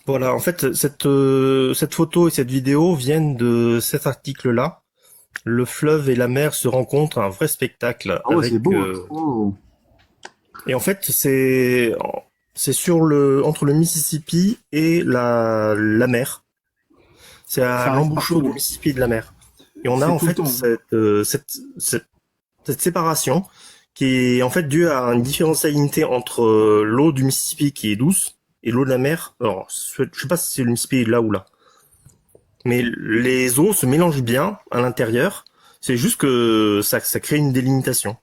Voilà, en fait, cette photo et cette vidéo viennent de cet article-là. Le fleuve et la mer se rencontrent, un vrai spectacle Ah ouais, c'est avec. beau. Hein. Oh. Et en fait, c'est sur le entre le Mississippi et la mer. C'est à Ça arrive l'embouchure partout, du hein. Mississippi et de la mer. Et on a C'est en tout le fait temps, hein. cette séparation qui est en fait due à une différence salinité entre l'eau du Mississippi qui est douce et l'eau de la mer. Alors, je sais pas si c'est le Mississippi là ou là, mais les eaux se mélangent bien à l'intérieur. C'est juste que ça crée une délimitation.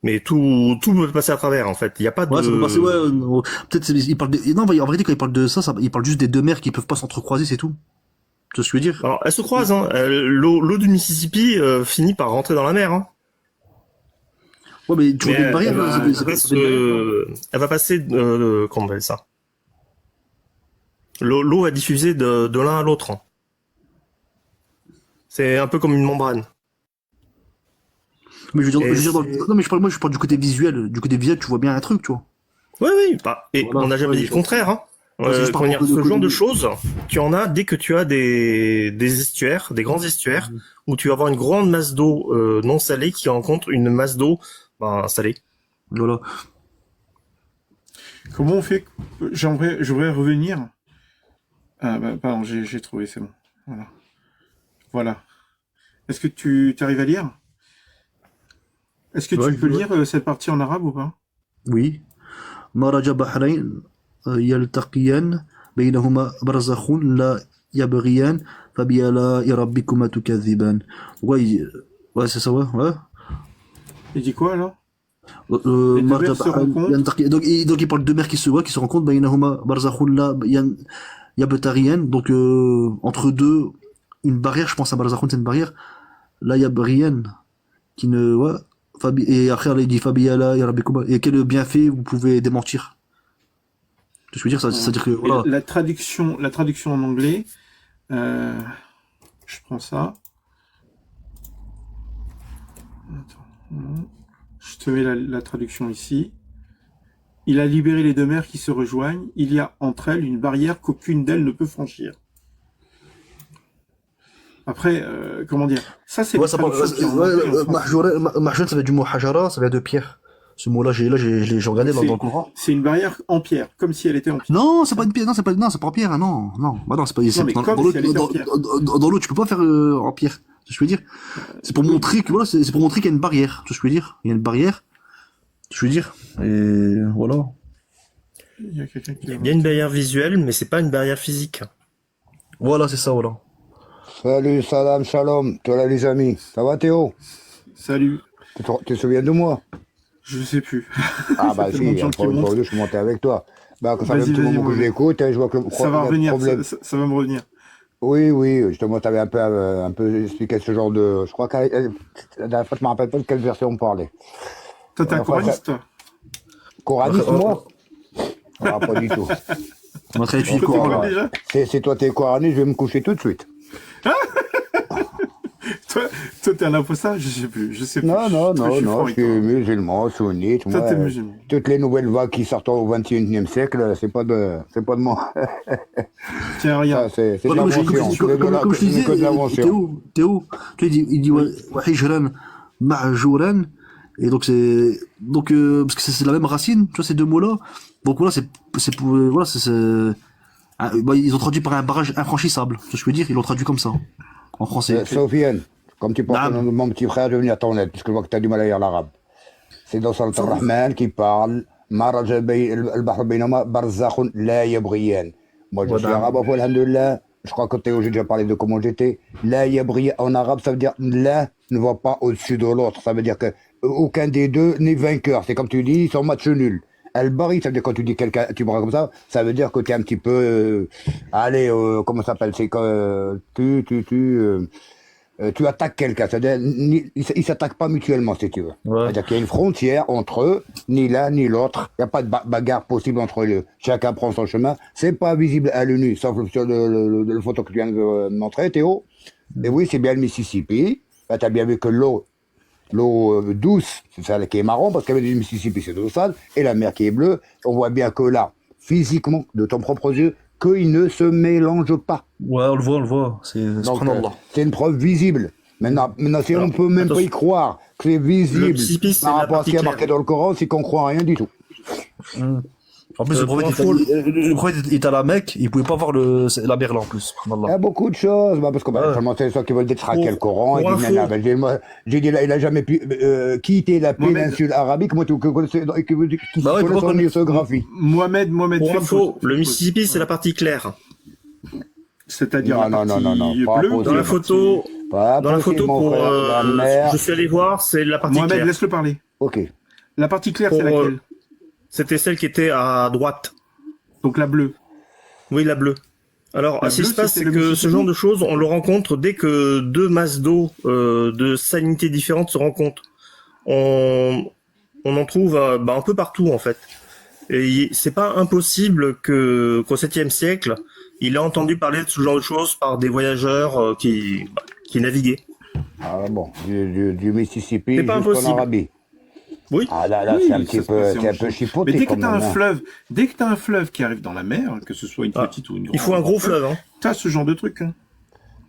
Mais tout peut passer à travers en fait. Il n'y a pas Ouais, ça peut passer, ouais. de. Peut-être il parle de... Non, en vérité, quand il parle de ça, il parle juste des deux mers qui peuvent pas s'entrecroiser, c'est tout. Tu vois ce que je veux dire? Alors, elles se croisent. Hein. L'eau du Mississippi finit par rentrer dans la mer. Hein. Ouais, mais tu Mais vois, il y a une barrière, là. elle va passer. Comment on appelle ça? L'eau va diffuser de l'un à l'autre. Hein. C'est un peu comme une membrane. Mais Et je veux dire non, mais moi, je parle du côté visuel. Du côté visuel, tu vois bien un truc, tu vois. oui, oui. Bah, et on Voilà. n'a jamais Ouais, dit le contraire. Hein. ouais, c'est juste par Comment dire, rapport ce genre de de... choses, tu en as dès que tu as des estuaires, des grands estuaires, où tu vas avoir une grande masse d'eau non salée qui rencontre une masse d'eau salée. Voilà. Comment on fait? Je voudrais revenir. Ah, bah, pardon, j'ai trouvé, c'est bon. Voilà. Voilà. Est-ce que tu arrives à lire? Est-ce que Ouais, tu peux ouais. lire cette partie en arabe ou pas? Oui. مرج بحرين يلتقيان بينهما برزخ لا يبغيان فبآلاء ربكما تكذبان. Ouais, ouais, c'est ça, ouais. Ouais. Il dit quoi alors? Les deux مرج mers se بحرين rencontrent. يلتقي. Donc il parle de deux mers qui se rencontrent. بينهما برزخ لا يبتغيان. Donc entre deux, une barrière, je pense à Barzakh, c'est une barrière. Là, il y a Brienne qui ne, ouais. Et après, il dit Fabiala, et Rabikouma. Et quel bienfait vous pouvez démentir? Je veux dire, ça, Voilà. c'est-à-dire que, Et voilà. la traduction en anglais, euh, je prends ça. Attends. Voilà. Je te mets la traduction ici. Il a libéré les deux mers qui se rejoignent. Il y a entre elles une barrière qu'aucune d'elles ne peut franchir. Après, comment dire? Ça, c'est Ouais, les ça parle, traductions qu'il y a en ouais, anglais et en français. Mahjoun, ça vient du mot Hajara, ça vient de pierre. Ce mot-là, j'ai regardé Donc dans le Coran. c'est une barrière en pierre, comme si elle était en pierre. Non, c'est pas une pierre, non, c'est pas en pierre, hein, non, non. Bah non, c'est pas, Non, mais comme si elle était en pierre. dans l'eau, tu peux pas faire, en pierre. Tu vois ce que je veux dire? C'est pour Oui. montrer que, voilà, c'est pour montrer qu'il y a une barrière. Tu vois ce que je veux dire? Il y a une barrière. Je veux dire. Et voilà. Il y a quelqu'un qui Il y a va bien une barrière visuelle, mais c'est pas une barrière physique. Voilà, c'est ça, voilà. Salut, salam, shalom, toi là les amis. Ça va Théo? Salut. Tu te souviens de moi? Je sais plus. Ah Il y a bah tellement de si, gens après qui une fois ou montent. deux, je suis monté avec toi. Bah quand ça fait un Vas-y, petit vas-y, moment que je l'écoute, hein, je vois que ça va le revenir. problème... Ça va me revenir. Oui, oui, justement, tu avais un peu expliqué ce genre de... Je crois que la dernière fois, je me rappelle pas de quelle version on parlait. Toi, t'es un Enfin, coraniste, toi? Coraniste, moi? Ah, pas du tout. On va très étudier le Toi, t'es Coran, quoi là. déjà? Si toi t'es coraniste, je vais me coucher tout de suite. Toi, t'es un apostat? Je sais plus. Je sais plus. Non, non, Je non, suis non, franc je avec suis toi. musulman, sunnite. Toi, Moi, t'es musulman. toutes les nouvelles vagues qui sortent au XXIe siècle, c'est pas de moi. Tiens, Ça, regarde. c'est de Ouais, l'invention. comme je te disais, Que de l'invention. Théo, tu vois, il dit, ouais, hijran, ma'jouran, et donc parce que c'est la même racine, tu vois, ces deux mots-là. Donc voilà, c'est pour, voilà, ils ont traduit par un barrage infranchissable, tu vois ce que je veux dire, ils l'ont traduit comme ça, en français. Sofiane, comme tu portes le nom Naam. de mon petit frère, je vais venir t'en aide, puisque je vois que tu as du mal à lire l'arabe. C'est dans Salat al-Rahman qui parle Maraj al-Bahr baynahuma barzakhun la yabriyan. Moi, je suis Voilà. arabe, alhamdoulilah. Je crois que Théo, j'ai déjà parlé de comment j'étais. La yabriyan, en arabe, ça veut dire l'un ne va pas au-dessus de l'autre. Ça veut dire que aucun des deux n'est vainqueur. C'est comme tu dis, ils sont match nul. Al-Bari, ça veut dire quand tu dis quelqu'un, tu parles comme ça veut dire que tu es un petit peu. Allez, comment ça s'appelle? C'est que tu attaques quelqu'un, c'est-à-dire ils s'attaquent pas mutuellement si tu veux. Ouais. C'est-à-dire qu'il y a une frontière entre eux, ni l'un ni l'autre. Il n'y a pas de bagarre possible entre eux. Chacun prend son chemin. C'est pas visible à l'œil nu, sauf sur le photo que tu viens de montrer, Théo. Et oui, c'est bien le Mississippi. Là, tu as bien vu que l'eau douce, c'est celle qui est marron, parce qu'avec du Mississippi, c'est de l'eau sale, et la mer qui est bleue. On voit bien que là, physiquement, de ton propre yeux, qu'ils ne se mélangent pas. Ouais, on le voit. C'est Donc, subhanallah. c'est une preuve visible. Maintenant si on Alors, peut même pas y attention. croire que c'est Le visible Mississippi, c'est par la rapport à ce partie qui est claire. marqué dans le Coran, c'est qu'on croit à rien du tout. En plus, le pour prophète, info, le prophète était à la Mecque, il pouvait pas voir la mer là en plus. Il y Subhanallah. a beaucoup de choses, parce que Ouais. seulement c'est ceux qui veulent détraquer Pour- le Coran. pour Et disent, info- non, non, j'ai dit là, il a jamais pu quitter la Mohamed. péninsule arabique. Moi, tu connais qui Bah ouais, connaît pourquoi son connaître- géographie. Mohamed, Pour fais une info, pause. le Mississippi, c'est la partie claire. C'est-à-dire Non, la non, partie non, pas bleue. possible. Dans la photo, Pas dans la possible, photo mon pour, frère, la mer. je suis allé voir, c'est la partie Mohamed, claire. laisse-le parler. Ok. La partie claire, Pour, c'est laquelle? C'était celle qui était à droite. Donc la bleue. Oui, la bleue. Alors, La ce qui se bleue, passe, c'était c'est le que ce Mississippi. genre de choses, on le rencontre dès que deux masses d'eau de salinités différentes se rencontrent. On en trouve un peu partout, en fait. Et c'est pas impossible qu'au 7e siècle, il ait entendu parler de ce genre de choses par des voyageurs qui naviguaient. Ah bon, du Mississippi C'est pas jusqu'en impossible. Arabie. Oui. Ah là, Oui, c'est un ça petit se passait peu, en c'est un peu Chine. chipoté Mais dès que quand t'as même. un hein. fleuve, dès que t'as un fleuve qui arrive dans la mer, que ce soit une Ah, petite ou une grande. Il faut un gros fleuve, hein. T'as ce genre de truc. Hein.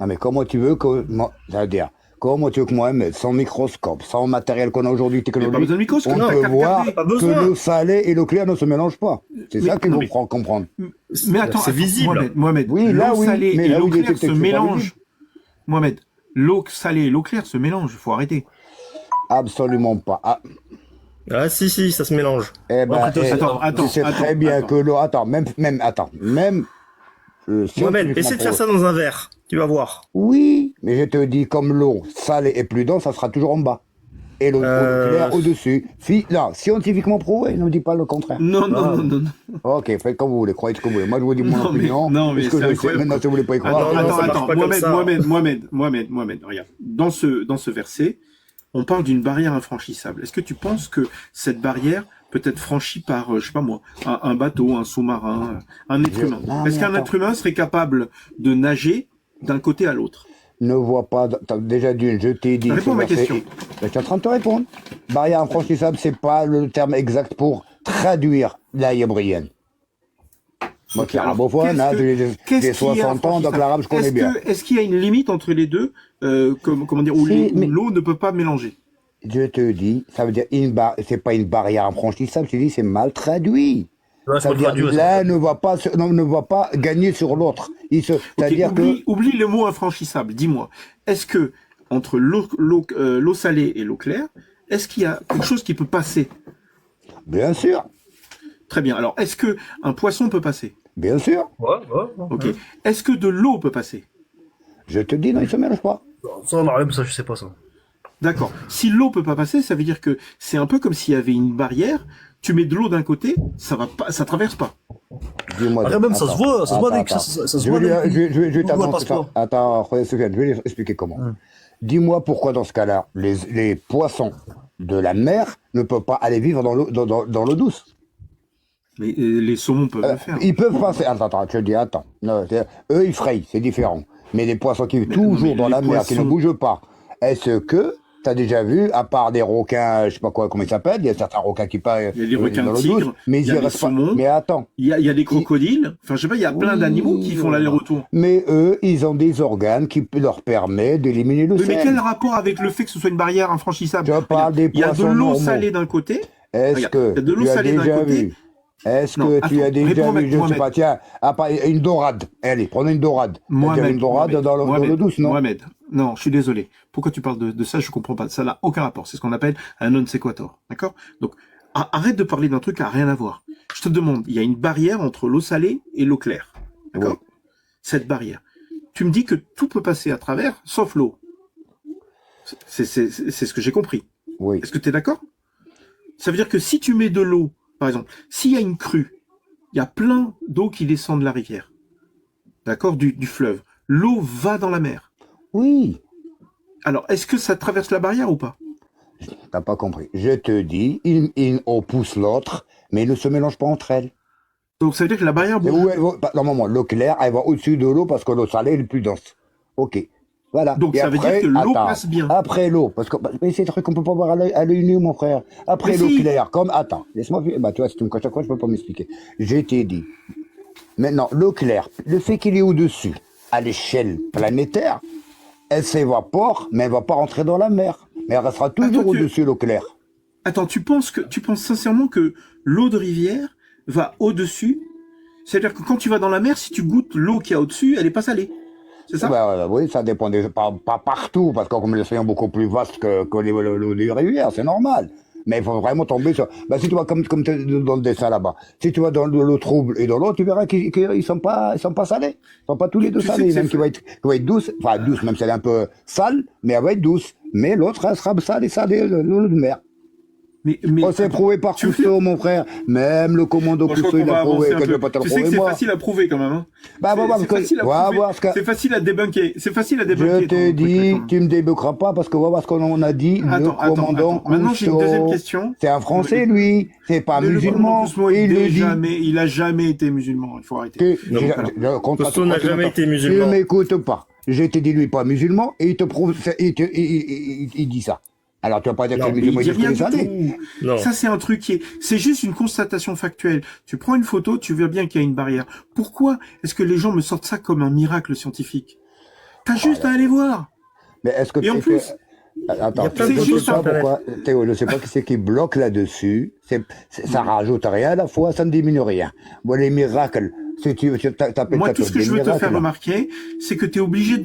Ah mais comment tu veux que, c'est-à-dire, comment tu veux que Mohamed, sans microscope, sans matériel qu'on a aujourd'hui Mais pas technologique, besoin de microscope, on t'as peut qu'à voir regarder. Pas que besoin. l'eau salée et l'eau claire ne se mélangent pas. C'est Mais- ça qu'il non, faut mais- comprendre. Mais attends, C'est attends, visible. Mohamed, Oui, là, l'eau oui, salée mais et là l'eau où il était, claire se c'est pas mélangent. visible. Mohamed, l'eau salée et l'eau claire se mélangent. Faut arrêter. Absolument pas. Ah, Ah si, ça se mélange. eh ben, Après, eh, attends, tu sais attends, très bien attends. que l'eau, même, Mohamed, scientifiquement essaie de faire ça dans un verre. Tu vas voir. Oui, mais je te dis, comme l'eau salée est plus dense, ça sera toujours en bas. Et l'eau claire au-dessus. Non, scientifiquement prouvé, ne dis pas le contraire. Non, non, non, non. Ok, faites comme vous voulez, croyez ce que vous voulez. Moi, je vous dis mon Non, mais- opinion. non, mais parce que c'est je sais, incroyable. maintenant, si vous voulez pas y croire. non, Attends, ça marche pas comme ça. Mohamed, regarde. Dans ce verset, on parle d'une barrière infranchissable. Est-ce que tu penses que cette barrière peut être franchie par, je sais pas moi, un bateau, un sous-marin, un être humain? Non, Est-ce mais qu'un attends. être humain serait capable de nager d'un côté à l'autre? Ne vois pas. T'as déjà d'une, je t'ai dit. Réponds à ma ce verset- question. Ben, je suis en train de te répondre. Barrière infranchissable, c'est pas le terme exact pour traduire la hébraïenne. Moi, je suis Alors, arabophone, hein, j'ai qu'est-ce qui est 60 ans, donc infranchissable? l'arabe, je connais bien. Est-ce qu'il y a une limite entre les deux, comment dire, où Si, mais- l'eau ne peut pas mélanger? Je te dis, ça veut dire c'est pas une barrière infranchissable, je te dis, c'est mal traduit. Ouais, Ça faut veut le dire traduire, l'un ne va pas gagner sur l'autre. Ok, C'est-à-dire que oublie le mot infranchissable. Dis-moi, est-ce que entre l'eau salée et l'eau claire, est-ce qu'il y a quelque chose qui peut passer? bien sûr, Très bien. Alors, est-ce que un poisson peut passer? bien sûr, Ouais. Ok. Est-ce que de l'eau peut passer? je te dis, non, il se mélange pas. Ça, non, même ça, je sais pas ça. D'accord. Si l'eau peut pas passer, ça veut dire que c'est un peu comme s'il y avait une barrière. Tu mets de l'eau d'un côté, ça va pas, ça traverse pas. Dis-moi. Après, même, ça se voit, ça se voit attends, ça se Je voit. vais lui- je vais Google t'annoncer passe ça. pas. Attends, Sofiane, je vais lui expliquer comment. Dis-moi pourquoi, dans ce cas-là, les poissons de la mer ne peuvent pas aller vivre dans l'eau douce. Mais les saumons peuvent le faire. Ils peuvent passer. Attends, je te dis, attends. Non, eux, ils frayent, c'est différent. Mais les poissons qui vivent toujours mais dans les la mer, qui ne poissons- bougent pas, est-ce que tu as déjà vu, à part des requins, je sais pas quoi, comment ils s'appellent, il y a certains requins qui passent Il y a des requins dans l'eau tigres, douce, mais il y a ils y les restent pas. saumons. Mais attends. Il y a des crocodiles. Enfin, je sais pas, il y a plein Oui. d'animaux qui font l'aller-retour. Mais eux, ils ont des organes qui leur permettent d'éliminer le Oui, mais sel. quel rapport avec le fait que ce soit une barrière infranchissable? Je parle des Il y a de poissons l'eau normaux. salée d'un côté. Est-ce Regarde, que il y a de l'eau tu as salée d'un déjà côté. vu Est-ce Non, que tu as attends, déjà réponds, vu, je ne sais Mohamed. pas, tiens, une dorade. Allez, prenons une dorade. Tu as déjà vu une dorade dans l'eau douce, non? Mohamed, non, je suis désolé. Pourquoi tu parles de ça? Je comprends pas. Ça n'a aucun rapport. C'est ce qu'on appelle un non sequitur. D'accord? Donc, arrête de parler d'un truc qui a rien à voir. Je te demande, il y a une barrière entre l'eau salée et l'eau claire. D'accord? Oui. Cette barrière. Tu me dis que tout peut passer à travers, sauf l'eau. C'est ce que j'ai compris. Oui. Est-ce que tu es d'accord? Ça veut dire que si tu mets de l'eau, par exemple, s'il y a une crue, il y a plein d'eau qui descend de la rivière. D'accord? Du fleuve. L'eau va dans la mer. Oui. Alors, est-ce que ça traverse la barrière ou pas? T'as pas compris. Je te dis, une eau pousse l'autre, mais ils ne se mélangent pas entre elles. Donc ça veut dire que la barrière Et bouge. où elle va, normalement, l'eau claire, elle va au-dessus de l'eau parce que l'eau salée elle est plus dense. Ok. Voilà. Donc Et ça veut dire après, que l'eau attends, passe bien. après l'eau, parce que mais c'est des trucs qu'on peut pas voir à l'œil nu, mon frère. Après Mais l'eau si. claire, comme attends, laisse-moi, bah tu vois, si tu me caches à quoi, je peux pas m'expliquer. Je t'ai dit. Maintenant, l'eau claire, le fait qu'il est au-dessus, à l'échelle planétaire, elle s'évapore, mais elle va pas rentrer dans la mer. Mais elle restera toujours Attends, au-dessus, l'eau claire. Attends, tu penses sincèrement que l'eau de rivière va au-dessus? C'est-à-dire que quand tu vas dans la mer, si tu goûtes l'eau qu'il y a au-dessus, elle est pas salée. C'est ça? Bah, oui, ça dépend pas partout, parce que comme l'océan est beaucoup plus vaste que l'eau des rivières, c'est normal. Mais il faut vraiment tomber sur. Bah, si tu vas comme t'es dans le dessin là-bas, si tu vas dans l'eau trouble et dans l'eau, tu verras qu'ils sont pas salés. Ils sont pas tous les deux Tu sais salés. que c'est Même qui va être douce, enfin douce, même si elle est un peu sale, mais elle va être douce. Mais l'autre, elle sera salée, l'eau de mer. Mais Oh, c'est attends, prouvé par tu veux- Cousteau, mon frère. Même le commando Bon, je crois Cousteau, qu'on il va a prouvé avancer un que je peu. vais pas te le Tu sais que prouver, c'est moi. facile à prouver quand même. Hein. Bah, C'est facile à va prouver. voir ce que. C'est facile à débunker. C'est facile à débunker. Je te ton truc, là, dis, quand même. tu me débloqueras pas parce que on va voir ce qu'on a dit. Le Attends. commandant Maintenant, j'ai une deuxième Cousteau, question. c'est un Français, lui. C'est pas Le commandant musulman. Cousteau, Et il le dit. il a jamais été musulman. Il faut arrêter. Que, Non, Cousteau n'a jamais été musulman. Tu m'écoutes pas. Je t'ai dit, lui, pas musulman, et il te prouve, il dit ça. Alors, tu vas pas dire que Non, c'est musulman, Il il dit dit rien que c'est du salé. tout. Non. Ça, c'est un truc c'est juste une constatation factuelle. Tu prends une photo, tu vois bien qu'il y a une barrière. Pourquoi est-ce que les gens me sortent ça comme un miracle scientifique? T'as juste à aller voir. Mais est-ce que Et en tu plus, Attends, il y a plein de je choses sais pas sur Internet. pourquoi, Théo, je sais pas qui c'est qui bloque là-dessus. Ça rajoute rien à la fois, ça ne diminue rien. Bon, les miracles, si tu t'appelles moi, ça tout ce comme que des je veux te miracles. faire remarquer, c'est que t'es obligé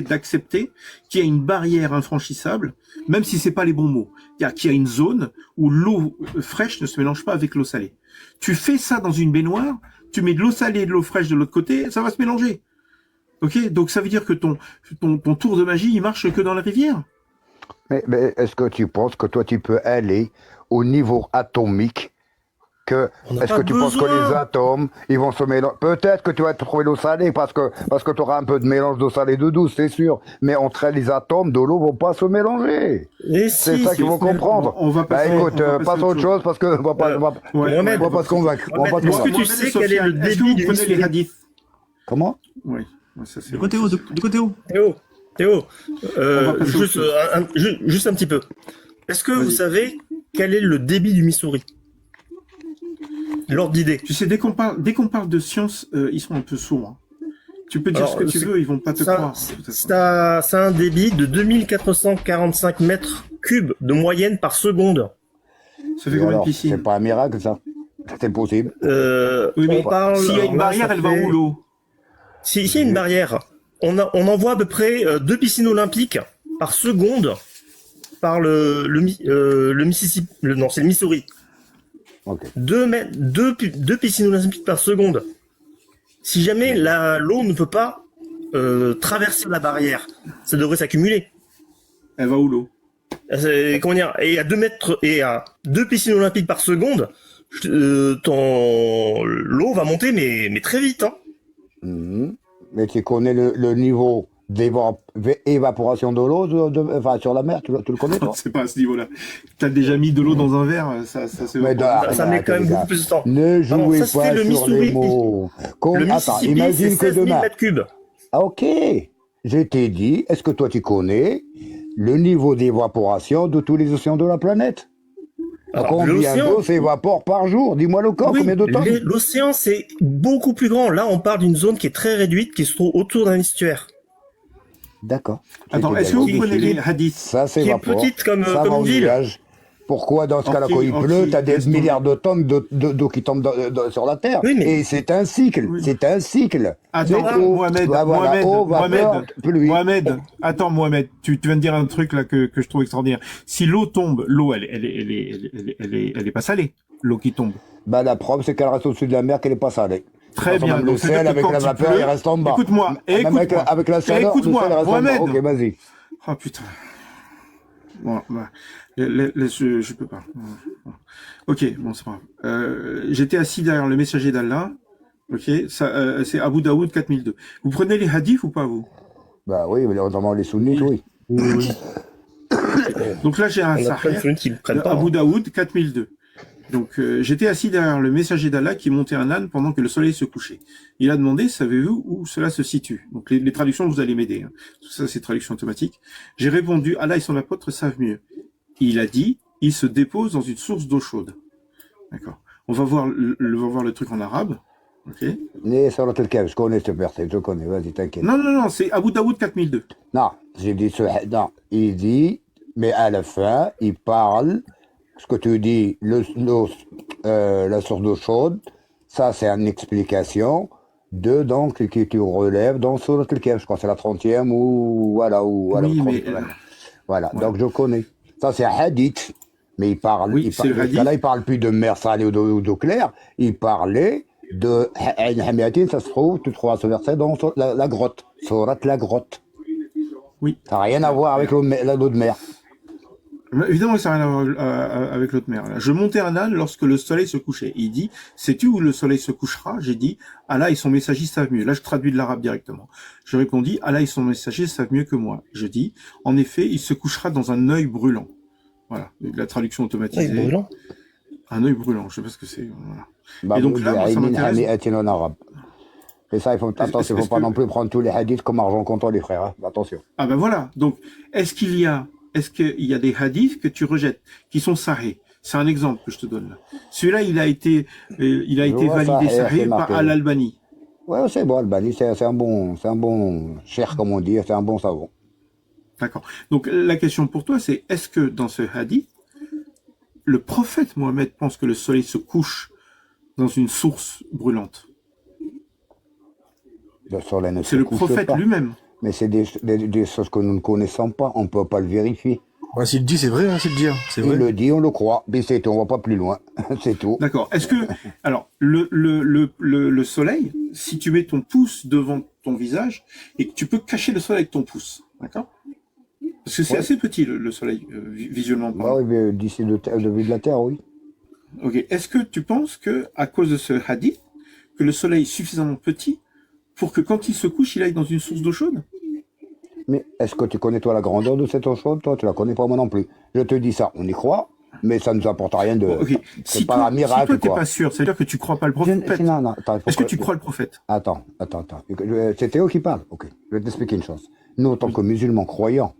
d'accepter qu'il y a une barrière infranchissable, même si c'est pas les bons mots. Qu'il y a une zone où l'eau fraîche ne se mélange pas avec l'eau salée. Tu fais ça dans une baignoire, tu mets de l'eau salée et de l'eau fraîche de l'autre côté, ça va se mélanger. Ok? Donc ça veut dire que ton tour de magie, il marche que dans la rivière. Mais est-ce que tu penses que toi, tu peux aller au niveau atomique On n'a est-ce pas que tu penses que besoin. les atomes, ils vont se mélanger? Peut-être que tu vas trouver l'eau salée parce que tu auras un peu de mélange d'eau salée et d'eau douce, c'est sûr. Mais entre les atomes de l'eau vont pas se mélanger. Et C'est si, ça qu'il faut comprendre. On va Bah passer- écoute, on va passer passe à à autre autre chose parce que on va pas, Ouais. Mohamed, on va pas se convaincre. On va pas se Est-ce que convaincre. tu sais quel est le Est-ce que débit vous du prenez les Missouri? hadiths? Comment? Oui. Ouais, ça, c'est De côté haut, de côté haut. Théo, On va passer au juste, truc. juste un petit peu. Est-ce que vous Vas-y. savez quel est le débit du Missouri? L'ordre d'idée. Tu sais, dès qu'on parle de science, ils sont un peu sourds. Hein. Tu peux dire Alors, ce que tu veux, ils vont pas te croire. de toute façon. Ça a un débit de 2445 mètres cubes de moyenne par seconde. Ça fait Et combien de alors, piscines? c'est pas un miracle ça. C'est possible. Oui, mais on parle, s'il y a une alors là, barrière, ça elle va fait- où l'eau? S'il y a une barrière, on envoie à peu près 2 piscines olympiques par seconde par le Mississippi. Non, c'est le Missouri. Ok. 2 piscines olympiques par seconde. Si jamais l'eau ne peut pas traverser la barrière, ça devrait s'accumuler. Elle va où l'eau? Comment dire, et à 2 mètres et à 2 piscines olympiques par seconde, l'eau va monter mais très vite. Hein. Mhm. Mais tu connais le niveau d'évaporation de l'eau enfin, sur la mer, tu le connais toi? C'est pas à ce niveau-là. T'as déjà mis de l'eau dans un verre, ça se Mais va. Ça met quand même beaucoup plus de temps. Ne Alors, jouez ça, c'était pas le sur Missouri. les mots. Le Attends, Mississippi, c'est imagine que 16 000 demain. mètres cubes. Ah, ok. Je t'ai dit, est-ce que toi tu connais le niveau d'évaporation de tous les océans de la planète? Alors, Combien l'océan- d'eau s'évapore par jour? Dis-moi le corps, Oui, combien de tonnes? l'océan, c'est beaucoup plus grand. Là, on parle d'une zone qui est très réduite, qui se trouve autour d'un estuaire. D'accord. Attends, J'étais est-ce que vous d'accord. prenez les hadiths? Ça qui est s'évapore. petite comme Ça va une au ville. nuage. Pourquoi dans ce cas-là, Ok, quand il ok, pleut, t'as des laisse tomber. milliards de tonnes d'eau qui tombent sur la Terre? Oui, mais- Et c'est un cycle. Oui. C'est un cycle. Attends, C'est eau, Mohamed, bah voilà, eau, vapeur, Mohamed, pluie. Mohamed, attends, Mohamed, tu viens de dire un truc là que je trouve extraordinaire. Si l'eau tombe, l'eau, elle est pas salée. L'eau qui tombe. Bah, la preuve, c'est qu'elle reste au-dessus de la mer, qu'elle n'est pas salée. Très De toute façon, bien. même Donc, le c'est-à-dire sel, que avec quand la il vapeur, pleut- il reste en bas. Écoute-moi, Même écoute-moi. avec la chaleur, Écoute-moi, le sel reste en bas. Mohamed. Ok, vas-y. Oh putain. Bon, bah, je peux pas. Ok, bon, c'est pas grave. J'étais assis derrière le messager d'Allah. Ok, ça, c'est Abu Daoud 4002. Vous prenez les hadiths ou pas, vous? Bah oui, mais notamment les sunnites, oui. Donc là, j'ai un On a plein de sahih films qui ne prennent pas. Abu hein. Daoud 4002. Donc, j'étais assis derrière le messager d'Allah qui montait un âne pendant que le soleil se couchait. Il a demandé, savez-vous où cela se situe? Donc, les traductions, vous allez m'aider. Hein. Tout ça, c'est traduction automatique. J'ai répondu, Allah et son apôtre savent mieux. Il a dit, il se dépose dans une source d'eau chaude. D'accord. On va voir le truc en arabe. Ok. Mais sur le Kahf, je connais ce verset, je connais, vas-y, t'inquiète. Non, c'est Abu Daoud 4002. Non, j'ai dit non, il dit, mais à la fin, il parle, ce que tu dis, la source d'eau chaude, ça c'est une explication de, donc, qui tu relèves dans sur le Kahf, je crois que c'est la 30e ou, voilà, Oui, mais... 30e. Voilà, Ouais. donc je connais. Ça c'est un hadith, mais il parle, Oui, c'est le hadith. là il parle plus de mer salée ou d'eau claire, il parlait de Hamiatin, ça se trouve, tu trouves ce verset dans la grotte, Sourate la grotte. Oui. Ça n'a rien à voir avec l'eau de mer. Évidemment, ça n'a rien à voir avec l'autre mer. Là. Je montais un âne lorsque le soleil se couchait. Il dit, sais-tu où le soleil se couchera? J'ai dit, Allah et son messager savent mieux. Là, je traduis de l'arabe directement. Je répondis, Allah et son messager savent mieux que moi. Je dis, en effet, il se couchera dans un œil brûlant. Voilà, la traduction automatisée. Ouais, brûlant. Un œil brûlant, je sais pas ce que c'est. Voilà. Bah, Et donc là, moi, ça m'intéresse. en arabe. Et ça, attention, il ne faut pas non plus prendre tous les hadiths comme argent comptant, les frères. Hein. Attention. Ah ben voilà. Donc, est-ce qu'il y a des hadiths que tu rejettes, qui sont sahih? C'est un exemple que je te donne là. Celui-là, il a été validé sahih par Al-Albani. Ouais, c'est bon, Albani, c'est un bon cher, comme on dit, c'est un bon savon. D'accord. Donc, la question pour toi, c'est, est-ce que dans ce hadith, le prophète Mohammed pense que le soleil se couche dans une source brûlante? Le soleil ne C'est se le couche prophète pas. lui-même. Mais c'est des choses que nous ne connaissons pas, on ne peut pas le vérifier. Ouais, s'il le dit, c'est vrai, hein, s'il le dit. Hein, c'est Il vrai. le dit, on le croit, mais c'est tout, on ne va pas plus loin, c'est tout. D'accord. Est-ce que, alors, le soleil, si tu mets ton pouce devant ton visage et que tu peux cacher le soleil avec ton pouce, d'accord? Parce que c'est Ouais. assez petit le soleil visuellement Bah parlant. oui, mais d'ici de vue de la Terre, oui. Ok. Est-ce que tu penses que à cause de ce hadith, que le soleil est suffisamment petit pour que quand il se couche, il aille dans une source d'eau chaude? Mais est-ce que tu connais toi la grandeur de cette eau chaude? Toi, tu la connais pas, moi non plus. Je te dis ça, on y croit, mais ça ne nous apporte rien de... Bon, ok. C'est Si pas toi, un miracle, t'es quoi. pas sûr, ça veut dire que tu crois pas le prophète. Non, attends, Est-ce que tu crois le prophète? Attends. C'est Théo qui parle. Ok, je vais t'expliquer une chose. Nous, en tant que musulmans croyants,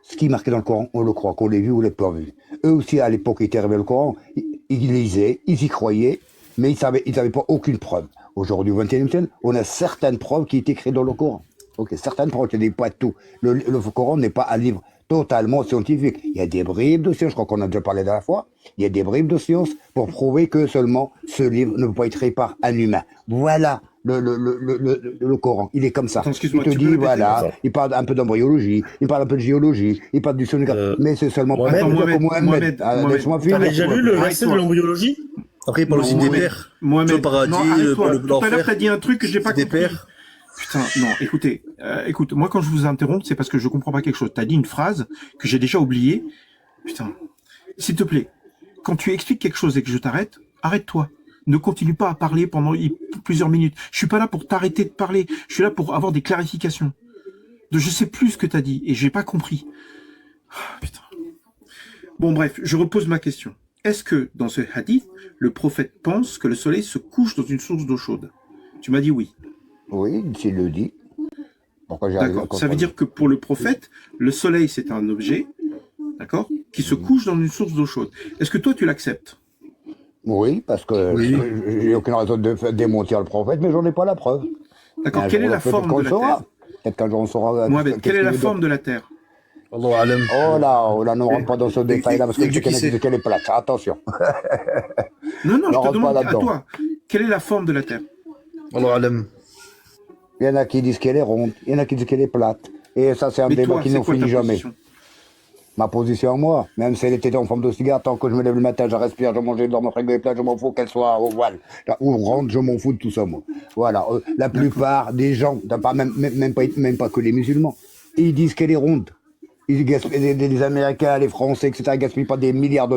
ce qui est marqué dans le Coran, on le croit, qu'on l'ait vu ou l'ait pas vu. Eux aussi, à l'époque, ils étaient arrivés le Coran, ils lisaient, ils y croyaient, mais ils n'avaient pas aucune preuve. Aujourd'hui, au XXIe siècle, on a certaines preuves qui étaient écrites dans le Coran. Ok, certaines preuves, je ne dis pas tout. Le Coran n'est pas un livre totalement scientifique. Il y a des bribes de science, je crois qu'on a déjà parlé la dernière fois, il y a des bribes de science pour prouver que seulement ce livre ne peut pas être écrit par un humain. Voilà le Coran, il est comme ça. Attends, Il excuse-moi, te tu peux dit, répéter? voilà, Attends. il parle un peu d'embryologie, il parle un peu de géologie, il parle du sonographe, mais c'est seulement Mohamed, pour dire que Mohamed, laisse-moi T'as finir. déjà lu le verset Arrête-toi. de l'embryologie? Après, il parle aussi des Mohamed, pères. Mohamed, Tu vois, le paradis, non, pour arrête-toi. le Tout à l'heure, l'enfer. t'as dit un truc que j'ai pas C'est des compris. pères. Putain, non, écoutez, écoute, moi quand je vous interromps, c'est parce que je comprends pas quelque chose. T'as dit une phrase que j'ai déjà oubliée. Putain, s'il te plaît, quand tu expliques quelque chose et que je t'arrête, arrête-toi. Ne continue pas à parler pendant plusieurs minutes. Je suis pas là pour t'arrêter de parler. Je suis là pour avoir des clarifications. Je sais plus ce que t'as dit et j'ai pas compris. Ah, putain. Bon, bref, je repose ma question. Est-ce que dans ce hadith, le prophète pense que le soleil se couche dans une source d'eau chaude? Tu m'as dit oui. Oui, s'il le dit. Pourquoi j'ai arrivé à D'accord. Ça veut comprendre? dire que pour le prophète, le soleil, c'est un objet, d'accord, qui se couche dans une source d'eau chaude. Est-ce que toi, tu l'acceptes? Oui, parce que Oui. j'ai aucune raison de démentir le prophète, mais j'en ai pas la preuve. D'accord. Un Quelle est jour, la peut-être forme qu'on de le la saura. Terre? Peut-être qu'un jour on saura. Mohamed, quelle est la qu'il forme de la Terre? Allahu alam. Oh là, ne rentre pas dans ce détail-là, parce que et Dieu c'est qui sait. qu'elle est plate. Attention. Non, Ne je te rentre pas demande à là-dedans. toi. Quelle est la forme de la Terre? Allahu alam. Il y en a qui disent qu'elle est ronde, il y en a qui disent qu'elle est plate. Et ça, c'est un Mais débat toi, qui c'est n'en quoi ta finit jamais. position? Ma position à moi, même si elle était en forme de cigare, tant que je me lève le matin, je respire, je mange, je dors, mon frigo est plein, je m'en fous qu'elle soit au voile. Ou ronde, je m'en fous de tout ça, moi. Voilà. La plupart des gens, même pas que les musulmans, ils disent qu'elle est ronde. Ils gaspillent, les Américains, les Français, etc., gaspillent pas des milliards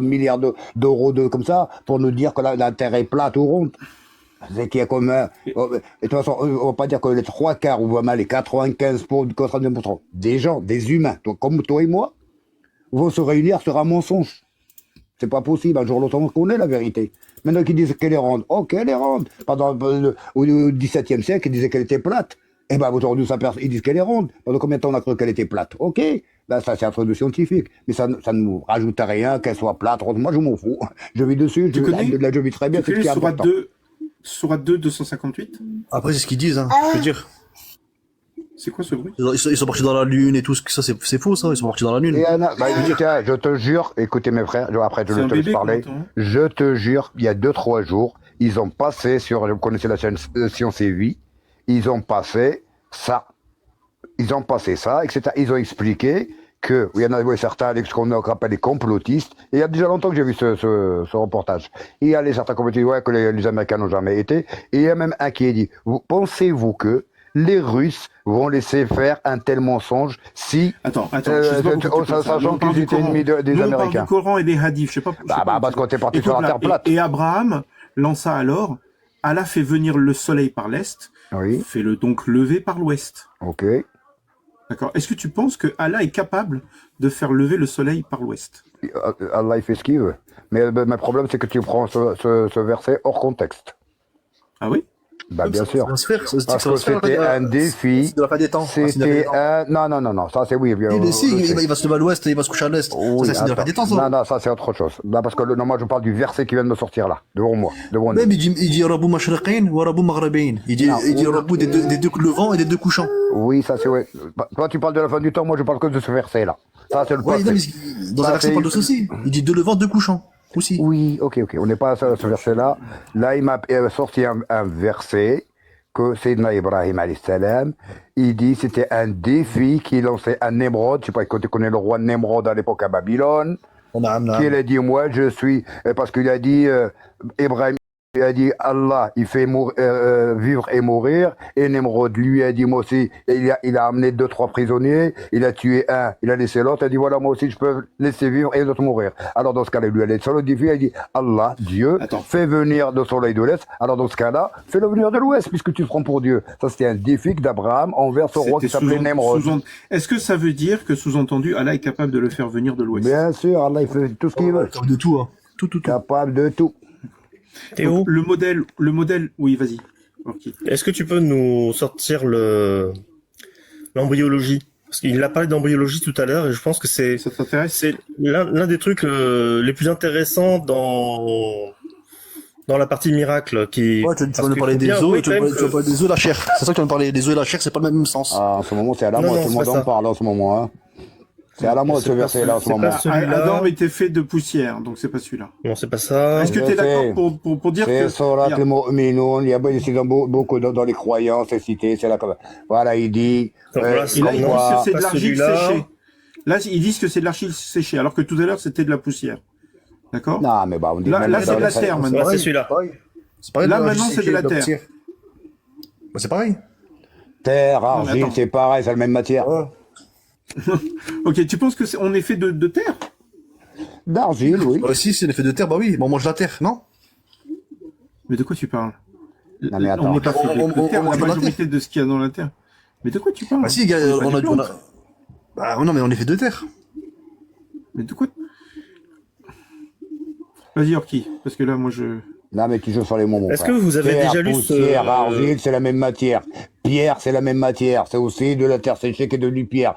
d'euros comme ça pour nous dire que la Terre est plate ou ronde. C'est qu'il y a comme un... Et de toute façon, on va pas dire que les 3/4 ou même les 95% des gens, des humains, comme toi et moi, vont se réunir sur un mensonge. C'est pas possible. Un jour ou l'autre, on connaît la vérité. Maintenant qu'ils disent qu'elle est ronde, ok, elle est ronde. Pendant, au XVIIe siècle, ils disaient qu'elle était plate. Et ben aujourd'hui, ils disent qu'elle est ronde. Pendant combien de temps on a cru qu'elle était plate? Ok, ben ça c'est un truc de scientifique. Mais ça ne nous rajoute à rien qu'elle soit plate, ronde. Moi je m'en fous. Je vis dessus, je vis très bien, c'est ce qui est important. Sourate 2, 258. Après, c'est ce qu'ils disent, hein. Je veux dire. C'est quoi ce bruit? Ils sont partis dans la lune et tout, ça c'est faux, ça. Ils sont partis dans la lune. Tiens, je te jure, écoutez mes frères, après je C'est un te laisse bébé parler. qu'on entend, hein. Je te jure, il y a 2-3 jours, ils ont passé sur, vous connaissez la chaîne Science et Vie, ils ont passé ça. Ils ont passé ça, etc. Ils ont expliqué que, il y en a certains, ce qu'on appelle les complotistes, et il y a déjà longtemps que j'ai vu ce reportage. Il y a certains complotistes, ouais, que les Américains n'ont jamais été, et il y a même un qui a dit, pensez-vous que les Russes vont laisser faire un tel mensonge si... Attends, je sais pas pourquoi tu penses ça. Nous, sachant on parle qu'ils du étaient Coran. ennemis des Nous, on parle Américains. du Coran et des hadiths, je sais pas. Parce qu'on était parti Écoute, sur la là, terre plate. et Abraham lança alors, Allah fait venir le soleil par l'est, Oui, fait-le donc lever par l'ouest. ok. D'accord. Est-ce que tu penses que Allah est capable de faire lever le soleil par l'ouest? Allah, il fait ce qu'il veut. Mais le problème, c'est que tu prends ce verset hors contexte. Ah oui? Bah, bien sûr. Ça va se faire, ça Parce que c'était un défi. C'est de la fin des temps. C'était un... Non, ça c'est oui. Il va se lever à l'ouest et il va se coucher à l'est. Oui, Ça, c'est de la fin des temps, ça. non, ça c'est autre chose. Non, parce que non, moi je parle du verset qui vient de me sortir là, devant moi. Même il dit Rabou Mashriqin ou Rabou Maghribain. Il dit Rabou des deux levants et des deux couchants. Oui, ça c'est ouais. Toi tu parles de la fin du temps, moi je parle que de ce verset là. Ça c'est le Ouais, passé. non, mais dans un verset, il parle de ceci. Il dit deux levants, deux couchants. Aussi. Oui, ok. On n'est pas à ce verset-là. Là, il m'a sorti un verset que Sayyidina Ibrahim alayhi salam, il dit c'était un défi qu'il lançait à Nemrod. Je sais pas quand tu connais le roi Nemrod à l'époque à Babylone. Qu'il a dit moi je suis parce qu'il a dit Ibrahim. Il a dit Allah, il fait vivre et mourir. Et Nemrod lui a dit moi aussi. Il a amené 2-3 prisonniers. Il a tué un, il a laissé l'autre. Il a dit voilà moi aussi je peux laisser vivre et l'autre mourir. Alors dans ce cas-là, lui allait sur le défi. Il a dit Allah, Dieu, fait venir le soleil de l'est. Alors dans ce cas-là, fais-le venir de l'ouest puisque tu te prends pour Dieu. Ça c'était un défi d'Abraham envers ce roi qui s'appelait Nemrod. Est-ce que ça veut dire que sous-entendu Allah est capable de le faire venir de l'ouest? Bien sûr, Allah il fait tout ce qu'il veut. Capable de tout, hein. Tout. Capable de tout. Théo, Donc, le modèle, oui, vas-y. Okay. est-ce que tu peux nous sortir l'embryologie? Parce qu'il a parlé d'embryologie tout à l'heure et je pense que c'est Ça t'intéresse? c'est l'un des trucs les plus intéressants dans la partie miracle qui. Ouais, tu vas nous parler des os, tu vas parler des os et la chair. C'est ça que tu vas nous parler, des os et la chair, c'est pas le même sens. Ah, en ce moment, c'est à la Non, mode, non, tout le c'est monde pas en ça. parle en ce moment. Hein. C'est à la mode ce verset-là en ce c'est moment. pas celui-là. Adam était fait de poussière, donc c'est pas celui-là. Non, c'est pas ça. Est-ce que tu es d'accord pour dire C'est que... Sorat le Mu'minun, il y a beaucoup dans les croyances, c'est cité, c'est là comme... Voilà, il dit... Voilà, Et là, ils disent que c'est de pas l'argile celui-là. séchée. Là, ils disent que c'est de l'argile séchée, alors que tout à l'heure, c'était de la poussière. D'accord? Non, mais bah, on dit... Là, même c'est dans de la les- terre, maintenant. Ouais, c'est celui-là. C'est pareil. Là, maintenant, c'est de la terre. Bah, c'est pareil. Terre, mais argile, attends. c'est pareil, c'est la même matière. Ok, tu penses que on est fait de terre? D'argile, oui. Bah, si, c'est l'effet de terre, bah oui. Bon, on mange la terre, non? Mais de quoi tu parles? Non, mais attends. On n'est pas fait de terre, on la mange la majorité de ce qu'il y a dans la terre. Mais de quoi tu parles? Bah, si, gars, On on a fait des on a. plantes. Bah, non, mais on est fait de terre. Mais de quoi? Vas-y, Orki, parce que là, moi, je... Non, mais tu joues sur les mots, mon Est-ce frère. que vous avez Terre, déjà lu poussière, ce- argile, c'est la même matière. Pierre, c'est la même matière. C'est aussi de la terre séchée que de l'hypierre.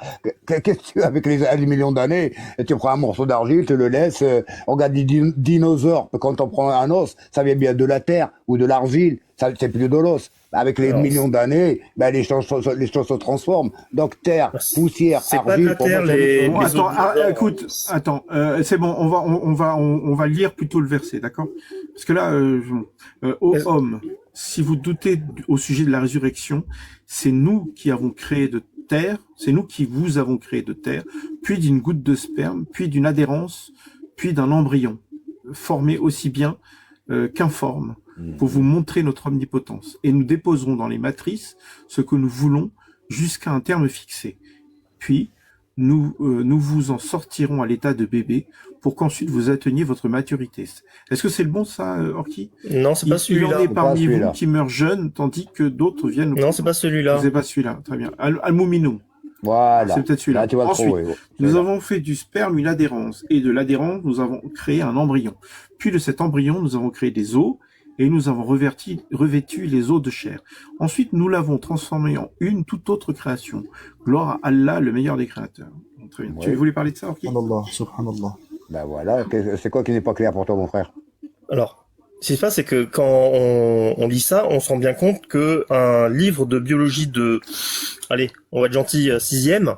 Qu'est-ce que tu as avec les millions d'années? Et tu prends un morceau d'argile, tu le laisses. On regarde les dinosaures. Quand on prend un os, ça vient bien de la terre ou de l'argile. Ça, c'est plus de l'os. Avec les millions d'années, ben, les choses se transforment. Donc, terre, poussière, C'est pas de argile, la pour moi, terre, c'est la même les- chose. Bon, attends, autres- écoute, attends, c'est bon, on va lire plutôt le verset, d'accord? Parce que là, ô Est-ce- homme, si vous doutez au sujet de la résurrection, c'est nous qui avons créé de terre, c'est nous qui vous avons créé de terre, puis d'une goutte de sperme, puis d'une adhérence, puis d'un embryon, formé aussi bien qu'informe, pour vous montrer notre omnipotence. Et nous déposerons dans les matrices ce que nous voulons jusqu'à un terme fixé. Puis, nous vous en sortirons à l'état de bébé pour qu'ensuite vous atteigniez votre maturité. Est-ce que c'est le bon, ça, Orki? Non, c'est pas Il en celui-là. est parmi celui-là. vous qui meurent jeunes, tandis que d'autres viennent... Non, c'est pas celui-là. C'est pas celui-là, très bien. Al-Mouminoun. Voilà. C'est peut-être celui-là. Là, tu vas le Ensuite, trouver. nous avons fait du sperme une adhérence, et de l'adhérence, nous avons créé un embryon. Puis de cet embryon, nous avons créé des os, et nous avons revêtu les os de chair. Ensuite, nous l'avons transformé en une toute autre création. Gloire à Allah, le meilleur des créateurs. Bon, très bien. Ouais. Tu voulais parler de ça, Orki? Subhanallah, subhanallah. Ben voilà. C'est quoi qui n'est pas clair pour toi, mon frère? Alors, ce qui se passe, c'est que quand on lit ça, on se rend bien compte que un livre de biologie de, allez, on va être gentil, 6e,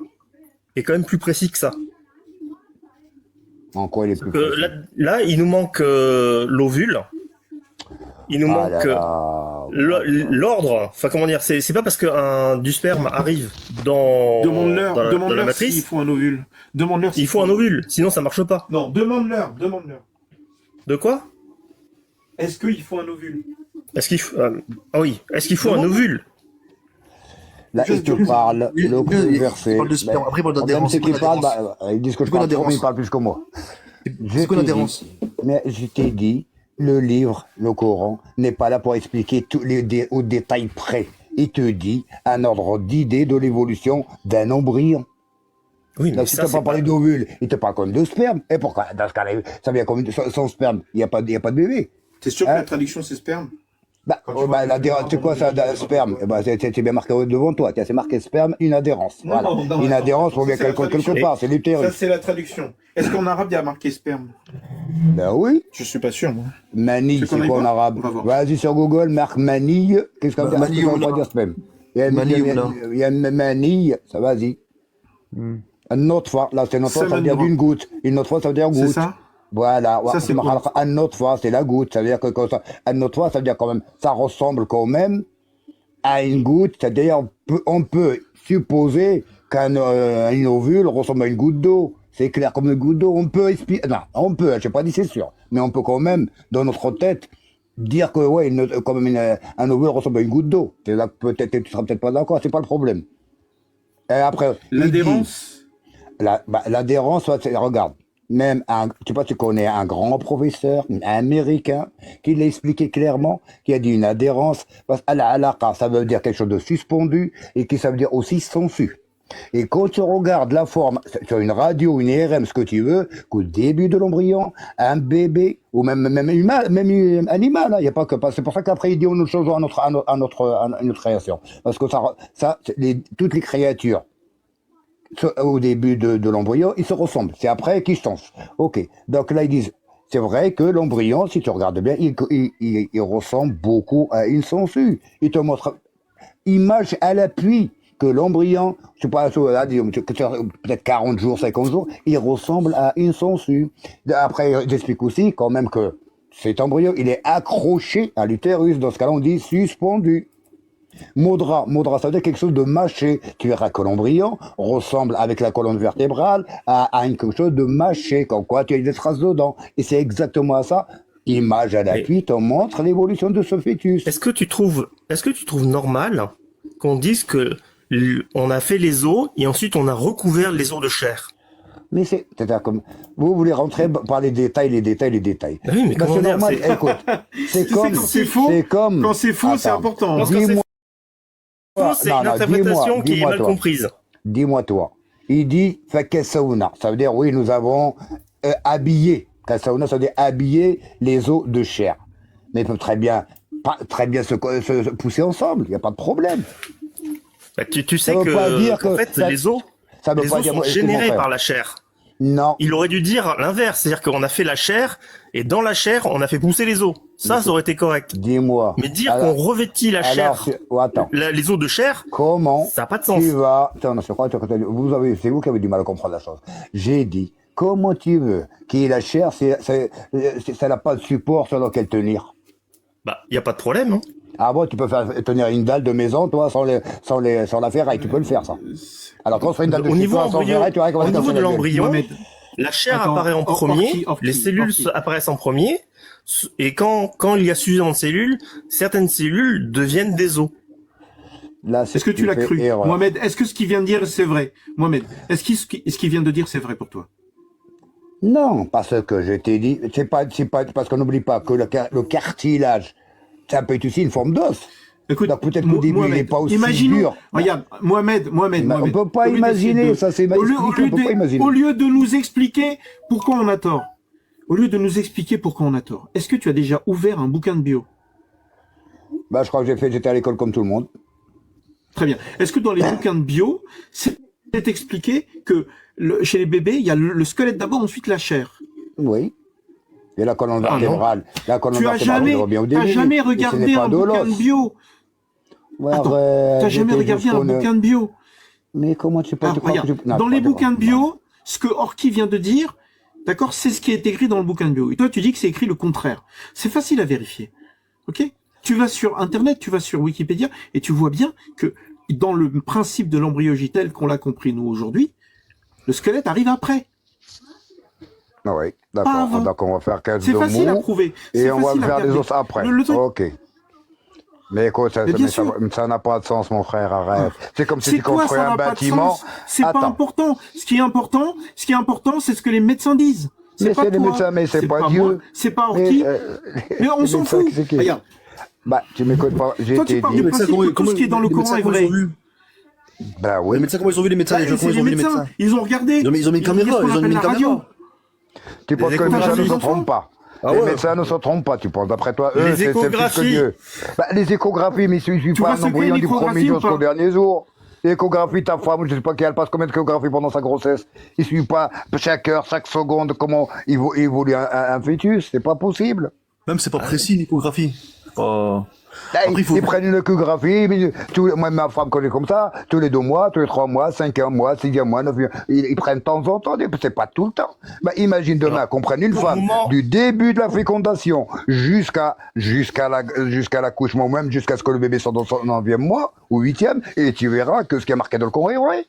est quand même plus précis que ça. En quoi il est plus Que précis? là, il nous manque l'ovule, il nous Ah manque là là. l'ordre. Enfin, comment dire, c'est pas parce que du sperme arrive dans Demande-leur, dans la demande-leur s'il matrice, faut un ovule. Demande-leur s'il il faut un ovule, sinon ça marche pas. Non, demande-leur, demande-leur. De quoi? Est-ce qu'il faut un ovule? Est-ce qu'il faut, ah oui, est-ce qu'il faut un Demande- ovule? Là, il te parle, Oui, le il verset. parle de sperme. Après, il parle Le problème, d'adhérence. c'est C'est quoi qu'ils parlent, l'adhérence? ils disent que je C'est quoi parle trop, mais l'adhérence? ils parlent plus que moi. C'est quoi Je t'ai l'adhérence? Mais je t'ai dit, le livre, le Coran, n'est pas là pour expliquer tous au détail près. Il te dit un ordre d'idée de l'évolution d'un embryon. Oui, mais Donc, si tu ça, n'as pas c'est parlé d'ovule, il te parle comme de sperme. Et pourquoi? Dans ce cas-là, ça vient comme sans sperme. Il n'y a pas de bébé. T'es sûr que Hein? la traduction c'est sperme? Bah, Quand tu vois l'adhérence, c'est quoi ça, sperme? Eh ben, c'est bien marqué devant toi. Tiens, c'est marqué sperme, une adhérence. Non, Voilà. non, Une attends. adhérence, faut bien Ça, c'est la quelque traduction. part. C'est Ça l'utérus. c'est la traduction. Est-ce qu'en arabe il y a marqué sperme? Ben oui. Je suis pas sûr moi. Manille, C'est qu'on c'est aille quoi en voir? arabe? On va voir. Vas-y sur Google, marque manille. Qu'est-ce que ça veut dire? Manille, Qu'est-ce que ça veut là. dire sperme? Il y a Manille, là. il y a manille, ça vas-y. Une autre fois, là c'est une autre fois, ça veut dire Semen d'une goutte. Une autre fois, ça veut dire C'est goutte. ça? Voilà, Ça, c'est quoi? une autre fois, c'est la goutte. Ça veut dire que quand ça, une autre fois, ça veut dire quand même, ça ressemble quand même à une goutte. C'est-à-dire, on peut supposer qu'un ovule ressemble à une goutte d'eau. C'est clair comme une goutte d'eau. On peut expliquer, non, on peut, je n'ai pas dit c'est sûr, mais on peut quand même, dans notre tête, dire que, ouais, quand même, un ovule ressemble à une goutte d'eau. C'est là que peut-être, tu seras peut-être pas d'accord, c'est pas le problème. Et après, il dit- L'adhérence? L'adhérence, regarde, même tu sais pas, tu connais un grand professeur américain qui l'a expliqué clairement, qui a dit une adhérence, parce que al-alaqa, ça veut dire quelque chose de suspendu, et qui ça veut dire aussi sensu. Et quand tu regardes la forme, sur une radio, une IRM, ce que tu veux, qu'au début de l'embryon, un bébé, ou même humain, même animal, il y a pas que, c'est pour ça qu'après il dit on change à notre création. Parce que toutes les créatures, au début de l'embryon, ils se ressemblent. C'est après qu'ils changent. Ok. Donc là, ils disent, c'est vrai que l'embryon, si tu regardes bien, il ressemble beaucoup à une sangsue. Il te montre image à l'appui que l'embryon, je sais pas, là, disons, peut-être 40 jours, 50 jours, il ressemble à une sangsue. Après, j'explique aussi quand même que cet embryon, il est accroché à l'utérus. Dans ce cas-là, on dit suspendu. Modra, ça veut dire quelque chose de mâché. Tu verras que l'embryon ressemble avec la colonne vertébrale à quelque chose de mâché, comme quoi tu as des traces dedans. Et c'est exactement ça. Image à l'appui te montre l'évolution de ce fœtus. Est-ce que tu trouves normal qu'on dise que on a fait les os et ensuite on a recouvert les os de chair? Mais c'est-à-dire comme vous voulez rentrer par les détails. Ah oui, mais Bah, comment c'est dire, normal. c'est- Écoute, c'est Tu sais, comme, quand c'est faux, c'est comme. Quand c'est faux, c'est Attends. important. Parce que c'est Dis-moi, faux, c'est non, une non, interprétation qui est dis-moi, mal toi. comprise. Dis-moi toi. Il dit Fakasauna. Ça veut dire oui, nous avons habillé. Kasauna, ça veut dire habiller les os de chair. Mais ils peuvent très bien se pousser ensemble. Il n'y a pas de problème. Bah, tu sais Ça veut pas dire qu'en que fait, ça- les os Ça veut pas dire sont moi, c'est mon générés frère. par la chair. Non. Il aurait dû dire l'inverse, c'est-à-dire qu'on a fait la chair et dans la chair, on a fait pousser les os. Ça aurait été correct. Dis-moi. Mais dire Alors- qu'on revêtit la chair, Attends. les os de chair, Comment ça n'a pas de sens. tu vas... Attends, non, c'est vous qui avez du mal à comprendre la chose. J'ai dit, comment tu veux qu'il y ait la chair, ça n'a pas de support sur lequel tenir. Bah, il y a pas de problème, hein. Ah bon, tu peux faire tenir une dalle de maison, toi, sans la ferraille, tu peux le faire, ça. Alors, quand on fait une dalle de Au niveau support sans embryon, ferraille, tu verras comment au ça niveau se de la gueule. l'embryon, Mohamed, la chair Attends, apparaît en Orki, premier, Orki, les cellules Orki. apparaissent en premier, et quand il y a suffisamment de cellules, certaines cellules deviennent des os. Là, Est-ce que tu l'as fais cru? erreur. Mohamed, est-ce que ce qu'il vient de dire, c'est vrai? Mohamed, est-ce qu'il vient de dire, c'est vrai pour toi? Non, parce que je t'ai dit, c'est pas, parce qu'on n'oublie pas que le cartilage, ça peut être aussi une forme d'os. Écoute, Donc peut-être qu'au début, il Mohamed, n'est pas aussi imaginons, dur. regarde, Mohamed, Mais on Mohamed, peut pas au lieu imaginer, d'essayer ça c'est au lieu, expliqué, on peut pas imaginer. au lieu de nous expliquer pourquoi on a tort, au lieu de nous expliquer pourquoi on a tort, est-ce que tu as déjà ouvert un bouquin de bio? Bah, je crois que j'étais à l'école comme tout le monde. Très bien. Est-ce que dans les bouquins de bio, c'est expliqué que chez les bébés, il y a le squelette d'abord, ensuite la chair? Oui. Et la colonne Ah non. vertébrale. La colonne Tu as vertébrale, jamais, on le voit bien au t'as début. jamais Et ce n'est regardé pas un de bouquin de l'os. bio? Ouais, Attends, arrête, t'as jamais j'étais regardé juste un qu'on- bouquin de bio? Mais comment tu peux Ah, te croire que regarde, tu... Non, dans c'est les pas de- bouquins de non. bio, ce que Orki vient de dire, d'accord, c'est ce qui est écrit dans le bouquin de bio. Et toi, tu dis que c'est écrit le contraire. C'est facile à vérifier. Ok? Tu vas sur Internet, tu vas sur Wikipédia, et tu vois bien que dans le principe de l'embryologie tel qu'on l'a compris nous aujourd'hui, le squelette arrive après. Ah oui, Pas d'accord. avant. Donc on va faire 15 C'est de facile à mots prouver. et C'est on va facile à faire des regarder. os après. Le truc, Ok. Mais écoute, mais bien mais sûr. ça n'a pas de sens, mon frère, arrête. C'est comme si C'est tu quoi, construis ça un n'a pas de bâtiment. sens? C'est pas Attends. important. Ce qui est important, c'est ce que les médecins disent. Mais pas c'est les toi, médecins, mais c'est pas moi, Dieu. c'est pas Mais, Orki. Mais on les s'en médecins, fout. c'est qui? Regarde, Bah, tu m'écoutes pas, j'ai toi tu été parles dit. du Les médecins, principe que tout ce qui est dans le les Coran médecins, est comment ils ont vrai. vu? Bah Les oui. médecins, comment ils ont vu les médecins? Bah, Les gens, c'est comment ils les ont vu les médecins. médecins? Ils ont regardé. Ils ont mis une Ils ont caméra, mis ce qu'on ils ont appelle mis la une radio. caméra. Tu penses Les que les médecins ne se échographies. trompent pas? Ah Les ouais. médecins ne se trompent pas, tu penses. D'après toi, eux, Les c'est plus que échographies. Dieu. Bah, les échographies, mais il suffit Tu pas vois un ce qu'est embryon une du premier échographie jour ou jusqu'au pas? dernier jour. L'échographie, ta femme, je sais pas qu'elle passe combien d'échographies pendant sa grossesse. Il suffit pas chaque heure, chaque seconde, comment évolue un fœtus. C'est pas possible. Même c'est pas précis l'échographie. Oh. Après, il faut. Ils prennent une échographie, mais moi, ma femme connaît comme ça, tous les 2 mois, tous les 3 mois, 5e mois, 6e mois, 9e mois, ils prennent de temps en temps, c'est pas tout le temps. Bah, imagine demain Alors, qu'on prenne une pour le femme moment- du début de la fécondation jusqu'à l'accouchement, même jusqu'à ce que le bébé sorte dans son 9e mois ou 8e, et tu verras que ce qui est marqué dans le Coran est vrai.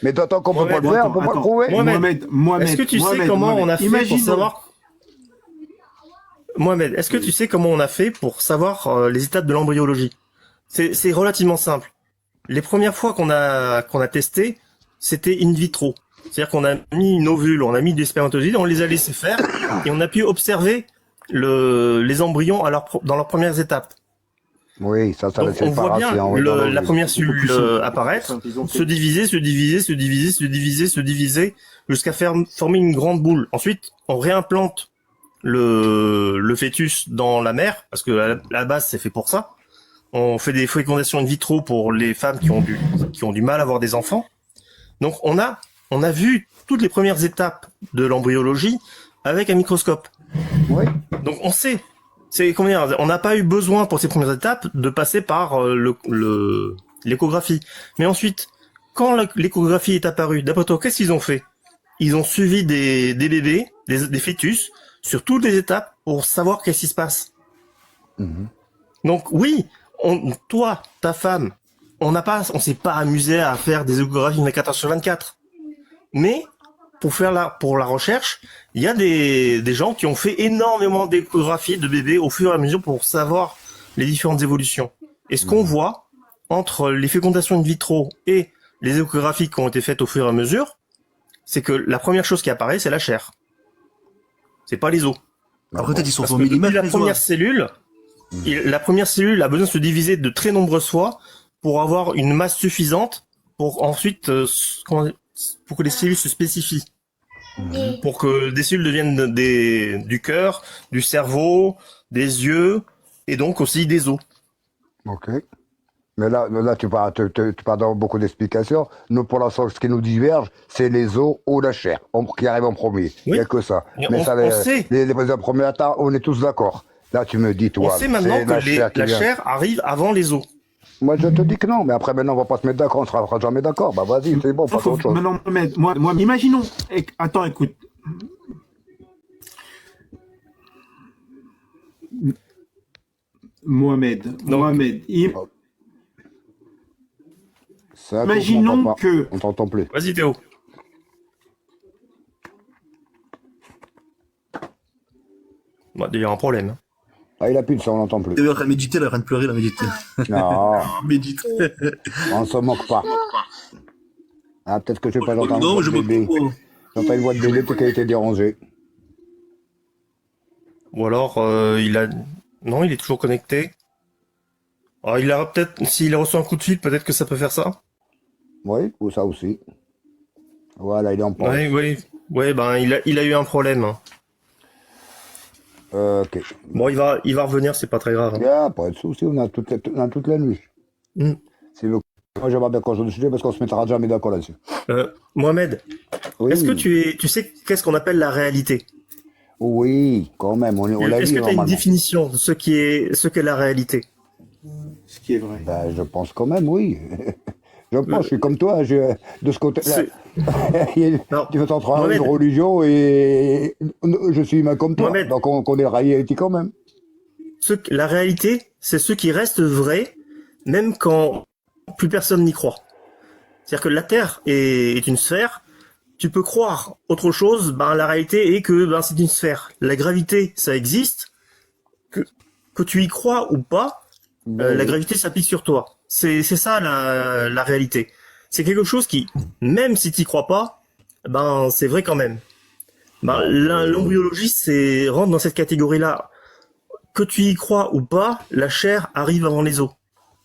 Mais tant qu'on peut Ouais, pas le mais faire, on peut pas le prouver. Mohamed, est-ce que tu sais comment on a fait pour savoir Mohamed, est-ce que tu sais comment on a fait pour savoir les étapes de l'embryologie? C'est relativement simple. Les premières fois qu'on a testé, c'était in vitro. C'est-à-dire qu'on a mis une ovule, on a mis des spermatozoïdes, on les a laissés faire et on a pu observer les embryons dans leurs premières étapes. Oui, ça Donc on voit bien la première cellule apparaître, se diviser, jusqu'à former une grande boule. Ensuite, on réimplante le fœtus dans la mère, parce que à la base c'est fait pour ça. On fait des fécondations in vitro pour les femmes qui ont du mal à avoir des enfants. Donc on a vu toutes les premières étapes de l'embryologie avec un microscope. Oui. Donc on sait. On n'a pas eu besoin pour ces premières étapes de passer par l'échographie. Mais ensuite, quand l'échographie est apparue, d'après toi, qu'est-ce qu'ils ont fait? Ils ont suivi des bébés, des fœtus, sur toutes les étapes pour savoir qu'est-ce qui se passe. Mhm. Donc oui, toi, ta femme, on s'est pas amusé à faire des échographies 24h/24. Mais pour la recherche, il y a des gens qui ont fait énormément d'échographies de bébés au fur et à mesure pour savoir les différentes évolutions. Et ce qu'on voit entre les fécondations in vitro et les échographies qui ont été faites au fur et à mesure, c'est que la première chose qui apparaît, c'est la chair. C'est pas les os. Après, peut-être ils sont Parce au que depuis millimètre. la les première os. cellule, la première cellule a besoin de se diviser de très nombreuses fois pour avoir une masse suffisante pour ensuite pour que les cellules se spécifient. Pour que des cellules deviennent du cœur, du cerveau, des yeux et donc aussi des os. Ok. Mais là tu parles dans beaucoup d'explications. Nous, pour l'instant, ce qui nous diverge, c'est les os ou la chair qui arrivent en premier. Il Oui. n'y a que ça. Et Mais ça, on sait. les premiers temps, on est tous d'accord. Là, tu me dis, On toi, sait maintenant c'est que chair qui la vient. chair arrive avant les os. Moi, je te dis que non. Mais après, maintenant, on va pas se mettre d'accord. On ne sera jamais d'accord. Bah, vas-y, c'est bon, passe à autre chose. Maintenant, moi, imaginons. Attends, écoute. Mohamed, Ça, imaginons on t'entend pas. que- On t'entend plus. Vas-y Théo. Bon, il y a un problème. Hein. Ah, il a plus de ça, on l'entend plus. Elle est en train de méditer, elle est en train de pleurer, elle a médité. Non, Médite. on se moque pas. Ah, peut-être que je sais pas, j'entends une Non, voix je de me bébé. trompe. J'entends une voix de bébé qui a été dérangée. Ou alors Non, il est toujours connecté. Alors, il a peut-être, s'il reçoit un coup de fil, peut-être que ça peut faire ça. Oui, ou ça aussi. Voilà, il est en pause. Oui, oui. Ouais, ben, il a eu un problème, hein. Ok. Bon, il va revenir, c'est pas très grave, Il hein. n'y a pas de souci, on a toute la nuit. Hmm. C'est le... Moi, j'aimerais bien qu'on joue le sujet parce qu'on se mettra jamais d'accord là-dessus. Mohamed, est-ce que Oui, tu sais qu'est-ce qu'on appelle la réalité? oui, quand même, on l'a Est-ce dit que tu as une normalement. définition de ce qu'est la réalité? Ce qui est vrai. Ben, je pense quand même, oui. Je pense, Euh, je suis comme toi, de ce côté-là. c'est- non, Tu fais entre une Mohamed, religion et je suis humain comme toi. Mohamed, Donc on connaît la réalité quand même. la réalité, c'est ce qui reste vrai, même quand plus personne n'y croit. C'est-à-dire que la Terre est une sphère. Tu peux croire autre chose, ben la réalité est que ben c'est une sphère. La gravité, ça existe. Que, que tu y crois ou pas, Ben la oui. gravité s'applique sur toi. C'est ça la réalité. C'est quelque chose qui, même si tu y crois pas, ben c'est vrai quand même. Ben, Donc, l'embryologie, c'est rentre dans cette catégorie-là. Que tu y crois ou pas, la chair arrive avant les os.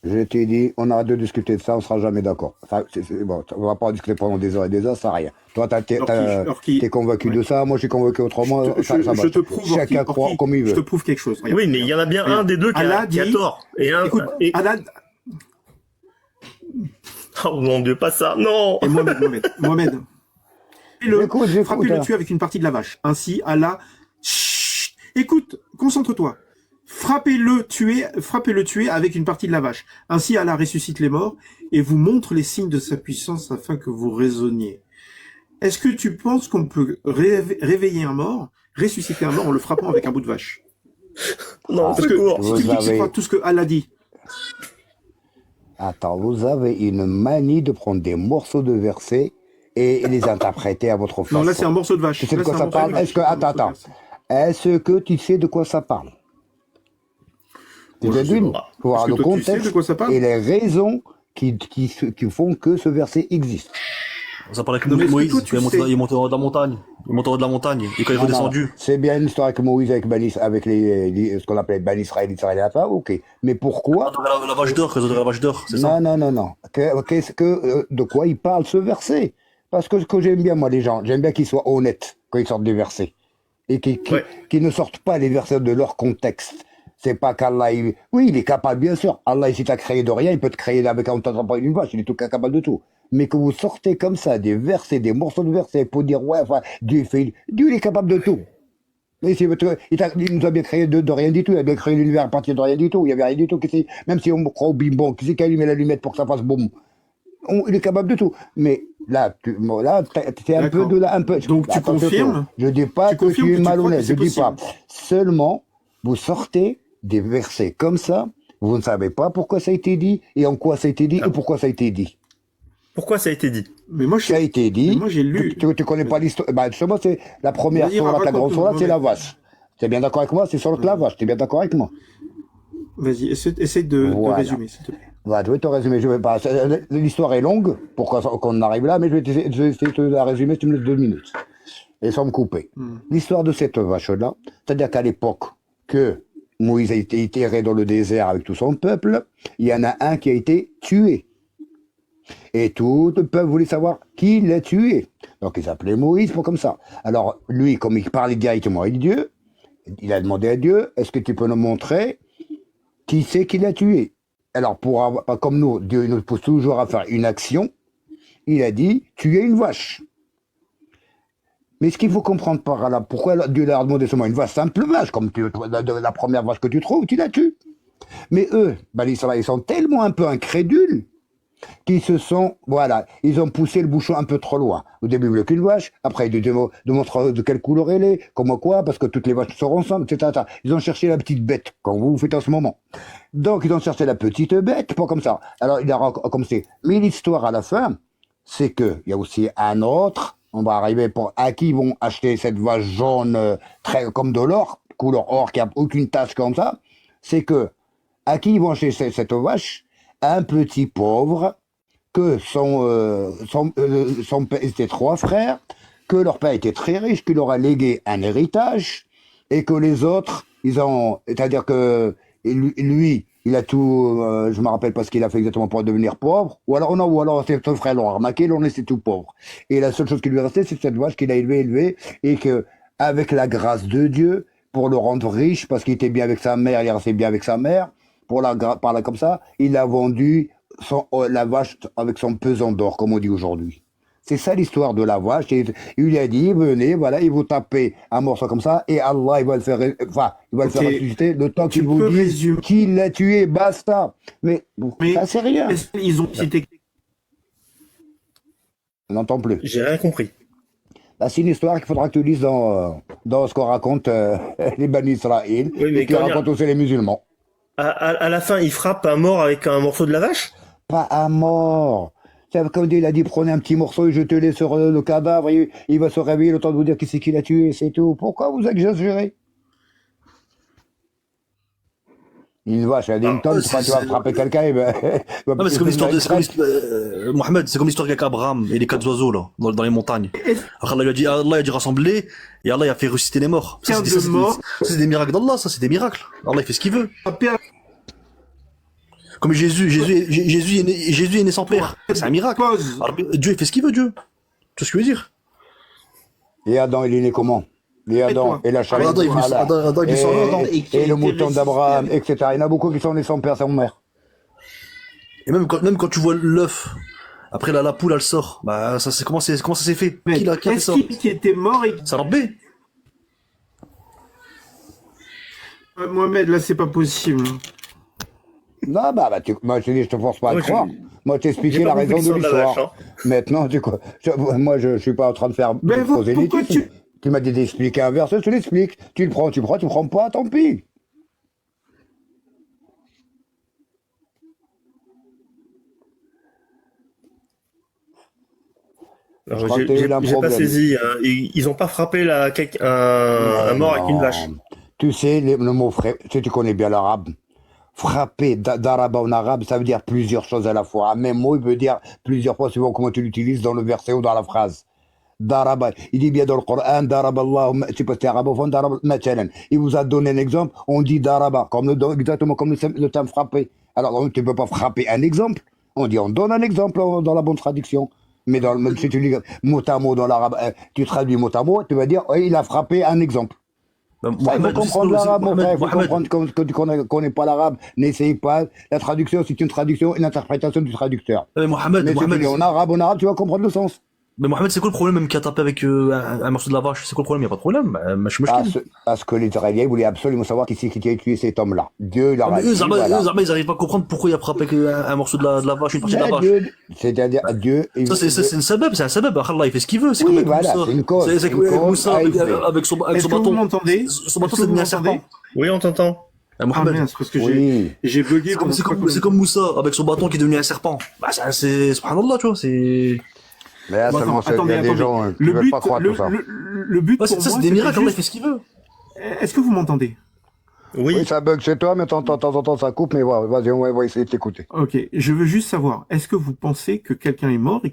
je t'ai dit, on arrête de discuter de ça, on sera jamais d'accord. Enfin, bon, on va pas en discuter pendant des heures et des heures, ça sert à rien. Toi, t'es convaincu ouais. de ça, moi je suis convaincu autrement, ça Je marche. te prouve, Chacun croit comme il je te veut. prouve quelque chose. Regarde. Oui, mais il y en a bien un Regarde. des deux Allah qui a dit, tort. écoute, Et... Allah, Oh mon Dieu, pas ça, non. et Mohamed, J'écoute, frappez-le hein. dessus avec une partie de la vache. Ainsi, Allah, chut, écoute, concentre-toi. Frappez-le tuer avec une partie de la vache. Ainsi, Allah ressuscite les morts et vous montre les signes de sa puissance afin que vous raisonniez. Est-ce que tu penses qu'on peut réveiller un mort, ressusciter un mort en le frappant avec un bout de vache? Non, Parce que secours. si tu me dis que c'est pas tout ce que Allah dit, Attends, vous avez une manie de prendre des morceaux de versets et les interpréter à votre façon. non, là c'est un morceau de vache. Tu sais de Là, quoi c'est un ça morceau de parle? vache. Est-ce que, attends, est-ce que tu sais de quoi ça parle? Tu Moi, je sais devines? pas. Faut voir Est-ce le que toi, tu sais contexte de quoi ça parle? et les raisons qui font que ce verset existe. Ça parlait que Non, mais est-ce que Moïse, toi, tu il sais- est monté en haut de la montagne. Il est monté en haut de la montagne. Et quand il est Non, non, redescendu, c'est bien une histoire avec Moïse, avec ce qu'on appelait Ben Israël, ok. Mais pourquoi? la vache d'or, qu'ils adoraient la vache d'or, c'est ça? Non. De quoi il parle ce verset? Parce que ce que j'aime bien, moi, les gens, j'aime bien qu'ils soient honnêtes quand ils sortent des versets. Et Ouais. qu'ils ne sortent pas les versets de leur contexte. C'est pas qu'Allah, oui, il est capable, bien sûr. Allah, si t'a créé de rien, il peut te créer avec un temps une vache, il est tout capable de tout. Mais que vous sortez comme ça des versets, des morceaux de versets pour dire, ouais, enfin, Dieu il est capable de tout. Mais il nous a bien créé de rien du tout. Il a bien créé l'univers à partir de rien du tout. Il n'y avait rien du tout. Même si on croit au Big Bang, qui c'est qui a allumé la lumette pour que ça fasse boum? Il est capable de tout. Mais là, t'es un peu D'accord. de là, un peu. Donc, tu Attention, confirmes je dis pas Tu que confirmes tu que es tu crois malhonnête. que Je c'est dis pas. possible. Seulement, vous sortez des versets comme ça. Vous ne savez pas pourquoi ça a été dit et en quoi ça a été dit Ah. et pourquoi ça a été dit. Pourquoi ça a été dit? Mais moi, je Ça a été dit. Mais moi, j'ai lu. Tu connais pas l'histoire. Bah, justement, c'est la première Vas-y, sourate, la grande raconte-nous, sourate, c'est la Mohamed. vache. T'es bien d'accord avec moi? C'est sur la vache. T'es bien d'accord avec moi? Vas-y, essaie de Voilà. résumer, s'il te plaît. Voilà, je vais te résumer. Je vais pas. L'histoire est longue pour qu'on arrive là, mais je vais essayer de te la résumer si tu me laisses 2 minutes. Et sans me couper. L'histoire de cette vache-là, c'est-à-dire qu'à l'époque que Moïse a été erré dans le désert avec tout son peuple, il y en a un qui a été tué. Et tout le peuple voulait savoir qui l'a tué. Donc il s'appelait Moïse pour comme ça. Alors lui, comme il parlait directement avec Dieu, il a demandé à Dieu, est-ce que tu peux nous montrer qui c'est qui l'a tué? Alors comme nous, Dieu nous pousse toujours à faire une action, il a dit, tuer une vache. Mais ce qu'il faut comprendre par là, pourquoi Dieu leur a demandé seulement une vache, simple vache, comme la première vache que tu trouves, tu la tues. Mais eux, ils sont tellement un peu incrédules qu'ils ils ont poussé le bouchon un peu trop loin. Au début, ils voulaient qu'une vache, après, ils demandent de quelle couleur elle est, comment quoi, parce que toutes les vaches seront ensemble, etc. Ils ont cherché la petite bête, comme vous faites en ce moment. Donc, ils ont cherché la petite bête, pas comme ça. Alors, il a commencé. Mais l'histoire, à la fin, c'est qu'il y a aussi un autre, on va arriver à qui ils vont acheter cette vache jaune, très comme de l'or, couleur or, qui a aucune tache comme ça, c'est que, à qui ils vont acheter cette vache? Un petit pauvre, que son père était 3 frères, que leur père était très riche, qu'il leur a légué un héritage, et que les autres, c'est-à-dire que lui, il a tout, je me rappelle pas ce qu'il a fait exactement pour devenir pauvre, ou alors non, ou alors son frère l'ont arnaqué, l'ont laissé tout pauvre. Et la seule chose qui lui est restée, c'est cette vache qu'il a élevée, et que, avec la grâce de Dieu, pour le rendre riche, parce qu'il était bien avec sa mère, il est resté bien avec sa mère, par là comme ça, il a vendu la vache avec son pesant d'or, comme on dit aujourd'hui. C'est ça l'histoire de la vache. Et il lui a dit, venez, voilà, il vous tapez un morceau comme ça, et Allah, il va le faire, enfin, il va le faire Ok. ressusciter le temps Tu qu'il vous peux dise résumer. qu'il l'a tué, basta. Mais, bon, Mais ça, c'est rien. est-ce qu'ils ont cité On n'entend plus. J'ai rien compris. Bah, c'est une histoire qu'il faudra que tu lises dans ce qu'on raconte les Bani Israël, Oui, mais et que comment racontent aussi les musulmans. À la fin, il frappe un mort avec un morceau de la vache? Pas à mort. C'est comme il a dit, prenez un petit morceau et jetez-le sur le cadavre, et il va se réveiller le temps de vous dire qui c'est qui l'a tué, c'est tout. Pourquoi vous exagérez? Une vache, elle a une tonne, quand tu vas frapper quelqu'un, il va... Non, mais c'est comme l'histoire Mohamed, c'est comme l'histoire avec Abraham et les 4 oiseaux, là, dans les montagnes. Allah il a dit rassembler, et Allah il a fait ressusciter les morts. Ça, c'est des miracles d'Allah, ça, c'est des miracles. Allah, il fait ce qu'il veut. Comme Jésus est né sans père. C'est un miracle. Alors, Dieu, il fait ce qu'il veut, Dieu. Tout ce que je veux dire. Et Adam, il est né comment? Et Adam, et la charrette, Adam, il est sans Adam. et le mouton d'Abraham, etc. Il y en a beaucoup qui sont nés sans père, sans mère. Et même quand tu vois l'œuf, après la poule, elle sort. Bah, ça, comment ça s'est fait? Mais Qui a fait ça? est-ce qu'il était mort et... Ça Rabbé. Mohamed, là, c'est pas possible. Non, moi, je te dis, je te force pas à Ouais, te croire. Moi, t'expliquer j'ai la pas compris raison de l'histoire de la l'histoire. vache, Maintenant, moi, je suis pas en train de faire Mais pourquoi prosélytisme. Tu m'as dit d'expliquer un verset, je te l'explique. Tu le prends, tu prends pas, tant pis. Alors, Je crois que t'as eu un j'ai pas problème. saisi. Ils ont pas frappé un mort avec une vache. Tu sais, le mot tu connais bien l'arabe. Frapper d'arabe en arabe, ça veut dire plusieurs choses à la fois. Un même mot, il veut dire plusieurs fois, suivant comment tu l'utilises dans le verset ou dans la phrase. Daraba, il dit bien dans le Coran, daraba Allah, je sais pas si c'est arabophone, daraba matalan. Il vous a donné un exemple, on dit daraba, exactement comme le terme frapper. Alors, tu ne peux pas frapper un exemple, on dit on donne un exemple dans la bonne traduction. Mais si tu lis mot à mot dans l'arabe, tu traduis mot à mot, tu vas dire, il a frappé un exemple. Il faut comprendre l'arabe, mon frère, il faut comprendre que tu connais pas l'arabe, n'essaye pas. La traduction, c'est une traduction, une interprétation du traducteur. Mohamed, Mais si tu lis en arabe, tu vas comprendre le sens. Mais Mohamed, c'est quoi le problème même qui a tapé avec un morceau de la vache? C'est quoi le problème? Il n'y a pas de problème. Parce que les Israéliens voulaient absolument savoir qui c'est qui a tué cet homme-là. Dieu leur a dit. Eux, ils n'arrivent pas à comprendre pourquoi il a frappé avec un morceau de la vache, une partie de la vache. C'est-à-dire, Dieu. Ça, c'est une sabab, c'est un sabab. Allah, il fait ce qu'il veut. C'est Oui, comme voilà, Moussa. c'est une cause. C'est comme Moussa avec son Est-ce que vous bâton. m'entendez? Son bâton, c'est devenu un serpent. Oui, on t'entend. Ah Mohamed. mince, parce que Oui. j'ai bugué. C'est comme Moussa avec son bâton qui est devenu un serpent. Bah, c'est subhanallah, tu vois, c'est. Mais là, Bon, seulement, attendez, il y a des gens qui Le veulent but, pas croire tout ça. le but pour Ça, moi, c'est des c'était miracles. Allah, il juste- fait ce qu'il veut. Est-ce que vous m'entendez? Oui. Oui, ça bug chez toi, mais de temps en temps, ça coupe, mais voilà, vas-y, on va essayer de t'écouter. Ok, je veux juste savoir, est-ce que vous pensez que quelqu'un est mort et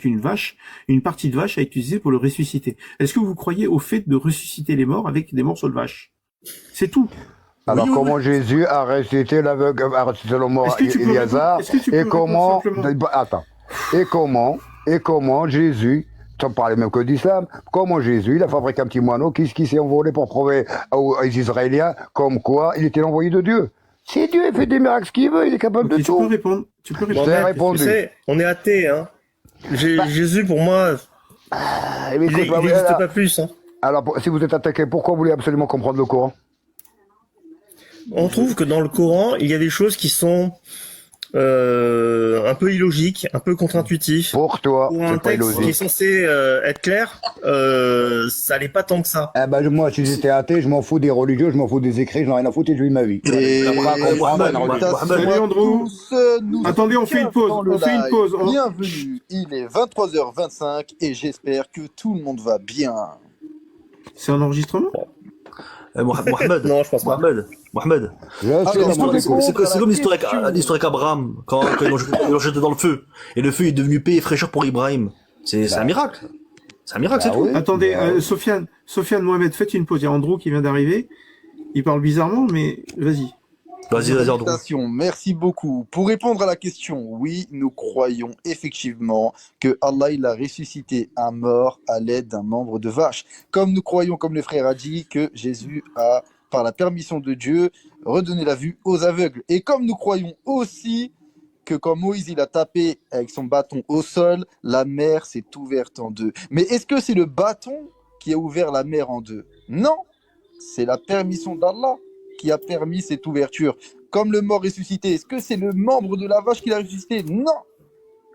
une partie de vache a été utilisée pour le ressusciter? Est-ce que vous croyez au fait de ressusciter les morts avec des morceaux de vache? C'est tout. Alors, Oui, oui, comment oui. Jésus a ressuscité l'aveugle, a ressuscité le mort Est-ce que tu peux Éliazar, répondre- est-ce que tu peux et répondre comment, simplement attends, et comment Jésus, sans parler même que d'islam, comment Jésus, il a fabriqué un petit moineau qui s'est envolé pour prouver aux Israéliens comme quoi il était l'envoyé de Dieu. Si Dieu fait des miracles ce qu'il veut, il est capable Ok, de tu peux tout. répondre. Tu peux répondre. t'ai Mohamed, répondu. tu sais, on est athée, hein. Jésus, pour moi, Ah, mais il écoute, bah, n'existe voilà. pas plus, hein. Alors, si vous êtes attaqué, pourquoi vous voulez absolument comprendre le Coran? On trouve que dans le Coran, il y a des choses qui sont un peu illogiques, un peu contre-intuitives. Pour toi, Pour un c'est pas texte qui est illogique. censé être clair, ça n'est pas tant que ça. Eh ben, moi, si j'étais athée, je m'en fous des religieux, je m'en fous des écrits, j'en ai rien à foutre et je vis ma vie. Et On va comprendre une religion. Salut, Andrew. Attendez, on fait une pause, on fait une pause. Bienvenue, il est 23h25 et j'espère que tout le monde va bien. C'est un enregistrement? Mohamed. Non, je pense pas. Mohamed. Je sais, Alors, moi, c'est- C'est comme l'histoire avec Abraham, quand ils l'ont jeté dans le feu. Et le feu est devenu paix et fraîcheur pour Ibrahim. C'est un miracle. C'est un miracle, c'est Bah tout. oui. Attendez, Bah, Sofiane Mohamed, faites une pause. Il y a Andrew qui vient d'arriver. Il parle bizarrement, mais vas-y. Vas-y, Andrew. Félicitations, merci beaucoup. Pour répondre à la question, oui, nous croyons effectivement que Allah il a ressuscité un mort à l'aide d'un membre de vache. Comme nous croyons, comme le frère a dit, que Jésus a, par la permission de Dieu, redonné la vue aux aveugles. Et comme nous croyons aussi que quand Moïse il a tapé avec son bâton au sol, la mer s'est ouverte en deux. Mais est-ce que c'est le bâton qui a ouvert la mer en deux? Non, c'est la permission d'Allah qui a permis cette ouverture. Comme le mort ressuscité, est-ce que c'est le membre de la vache qui l'a ressuscité? Non,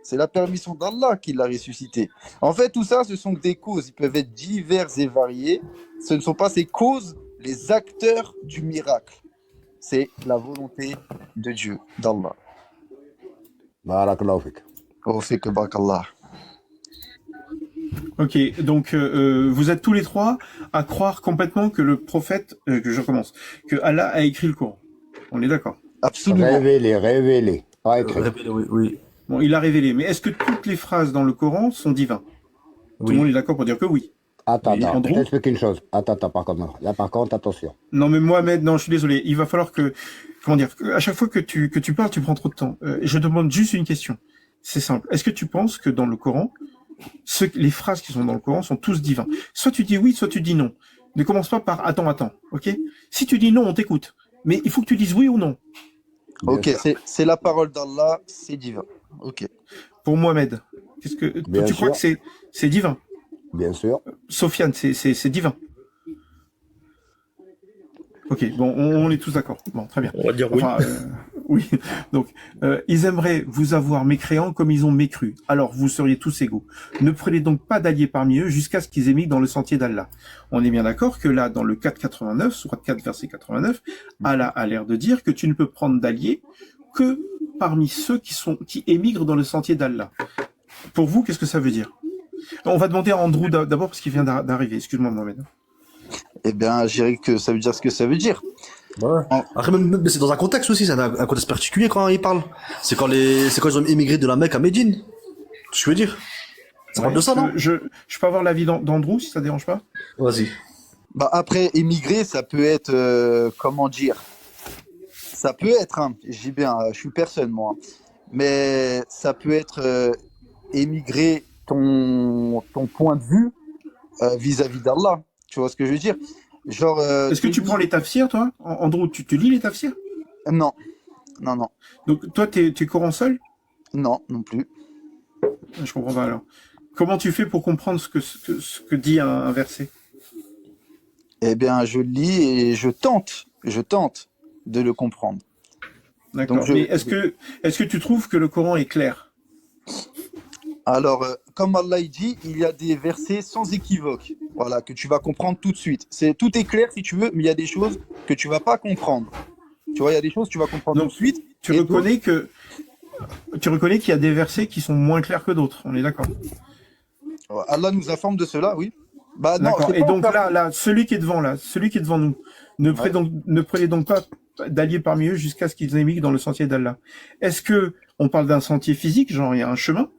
c'est la permission d'Allah qui l'a ressuscité. En fait, tout ça, ce sont des causes. Ils peuvent être diverses et variées. Ce ne sont pas ces causes les acteurs du miracle. C'est la volonté de Dieu, d'Allah. Barakallahu fik. Au fait que barakallah. Ok, donc vous êtes tous les trois à croire complètement que le prophète, que je commence, que Allah a écrit le Coran. On est d'accord. Absolument. Révélé. Pas écrit. Répétez, oui. Bon, il a révélé. Mais est-ce que toutes les phrases dans le Coran sont divins? Tout le monde est d'accord pour dire que oui. Attends, Mais Andrew? je t'explique une chose. Attends, par contre. Là, par contre, attention. Non, mais Mohamed, non, je suis désolé. Il va falloir que, comment dire, à chaque fois que tu parles, tu prends trop de temps. Je demande juste une question. C'est simple. Est-ce que tu penses que dans le Coran, les phrases qui sont dans le Coran sont tous divins? Soit tu dis oui, soit tu dis non. Ne commence pas par attends, ok? Si tu dis non, on t'écoute. Mais il faut que tu dises oui ou non. Bien Ok, sûr. c'est la parole d'Allah, c'est divin. Ok. Pour Mohamed, qu'est-ce que Bien tu crois sûr. que c'est divin? Bien sûr. Sofiane, c'est divin. Ok, bon, on est tous d'accord. Bon, très bien. On va dire oui. Enfin, oui. Donc, ils aimeraient vous avoir mécréants comme ils ont mécru. Alors, vous seriez tous égaux. Ne prenez donc pas d'alliés parmi eux jusqu'à ce qu'ils émigrent dans le sentier d'Allah. On est bien d'accord que là, dans le 4,89, sourate 4, verset 89, Allah a l'air de dire que tu ne peux prendre d'alliés que parmi ceux qui émigrent dans le sentier d'Allah. Pour vous, qu'est-ce que ça veut dire? On va demander à Andrew d'abord parce qu'il vient d'arriver. Excuse-moi, Mohamed. Eh bien, je dirais que ça veut dire ce que ça veut dire. Ouais. Après, même, c'est dans un contexte aussi, c'est un contexte particulier quand ils parlent. C'est quand ils ont émigré de la Mecque à Médine. Tu vois ce que je veux dire? Ça parle de ça, non? Je peux avoir l'avis d'Andrew, si ça ne dérange pas? Vas-y. Bah après, émigrer, ça peut être, comment dire, ça peut être, hein, je dis bien, je suis personne moi, mais ça peut être émigrer ton point de vue vis-à-vis d'Allah. Tu vois ce que je veux dire? Genre. Est-ce que tu prends les tafsirs, toi? Andrew, tu lis les tafsirs? Non, Donc, toi, t'es Coran seul? non plus. Je comprends pas alors. Comment tu fais pour comprendre ce que dit un verset? Eh bien, je lis et je tente de le comprendre. D'accord. Donc, Mais est-ce que tu trouves que le Coran est clair? Alors, comme Allah il dit, il y a des versets sans équivoque, voilà, que tu vas comprendre tout de suite. Tout est clair si tu veux, mais il y a des choses que tu vas pas comprendre. Tu vois, il y a des choses que tu vas comprendre Donc, tout de suite. Tu et reconnais qu'il y a des versets qui sont moins clairs que d'autres. On est d'accord. d'autres, Allah nous informe de cela, oui. Bah non. D'accord. c'est Et pas donc encore- là, celui qui est devant nous, ne prenez donc pas d'alliés parmi eux jusqu'à ce qu'ils émigrent dans le sentier d'Allah. Est-ce que on parle d'un sentier physique, genre il y a un chemin,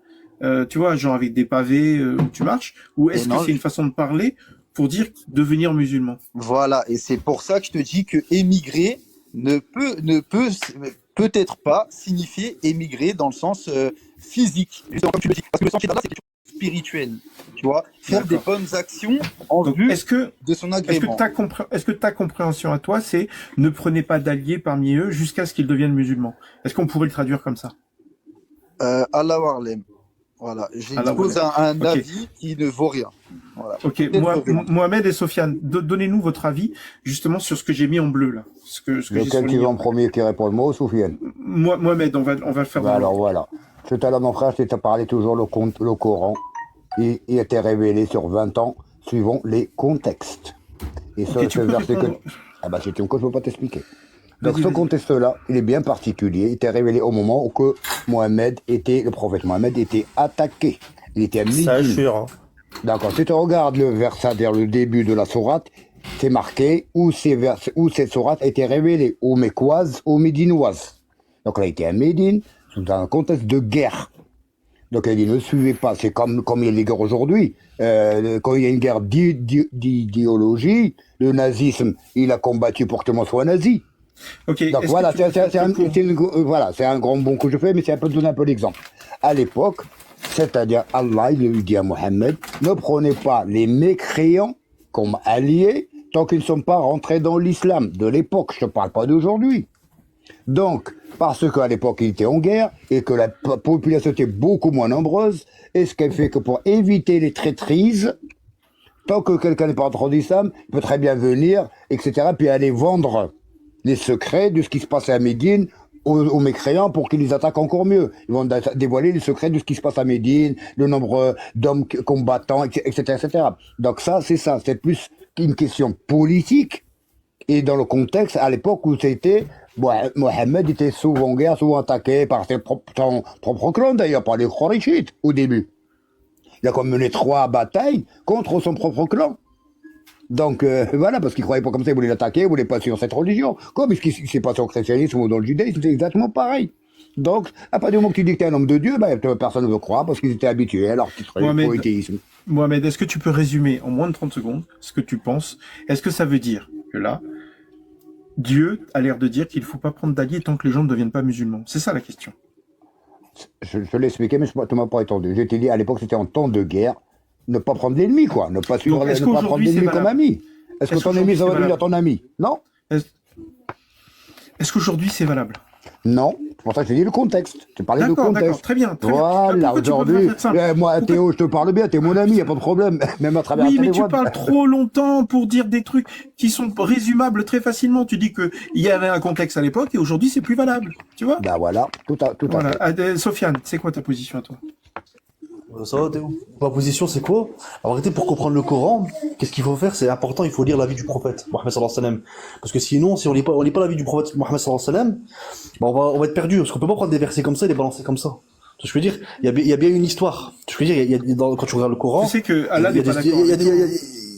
tu vois, genre avec des pavés où tu marches, ou est-ce Et que non, c'est une façon de parler pour dire devenir musulman? Voilà, et c'est pour ça que je te dis que émigrer ne peut peut-être pas signifier émigrer dans le sens physique, justement, comme tu le dis, parce que le sentier d'Allah c'est quelque chose de spirituel, tu vois, faire des D'accord. bonnes actions en Donc vue est-ce que de son agrément. ta compréhension à toi, c'est ne prenez pas d'alliés parmi eux jusqu'à ce qu'ils deviennent musulmans? Est-ce qu'on pourrait le traduire comme ça? Allahu A'lam. Voilà, Allahu j'expose un Ok. avis qui ne vaut rien. Voilà. Ok, Peut-être rien. Mohamed et Sofiane, donnez-nous votre avis justement sur ce que j'ai mis en bleu là, ce que j'ai Lequel tu souligné. veux en premier qui répond le mot, Soufiane? Mohamed, on va le faire. Ben dans alors l'ordre. voilà. Tout à l'heure, mon frère, je t'ai parlé toujours le Coran. Il a été révélé sur 20 ans, suivant les contextes. Et Ok, tu peux verset répondre. Ah bah c'est une cause, je ne peux pas t'expliquer. Donc Vas-y, ce vas-y. contexte-là, il est bien particulier. Il était révélé au moment où que le prophète Mohammed était attaqué. Il était à Ça Médine. assure. Hein. D'accord, si tu regardes le verset, c'est-à-dire le début de la sourate, c'est marqué où cette sourate a été révélée, aux Mécoises, aux Médinoises. Donc elle a été à Médine, dans un contexte de guerre. Donc elle dit ne suivez pas, c'est comme il y a les guerres aujourd'hui. Quand il y a une guerre d'idéologie, le nazisme, il a combattu pour que tout le monde soit nazi. Ok. Donc Est-ce voilà, que tu peux faire voilà, c'est un grand bond que je fais, mais c'est un peu donner un peu l'exemple. À l'époque, c'est-à-dire Allah, il lui dit à Mohammed, ne prenez pas les mécréants comme alliés tant qu'ils ne sont pas rentrés dans l'islam de l'époque. Je ne parle pas d'aujourd'hui. Donc, parce qu'à l'époque, il était en guerre et que la population était beaucoup moins nombreuse, et ce qui fait que pour éviter les traîtrises, tant que quelqu'un n'est pas rentré dans l'islam, il peut très bien venir, etc., puis aller vendre les secrets de ce qui se passe à Médine aux mécréants pour qu'ils les attaquent encore mieux. Ils vont dévoiler les secrets de ce qui se passe à Médine, le nombre d'hommes combattants, etc., etc. Donc ça, c'est plus une question politique. Et dans le contexte, à l'époque où c'était, Mohammed était souvent en guerre, souvent attaqué par son propre clan, d'ailleurs, par les Khorichites, au début. Il a quand même mené 3 batailles contre son propre clan. Donc voilà, parce qu'il croyait pas comme ça, il voulait l'attaquer, il voulait pas suivre cette religion. Comme ce qui s'est passé au christianisme ou dans le judaïsme, c'est exactement pareil. Donc, à partir du moment que tu dis que tu es un homme de Dieu, personne ne veut croire parce qu'ils étaient habitués à leur titre polythéisme. Mohamed, est-ce que tu peux résumer en moins de 30 secondes ce que tu penses? Est-ce que ça veut dire que là, Dieu a l'air de dire qu'il ne faut pas prendre d'alliés tant que les gens ne deviennent pas musulmans? C'est ça la question. Je l'ai expliqué, mais tu m'as pas entendu. Je t'ai dit, à l'époque, c'était en temps de guerre, ne pas prendre l'ennemi, quoi. Ne pas suivre, ne pas prendre l'ennemi comme ami. Est-ce que ton ennemi, ça va devenir ton ami? Non. Est-ce qu'aujourd'hui, c'est valable? Non. C'est pour ça que j'ai dit le contexte. Tu parlais de contexte. D'accord, très bien. Voilà, aujourd'hui, moi, Théo, je te parle bien, t'es mon ami, y a pas de problème, même à travers Oui, la mais téléphone. tu parles trop longtemps pour dire des trucs qui sont résumables très facilement. Tu dis que il y avait un contexte à l'époque et aujourd'hui, c'est plus valable. Tu vois? Bah voilà, tout à fait. Sofiane, c'est quoi ta position à toi? Ça va, Théo? Ma position, c'est quoi? En réalité, pour comprendre le Coran, qu'est-ce qu'il faut faire? C'est important, il faut lire la vie du prophète, Mohammed sallallahu alayhi wa sallam. Parce que sinon, si on lit pas la vie du prophète Mohammed sallallahu alayhi wa sallam, on va être perdu. Parce qu'on peut pas prendre des versets comme ça et les balancer comme ça. Je veux dire, il y a bien une histoire. Je veux dire, quand tu regardes le Coran, tu sais que Allah n'est pas d'accord.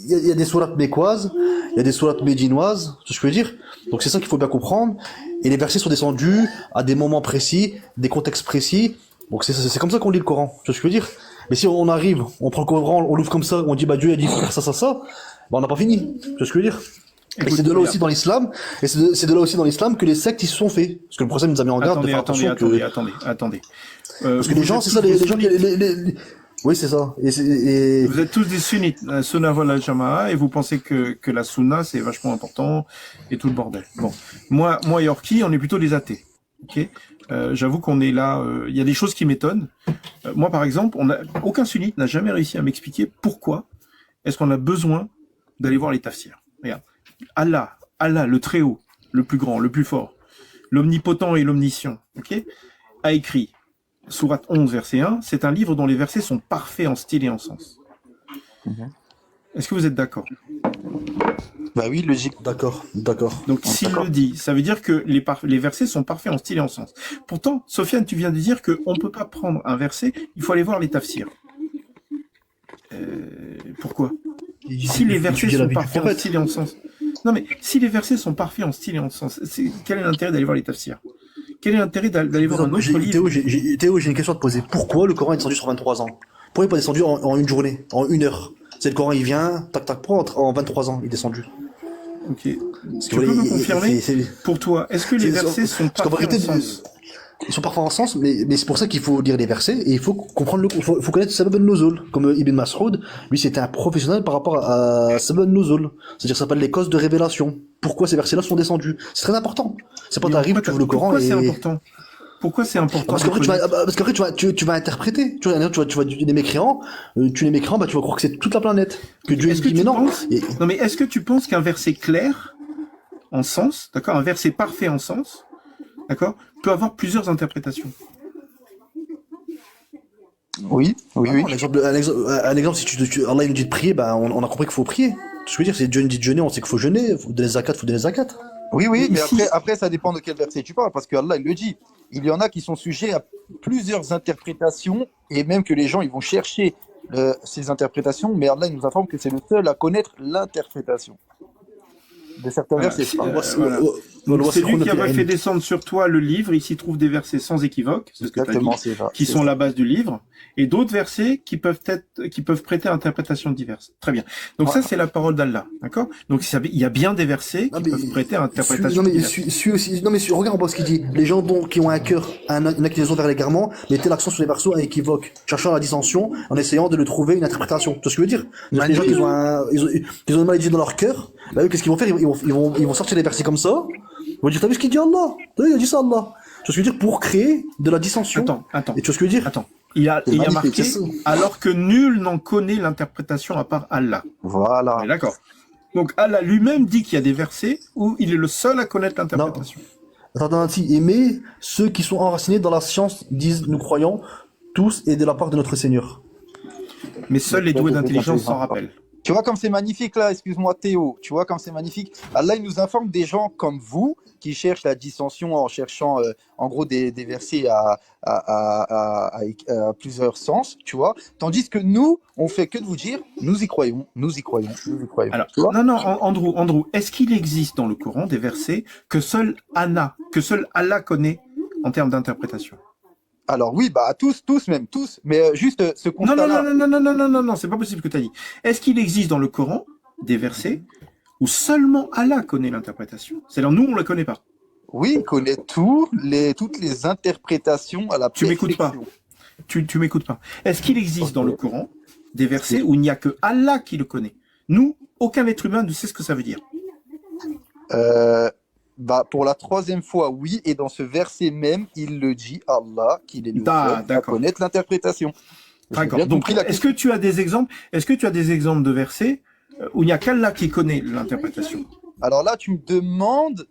il y a des sourates mécoises, il y a des sourates médinoises, je veux dire. Donc c'est ça qu'il faut bien comprendre. Et les versets sont descendus à des moments précis, des contextes précis. Donc c'est comme ça qu'on lit le Coran, tu vois ce que je veux dire. Mais si on arrive, on prend le Coran, on l'ouvre comme ça, on dit Dieu a dit faire ça, on n'a pas fini, tu vois ce que je veux dire. Et c'est de là aussi dans l'islam, que les sectes ils se sont faits. Parce que le prophète nous a mis en garde de faire attention Attendez. Parce que les gens, c'est ça, les gens oui, c'est ça. Vous êtes tous des sunnites, Sunna wal Jama'a, et vous pensez que la sunna c'est vachement important et tout le bordel. Bon, moi, Yorkie, on est plutôt des athées. Ok. J'avoue qu'on est là. Il y a des choses qui m'étonnent. Moi, par exemple, aucun sunnite n'a jamais réussi à m'expliquer pourquoi est-ce qu'on a besoin d'aller voir les tafsirs. Regarde, Allah, le Très-Haut, le plus grand, le plus fort, l'omnipotent et l'omniscient, ok, a écrit Sourate 11, verset 1. C'est un livre dont les versets sont parfaits en style et en sens. Est-ce que vous êtes d'accord? Bah oui, logique. D'accord. Donc, s'il le dit, ça veut dire que les versets sont parfaits en style et en sens. Pourtant, Sofiane, tu viens de dire qu'on ne peut pas prendre un verset, il faut aller voir les tafsirs. Pourquoi? Si les versets sont parfaits en style et en sens. Non, mais si les versets sont parfaits en style et en sens, quel est l'intérêt d'aller voir les tafsirs? Quel est l'intérêt d'aller voir un autre livre? Théo, j'ai une question à te poser. Pourquoi le Coran est descendu sur 23 ans? Pourquoi il n'est pas descendu en une journée, en 1 heure? C'est le Coran, il vient, tac, en 23 ans, il est descendu. Ok. Tu peux me confirmer, pour toi, est-ce que les versets sont parfaits en sens? Ils sont parfois en sens, mais c'est pour ça qu'il faut lire les versets et il faut comprendre faut connaître Sabab al-Nuzul. Comme Ibn Mas'ud, lui c'était un professionnel par rapport à Sabab al-Nuzul. C'est-à-dire ça s'appelle les causes de révélation. Pourquoi ces versets-là sont descendus? C'est très important. C'est pas t'arrives, tu ouvres le Coran et... Pourquoi c'est important? Parce qu'après tu vas interpréter. Tu vas des mécréants, tu vas croire que c'est toute la planète. Que Dieu est-ce que mais non. Non mais est-ce que tu penses qu'un verset clair en sens, d'accord, un verset parfait en sens, d'accord, peut avoir plusieurs interprétations? Oui. Un exemple, si Allah il nous dit de prier, on a compris qu'il faut prier. Ce que je veux dire, c'est Dieu nous dit de jeûner, on sait qu'il faut jeûner, faut donner zakat. Oui, mais après, ça dépend de quel verset tu parles, parce que Allah, il le dit. Il y en a qui sont sujets à plusieurs interprétations, et même que les gens, ils vont chercher ces interprétations, mais Allah, il nous informe que c'est le seul à connaître l'interprétation de certains versets. Donc, c'est lui qui avait fait descendre sur toi le livre. Il s'y trouve des versets sans équivoque, c'est ce que tu as dit, c'est ça. qui sont la base du livre, et d'autres versets qui peuvent prêter à interprétation diverse. Très bien. Donc ça, c'est la parole d'Allah, d'accord? Donc il y a bien des versets qui peuvent prêter à interprétation diverse. Regarde en bas ce qu'il dit. Les gens qui ont un cœur, une inclinaison vers l'égarement, mettez l'accent sur les versos équivoques, cherchant la dissension, en essayant de le trouver une interprétation. Tu vois ce que je veux dire? Les gens qui ont une maladie dans leur cœur, bah, eux, qu'est-ce qu'ils vont faire? Ils vont sortir des versets comme ça. Ils vont dire, t'as vu ce qu'il dit Allah? T'as vu, il a dit ça Allah. Tu vois ce que je veux dire? Pour créer de la dissension. Attends. Et tu vois ce que je veux dire? Attends. Il y a marqué, alors que nul n'en connaît l'interprétation à part Allah. Voilà. D'accord. Donc Allah lui-même dit qu'il y a des versets où il est le seul à connaître l'interprétation. Attends, aimer ceux qui sont enracinés dans la science, disent nous croyons, tous et de la part de notre Seigneur. Mais seuls les doués d'intelligence s'en rappellent. Tu vois comme c'est magnifique là, excuse-moi Théo, tu vois comme c'est magnifique. Allah il nous informe des gens comme vous qui cherchent la dissension en cherchant en gros des versets à plusieurs sens, tu vois. Tandis que nous, on fait que de vous dire, nous y croyons, nous y croyons, nous y croyons. Alors, tu vois non, Andrew, est-ce qu'il existe dans le Coran des versets que seul Allah connaît en termes d'interprétation? Alors oui, bah tous même, tous. Mais juste ce constat-là. Non, c'est pas possible que tu as dit. Est-ce qu'il existe dans le Coran des versets où seulement Allah connaît l'interprétation? C'est-à-dire nous, on ne la connaît pas. Oui, il connaît toutes les interprétations à la Tu perfection. m'écoutes pas. Tu m'écoutes pas. Est-ce qu'il existe dans le Coran des versets où il n'y a que Allah qui le connaît? Nous, aucun être humain ne sait ce que ça veut dire. Bah, pour la troisième fois, oui, et dans ce verset même, il le dit, Allah, qu'il est le seul à connaître l'interprétation. D'accord. Donc, est-ce que tu as des exemples de versets où il n'y a qu'Allah qui connaît l'interprétation? Alors là, tu me demandes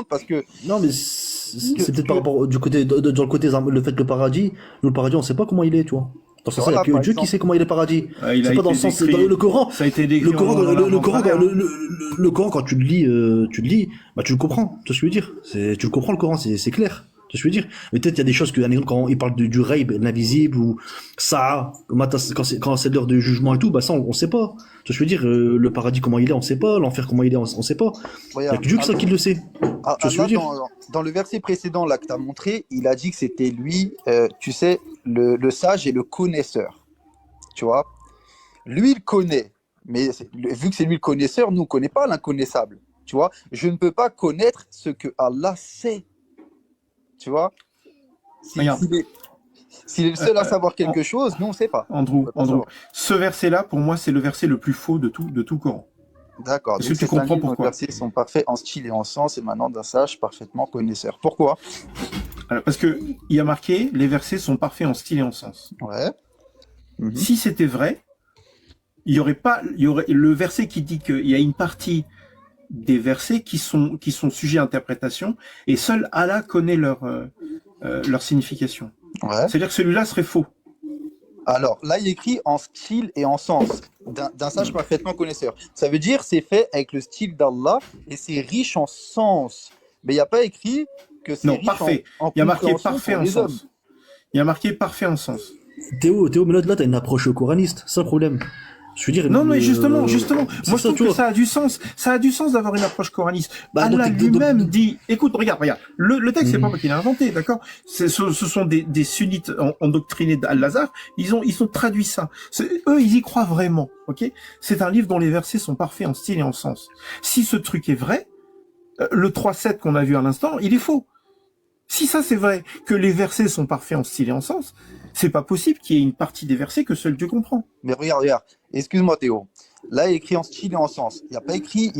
parce que... Non, mais c'est peut-être par rapport du côté, dans le côté, le fait que le paradis, on sait pas comment il est, tu vois. Dans ce sens, il n'y a que Dieu qui sait comment il est le paradis. C'est pas dans le sens, dans le Coran. Ça a été décrit. Le Coran, quand tu le lis, bah, tu le comprends. Tu vois ce que je veux dire? Tu le comprends, le Coran, c'est clair. Tu vois ce que je veux dire? Mais peut-être il y a des choses un exemple, quand il parle du Raib, l'invisible, ou ça, quand c'est l'heure du jugement et tout, bah, ça, on sait pas. Tu vois ce que je veux dire? Le paradis, comment il est, on sait pas. L'enfer, comment il est, on sait pas. Il y a que Dieu qui le sait. Tu vois ce que je veux dire? Dans le verset précédent, là, que tu as montré, il a dit que c'était lui, tu sais, le sage et le connaisseur. Tu vois? Lui, il connaît. Mais vu que c'est lui le connaisseur, nous, on ne connaît pas l'inconnaissable. Tu vois? Je ne peux pas connaître ce que Allah sait. Tu vois? S'il est le seul à savoir quelque chose, nous, on ne sait pas. Andrew, ce verset-là, pour moi, c'est le verset le plus faux de tout le Coran. D'accord. Est-ce que tu comprends pourquoi? Les versets sont parfaits en style et en sens, et maintenant d'un sage parfaitement connaisseur. Pourquoi? Alors, parce que il y a marqué, les versets sont parfaits en style et en sens. Ouais. Si c'était vrai, il y aurait le verset qui dit qu'il y a une partie des versets qui sont sujets à interprétation, et seul Allah connaît leur signification. Ouais. C'est-à-dire que celui-là serait faux. Alors, là, il écrit en style et en sens, d'un sage parfaitement connaisseur. Ça veut dire c'est fait avec le style d'Allah et c'est riche en sens. Mais il n'y a pas écrit que c'est riche parfait. en Il y a marqué parfait en les hommes. sens. Il y a marqué parfait en sens. Théo, mais là, t'as une approche coraniste, c'est ça le problème. Je veux dire, non, mais justement, moi je trouve que vois. ça a du sens. Ça a du sens d'avoir une approche coraniste. Bah, Allah donc, lui-même dit, écoute, regarde, le texte, c'est pas moi qui l'ai inventé, d'accord? Ce sont des sunnites endoctrinés d'Al-Azhar, ils ont traduit ça. Eux, ils y croient vraiment, ok? C'est un livre dont les versets sont parfaits en style et en sens. Si ce truc est vrai, le 3-7 qu'on a vu à l'instant, il est faux. Si ça c'est vrai, que les versets sont parfaits en style et en sens, c'est pas possible qu'il y ait une partie des versets que seul Dieu comprend. Mais regarde, excuse-moi Théo. Là, il est écrit en style et en sens. Il n'y a pas écrit,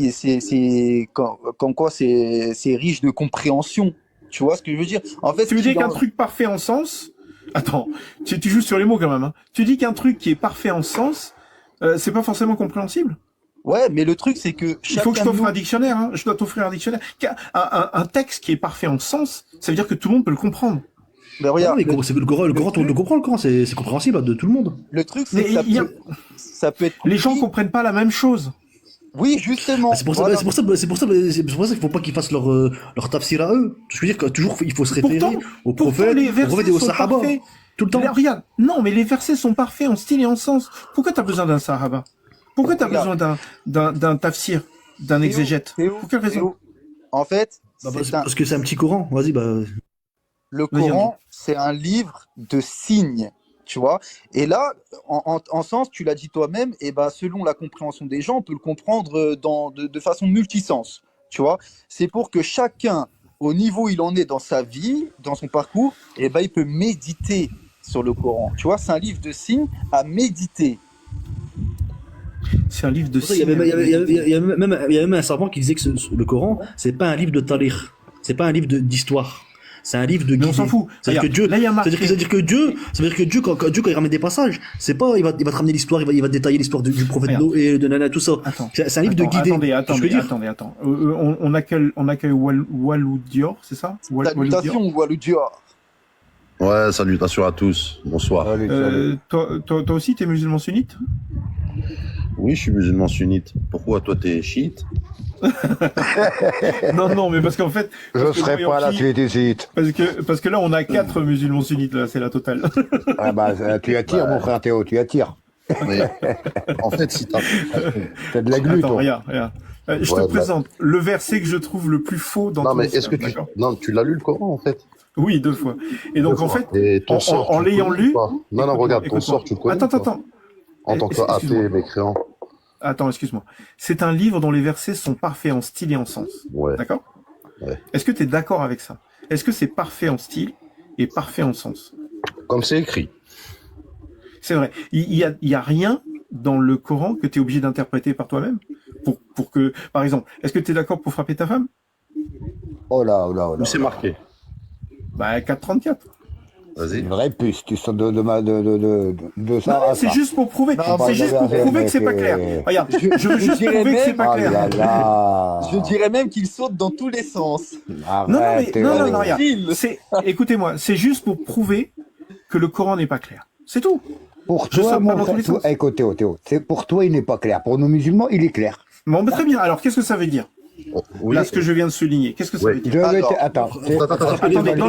comme quoi c'est riche de compréhension. Tu vois ce que je veux dire? En fait, tu veux dire qu'un truc parfait en sens... Attends, tu joues sur les mots quand même. Hein. Tu dis qu'un truc qui est parfait en sens, c'est pas forcément compréhensible? Ouais, mais le truc, c'est que... Il faut que je t'offre un dictionnaire. Hein. Je dois t'offrir un dictionnaire. Un texte qui est parfait en sens, ça veut dire que tout le monde peut le comprendre. Mais regarde, le Coran, tout le monde le comprend, le Coran, c'est compréhensible de tout le monde. Le truc, c'est que ça peut être... Les gens comprennent pas la même chose. Oui, justement. C'est pour ça qu'il faut pas qu'ils fassent leur tafsir à eux. Je veux dire que toujours, il faut se référer aux prophètes, aux prophètes et aux sahaba. Tout le temps. Regarde, non, mais les versets sont parfaits en style et en sens. Pourquoi t'as besoin d'un sahaba? Pourquoi t'as besoin d'un tafsir, d'un exégète? Pour quelle raison? En fait, Parce que c'est un petit Coran. Vas-y, bah. Le Vas-y, Coran, c'est un livre de signes, tu vois. Et là, en sens, tu l'as dit toi-même, et ben, selon la compréhension des gens, on peut le comprendre de façon multisens, tu vois. C'est pour que chacun, au niveau où il en est dans sa vie, dans son parcours, et ben, il peut méditer sur le Coran. Tu vois, c'est un livre de signes à méditer. C'est un livre de Pour ça, il y signes. a même un savant qui disait que le Coran, c'est pas un livre de tarikh, c'est pas un livre d'histoire, c'est un livre de Mais on guidée. s'en fout. C'est-à-dire que Regarde, Dieu, là, il y a marqué. c'est-à-dire que Dieu, quand il ramène des passages, c'est pas, il va te ramener l'histoire, il va te détailler l'histoire du prophète Regarde. Noé, de Nana, tout ça. Attends. C'est un livre de guidée. Attendez. On accueille Walou Dior, c'est ça? Walou Dior. Salutations, Walou Dior. Ouais, salutations à tous. Bonsoir. Salut, salut. Toi aussi, t'es musulman sunnite? Oui, je suis musulman sunnite. Pourquoi toi t'es chiite? Non, mais parce qu'en fait. Je parce que serai moi, pas là Yorkie, si j'étais site. parce que là, on a 4 musulmans sunnites, là, c'est la totale. Ah bah, tu attires, mon frère Théo, tu attires. Mais, en fait, si t'as... T'as de la glu, Attends, toi. regarde. Je Ouais, te présente le verset que je trouve le plus faux dans Non, tout mais l'islam, est-ce que tu... d'accord. Non, tu l'as lu le Coran, en fait? Oui, 2 fois. Et donc, en fait, Et ton sort, en tu le l'ayant connais lu. ou pas? Non, Écoute-moi, regarde, ton écoute-moi. sort, tu le connais ou Attends. pas? En tant Excuse-moi. qu'athée, mécréant. Attends, excuse-moi. C'est un livre dont les versets sont parfaits en style et en sens. Ouais. D'accord? Ouais. Est-ce que tu es d'accord avec ça? Est-ce que c'est parfait en style et parfait en sens? Comme c'est écrit. C'est vrai. Il y a rien dans le Coran que tu es obligé d'interpréter par toi-même pour que, par exemple, est-ce que tu es d'accord pour frapper ta femme? Oh là, oh là, oh là. Où c'est marqué? Bah, 4,34. Vas-y. Une vraie puce, tu sors de ça Non, à c'est ça. juste pour prouver. Non, C'est juste pour prouver que c'est pas clair. Regarde, je veux juste dirais prouver que c'est même- pas Oh là clair. là. Je dirais même qu'il saute dans tous les sens. Arrête, Non, Théo. regarde. Gilles. Écoutez-moi, c'est juste pour prouver que le Coran n'est pas clair. C'est tout. Pour Je toi, saute pas mon dans tous frère, les sens. écoute, Théo, pour toi, il n'est pas clair. Pour nous musulmans, il est clair. Bon, bah, très bien. Alors, qu'est-ce que ça veut dire? Oh, oui. Là, ce que je viens de souligner. Qu'est-ce que ça Ouais. veut dire? Je vais Alors, attends. Attendez, dans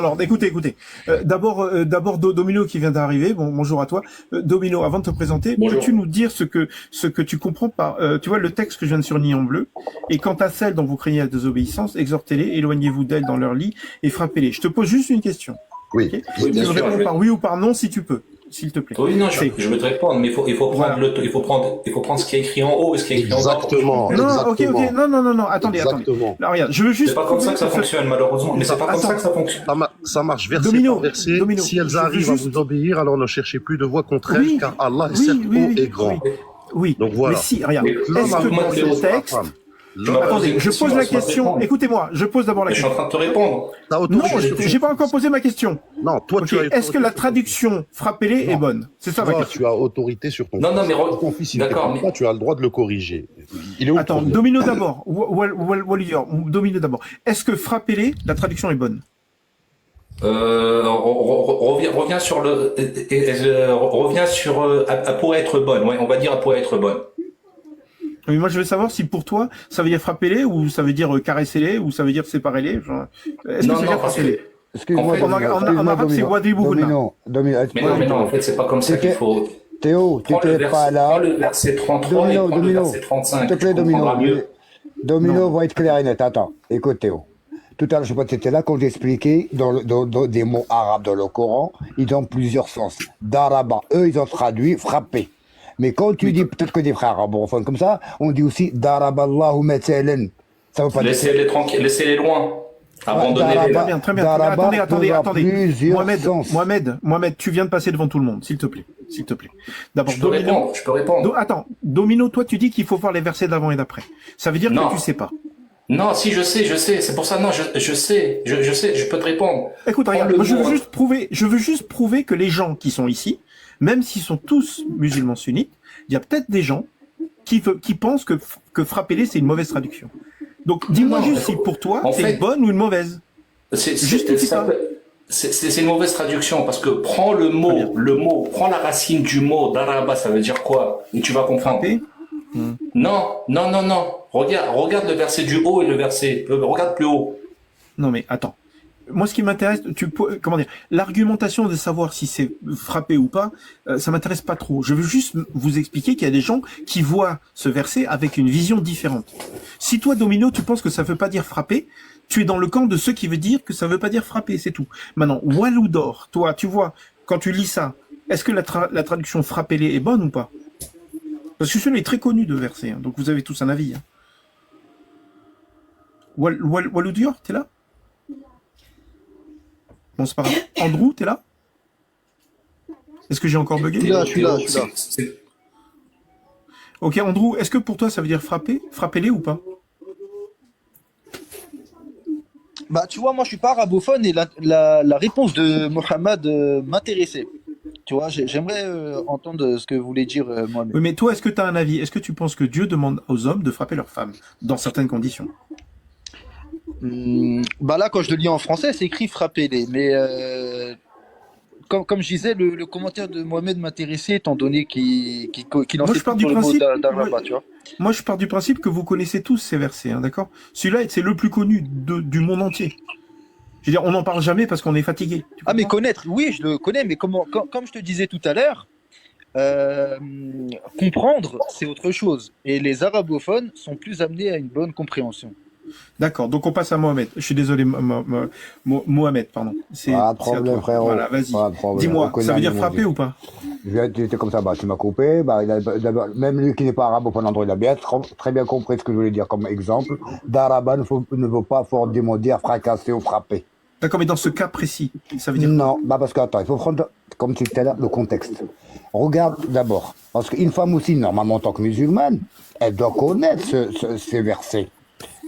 l'ordre. Écoutez. D'abord, Domino qui vient d'arriver. Bonjour à toi. Domino, avant de te présenter, Bonjour. peux-tu nous dire ce que tu comprends par, tu vois, le texte que je viens de surligner en bleu. Et quant à celles dont vous craignez la désobéissance, exhortez-les, éloignez-vous d'elles dans leur lit et frappez-les. Je te pose juste une question. Oui. Ok Oui, Tu bien me sûr, réponds je vais- par oui ou par non si tu peux, s'il te plaît. Oui, non, C'est- je vais te répondre, mais il faut prendre Voilà. il faut prendre ce qui est écrit en haut et ce qui est écrit en bas. Exactement. Non, ok. Exactement. Non, attendez. Exactement. Là, regarde, je veux juste. C'est pas comme ça que ça prouver fonctionne, malheureusement. Mais c'est pas comme Attends. ça que ça fonctionne. Ça marche verset Domino, par verset. Domino, Si elles je veux arrivent à juste- vous obéir, alors ne cherchez plus de voix contre Oui. elles, car Allah est Oui, certes oui, haut oui, et grand. Oui. Donc voilà. Mais si, regarde. Mais Est-ce L'homme a que moi, dans posé le sur la texte. femme. Tu m'as posé Attendez, une je question, pose la laisse-moi question. répondre. Écoutez-moi, je pose d'abord la Mais je suis question. en train de te répondre. T'as Non, autorité. j'ai pas encore posé ma question. Non, toi, Ok, tu as est-ce que la autorité. traduction frappez-les est bonne? C'est ça ma Toi, question. tu as autorité sur ton Non, fils. non, mais Si ton fils, il d'accord, t'écoute mais- pas, tu as le droit de le corriger. Il est où le Attends, problème Domino d'abord. Wallier, Domino d'abord. Est-ce que frappez-les, la traduction est bonne? Reviens sur reviens sur pour être bonne. Ouais, on va dire pour être bonne. Mais moi, je veux savoir si pour toi, ça veut dire frappez-les, ou ça veut dire caresser-les, ou ça veut dire séparer-les. Genre, est-ce que Non, ça veut non, dire parce frappez-les? Excuse-moi, En fait, en arabe, c'est Wadribuhunna. Mais non, en fait, c'est pas comme ça qu'il faut. Théo, tu Prends le n'étais pas là. prends le verset 33 et prends le verset 35. S'il te plaît, Tu comprendras Domino. mieux. Domino va être clair et net. Attends, écoute Théo. Tout à l'heure, je sais pas si tu étais là quand j'ai expliqué dans des mots arabes dans le Coran, ils ont plusieurs sens. Daraba, eux, ils ont traduit frapper. Mais quand tu dis, peut-être que des frères arabophones comme ça, on dit aussi Daraballahu mathalan. Ça veut pas dire. Laissez-les tranquilles, laissez-les loin. Abandonnez-les Daraba- là. Très bien, très bien. Daraba Attendez. peut avoir plusieurs sens. Mohamed, tu viens de passer devant tout le monde, s'il te plaît. D'abord, Je peux répondre. Attends, Domino, toi, tu dis qu'il faut voir les versets d'avant et d'après. Ça veut dire Non. que tu sais pas. Non, si, je sais. C'est pour ça, non, je sais, je peux te répondre. Écoute, regarde, Prends moi, le je mot. veux juste prouver que les gens qui sont ici, même s'ils sont tous musulmans sunnites, il y a peut-être des gens qui pensent que frappez-les, c'est une mauvaise traduction. Donc, dis-moi Non, juste si pour toi, en c'est fait- une bonne ou une mauvaise. Justifie pas. C'est une mauvaise traduction parce que prends Très bien. prends la racine du mot daraba, ça veut dire quoi? Et tu vas comprendre. Frapper. Non. Regarde le verset du haut et le verset, regarde plus haut. Non, mais attends. moi, ce qui m'intéresse, comment dire, l'argumentation de savoir si c'est frappé ou pas, ça m'intéresse pas trop. Je veux juste vous expliquer qu'il y a des gens qui voient ce verset avec une vision différente. Si toi, Domino, tu penses que ça veut pas dire frapper, tu es dans le camp de ceux qui veut dire que ça veut pas dire frapper, c'est tout. Maintenant, Waloudor, toi, tu vois, quand tu lis ça, est-ce que la traduction frappez-les est bonne ou pas? Parce que celui-là est très connu de verset, hein, donc vous avez tous un avis. Hein. Waloudior, t'es là? Bon, c'est pas grave. Andrew, t'es là? Est-ce que j'ai encore bugué? Je suis là. Ok, Andrew, est-ce que pour toi ça veut dire frapper? Frappez-les ou pas? Bah, tu vois, moi, je suis pas arabophone et la réponse de Mohamed m'intéressait. Tu vois, j'aimerais entendre ce que voulait dire Mohamed. Oui, mais toi, est-ce que tu as un avis? Est-ce que tu penses que Dieu demande aux hommes de frapper leurs femmes dans certaines conditions? Bah là, quand je le lis en français, c'est écrit frappez-les. Mais comme je disais, le commentaire de Mohamed m'intéressait étant donné qu'il en Moi, sait je pars plus du sur le mot principe. d'Araba, tu vois. Moi, je pars du principe que vous connaissez tous ces versets, hein, d'accord? Celui-là, c'est le plus connu du monde entier. Je veux dire, on n'en parle jamais parce qu'on est fatigué. Tu Ah, mais comprends? connaître, oui, je le connais, mais comme je te disais tout à l'heure, comprendre, c'est autre chose. Et les arabophones sont plus amenés à une bonne compréhension. D'accord, donc on passe à Mohamed. Je suis désolé, Mohamed, pardon. Pas de C'est à problème, toi. frérot. Voilà, vas-y. Pas de problème. Dis-moi, Aucun ça veut dire animal, frapper ou pas? J'étais comme ça, bah, tu m'as coupé. Bah, d'abord, même lui qui n'est pas arabe, il a bien, très bien compris ce que je voulais dire comme exemple. D'arabe ne veut pas forcément dire fracasser ou frapper. D'accord, mais dans ce cas précis, ça veut dire quoi? Non, bah parce que, attends, il faut prendre, comme tu disais tout à l'heure, le contexte. Regarde d'abord, parce qu'une femme aussi, normalement, en tant que musulmane, elle doit connaître ces versets.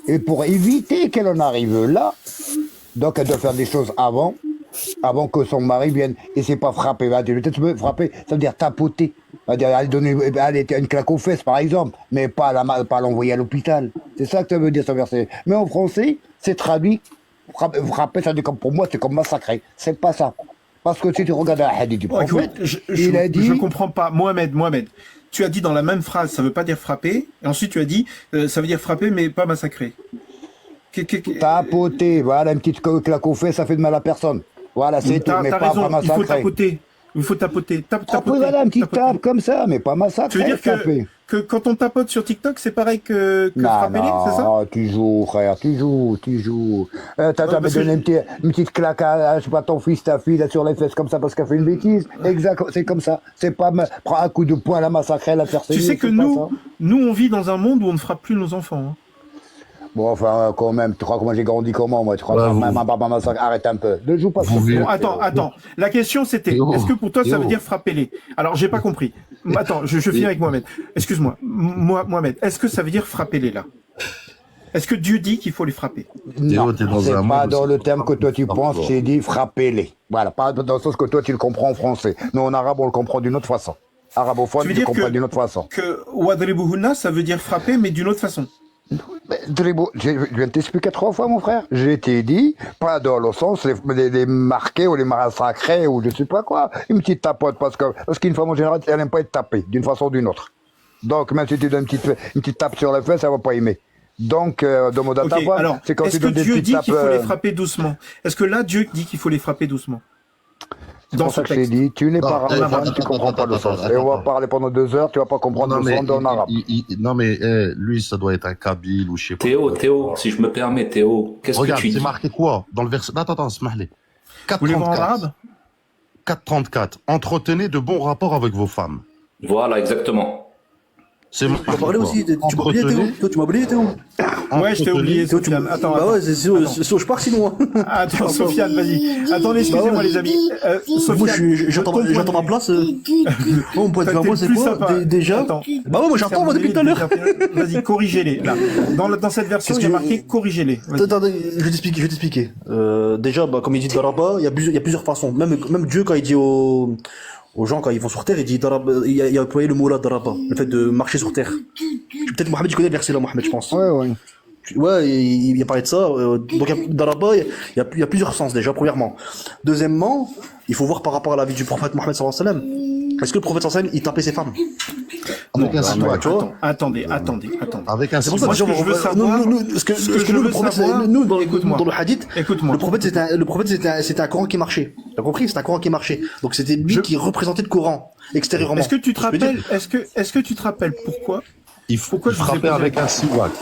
Et pour éviter qu'elle en arrive là, donc elle doit faire des choses avant que son mari vienne. Et c'est pas frapper. Peut-être frapper, ça veut dire tapoter. Ça veut dire aller donner une claque aux fesses, par exemple, mais pas l'envoyer à l'hôpital. C'est ça que ça veut dire, ce verset. Mais en français, c'est traduit. Frapper, ça veut dire comme pour moi, c'est comme massacrer. C'est pas ça. Parce que si tu regardes un hadith du prophète, il a dit... Je comprends pas. Mohamed, tu as dit dans la même phrase, ça veut pas dire frapper, et ensuite tu as dit, ça veut dire frapper, mais pas massacrer. Tapoter, voilà, une petite claque aux fesses, ça fait de mal à personne. Voilà, c'est tout, mais T'as pas raison, massacrer. il faut tapoter. Après, voilà, un petit tape comme ça, mais pas massacrer. Tu veux dire que quand on tapote sur TikTok, c'est pareil que frapper-les, c'est ça? Non, tu joues, frère, tu joues. T'as donné une petite claque à, je sais pas, ton fils, ta fille, là, sur les fesses comme ça parce qu'elle fait une bêtise. Exact, c'est comme ça. C'est pas prendre un coup de poing, la massacrer, la faire saigner. Tu sais que nous, on vit dans un monde où on ne frappe plus nos enfants. Hein. Bon, enfin, quand même, tu crois que moi j'ai grandi comment, moi? Tu crois que ma papa massacre? Arrête un peu. Ne joue pas sur ça. Bon, attends. La question c'était, est-ce que pour toi ça veut dire frapper-les? Alors, j'ai pas compris. Attends, je finis avec Mohamed. Excuse-moi. Mohamed, est-ce que ça veut dire frapper-les là? Est-ce que Dieu dit qu'il faut les frapper? Non, c'est pas dans le terme que toi tu penses, c'est dit frapper-les. Voilà, pas dans le sens que toi tu le comprends en français. Nous, en arabe, on le comprend d'une autre façon. Arabophone, tu le comprends d'une autre façon. Que wadribuhunna, ça veut dire frapper, mais d'une autre façon. Je viens de t'expliquer 3 fois, mon frère. Je t'ai dit, pas dans le sens les marquer ou les massacrer ou je sais pas quoi. Une petite tapote, parce qu'une femme en général, elle n'aime pas être tapée, d'une façon ou d'une autre. Donc, même si tu donnes une petite tape sur les fesses, elle va pas aimer. Donc, dans mon data, c'est quand tu donnes des petites tapes. Est-ce que Dieu dit qu'il faut les frapper doucement? Est-ce que là, Dieu dit qu'il faut les frapper doucement? C'est pour ça que je t'ai dit, tu n'es pas arabe, tu comprends pas le sens. Et on va parler pendant 2 heures, tu vas pas comprendre le sens en arabe. Non mais lui, ça doit être un kabyle ou je sais pas. Théo, si je me permets, Théo, qu'est-ce que tu dis? Regarde, c'est marqué quoi dans le verset? Attends, smahli. Vous voulez voir en arabe? 4.34. Entretenez de bons rapports avec vos femmes. Voilà, exactement. Tu m'as parlé aussi, tu m'as oublié Théo. Toi, tu m'as oublié Théo. Ouais, je t'ai oublié, Sofiane. Attends. Bah ouais, je pars sinon. Attends, Sofiane, vas-y. Attendez, excusez-moi les amis. Moi, j'attends ma place. Mon point de vue, moi, c'est quoi déjà? Bah ouais, moi j'entends moi depuis tout à l'heure. Vas-y, corrigez-les. Là, dans cette version, il y a marqué corrigez-les. Attendez, je vais t'expliquer. Déjà, bah, comme il dit Daraba, il y a plusieurs façons. Même Dieu, quand il dit aux gens, quand ils vont sur terre, il dit Daraba, il a employé le mot là, Daraba, le fait de marcher sur terre. Peut-être Mohamed, tu connais le verset là, Mohamed, je pense. Ouais. Ouais, il a parlé de ça. Donc, Daraba, il y a plusieurs sens déjà, premièrement. Deuxièmement, il faut voir par rapport à la vie du prophète Mohamed sallallahu alayhi wa sallam. Est-ce que le prophète sallallahu alayhi wa sallam, il tapait ses femmes? avec un siwak, tu vois. Attendez. Avec un C'est pour ça Moi, que ce que je veux savoir, ce que ce que je nous, le veux prophète, savoir, nous, dans écoute-moi. le hadith, Écoute-moi. le prophète c'était un Coran qui marchait. T'as compris? C'était un Coran qui marchait. Donc c'était lui qui représentait le Coran extérieurement. Est-ce que tu te Je peux dire- rappelles, est-ce que tu te rappelles pourquoi Il faut Pourquoi je vous ai frapper posé avec la un siwak.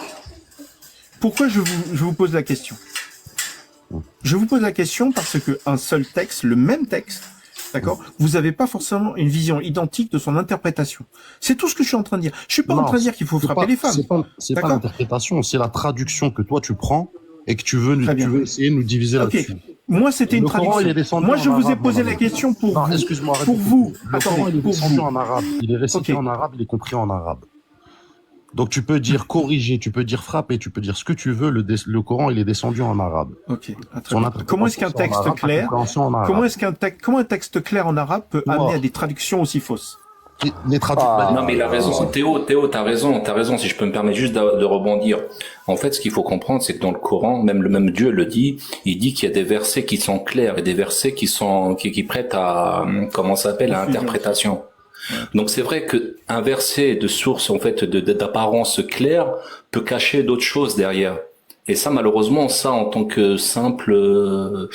Pourquoi je vous pose la question? Je vous pose la question parce que un seul texte, le même texte, d'accord, vous n'avez pas forcément une vision identique de son interprétation. C'est tout ce que je suis en train de dire. Je suis pas en Non, train de dire qu'il faut c'est frapper pas- les femmes. C'est pas D'accord. l'interprétation, c'est la traduction que toi tu prends et que tu veux Très bien. essayer de nous diviser Ok. là-dessus. Moi, c'était une Le Coran, traduction. il est descendu Moi, en je vous ai arabe, posé mon la ami. question pour Non, vous. excuse-moi, arrête Pour de vous. couper. Le Attendez, Coran, il est pour descendu vous. en arabe. Il est récité Ok. en arabe, il est compris en arabe. Donc tu peux dire corriger, tu peux dire frapper, tu peux dire ce que tu veux. Le Coran, il est descendu en arabe. Ok. Ah, très Son bien. interprétation, Comment est-ce qu'un c'est en texte arabe, sa clair, compréhension en arabe. comment un texte clair en arabe peut Noir. amener à des traductions aussi fausses? Les traductions. Non, mais il a raison. Théo, t'as raison. Si je peux me permettre juste de rebondir. En fait, ce qu'il faut comprendre, c'est que dans le Coran, même le même Dieu le dit, il dit qu'il y a des versets qui sont clairs et des versets qui prêtent à, comment ça s'appelle, à interprétation. Donc c'est vrai que un verset de source, en fait, d'apparence claire peut cacher d'autres choses derrière. Et ça, malheureusement, ça, en tant que simple homme,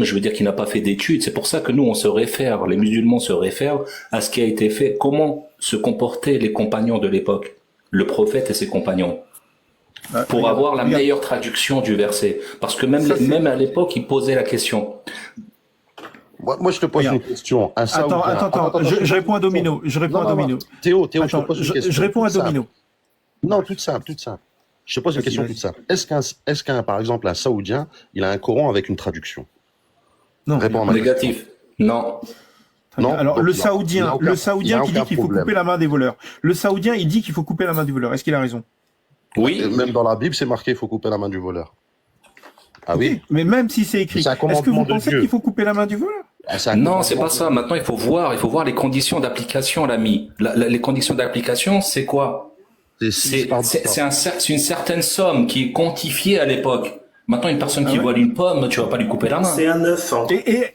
je veux dire, qui n'a pas fait d'études, c'est pour ça que nous, on se réfère, les musulmans se réfèrent à ce qui a été fait. Comment se comportaient les compagnons de l'époque, le prophète et ses compagnons, pour Regarde, avoir la regarde. meilleure traduction du verset. Parce que Ça, c'est- même à l'époque, ils posaient la question. Moi, je te pose Regarde. une question. Un Attends, Saoudien- je réponds à Domino. Je réponds Non, à non, Domino. Théo, je te Attends, pose une question. je réponds à toute simple. Domino. Non, toute simple. Je te pose une Vas-y, question vas-y. toute simple. Est-ce qu'un, par exemple, un Saoudien, il a un Coran avec une traduction? Non. Réponds à ma question. Négatif. Non. Non, Alors, donc le il y a Saoudien aucun qui dit qu'il faut problème. couper la main des voleurs. Le Saoudien, il dit qu'il faut couper la main du voleur. Est-ce qu'il a raison? Oui. Et même dans la Bible, c'est marqué, il faut couper la main du voleur. Ah Ok. oui? Mais même si c'est écrit, C'est un est-ce que commandement vous de pensez Dieu. qu'il faut couper la main du voleur? Ah, c'est un Non, c'est commandement pas ça. Maintenant, il faut voir les conditions d'application, l'ami. Les conditions d'application, c'est quoi? C'est six, pardon. C'est une certaine somme qui est quantifiée à l'époque. Maintenant, une personne Ah qui ouais vole une pomme, tu vas pas lui couper la main. C'est un 9. Hein.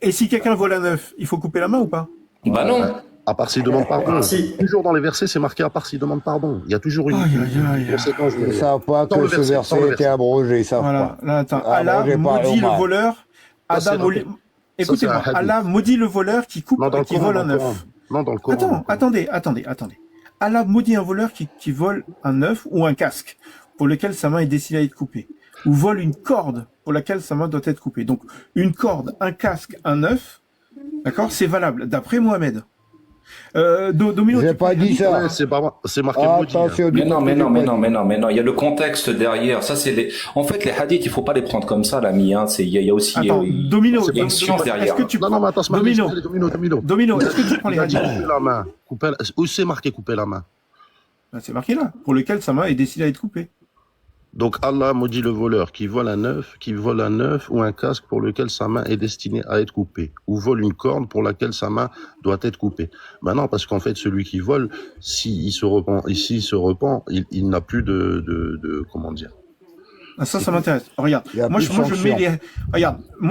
Et si quelqu'un vole un œuf, il faut couper la main ou pas? Bah non. À part s'il demande pardon. Ah, si. Toujours dans les versets, c'est marqué à part s'il demande pardon. Il y a toujours une Aïe, aïe, aïe. conséquence Ils derrière. savent pas Dans le que ce verset, verset dans le a été verset. abrogé, ils savent Voilà. pas. Là, attends. Ah, Allah moi, j'ai pas maudit le Omar. voleur. Ça, c'est Adam, dans le- écoutez-moi. ça, c'est un hadith. Allah maudit le voleur qui coupe, Non, dans le qui Coran, vole dans un le Coran. œuf. Non, dans le Coran. Attendez. Allah maudit un voleur qui vole un œuf ou un casque pour lequel sa main est destinée à être coupée. Ou vole une corde pour laquelle sa main doit être coupée. Donc, une corde, un casque, un œuf, d'accord, c'est valable, d'après Mohamed. Domino, J'ai tu pas prends dit les ça. Ouais, c'est marqué maudit. Hein. Attention, Mais non. Il y a le contexte derrière. Ça, en fait, les hadiths, il faut pas les prendre comme ça, l'ami, hein. Il y a aussi, Attends, il Domino, y a une science derrière. est-ce que tu Non, mais attends, c'est marqué. Domino. Domino, est-ce que tu prends les Il a dit hadiths? couper la main. Où c'est marqué couper la main? Ben, c'est marqué là, pour lequel sa main est destinée à être coupée. Donc Allah maudit le voleur qui vole un œuf ou un casque pour lequel sa main est destinée à être coupée, ou vole une corde pour laquelle sa main doit être coupée. Ben non, parce qu'en fait celui qui vole, s'il se repent, il n'a plus de comment dire. Ah, ça m'intéresse. Regarde, Il y a moi plus de je mets sanctions.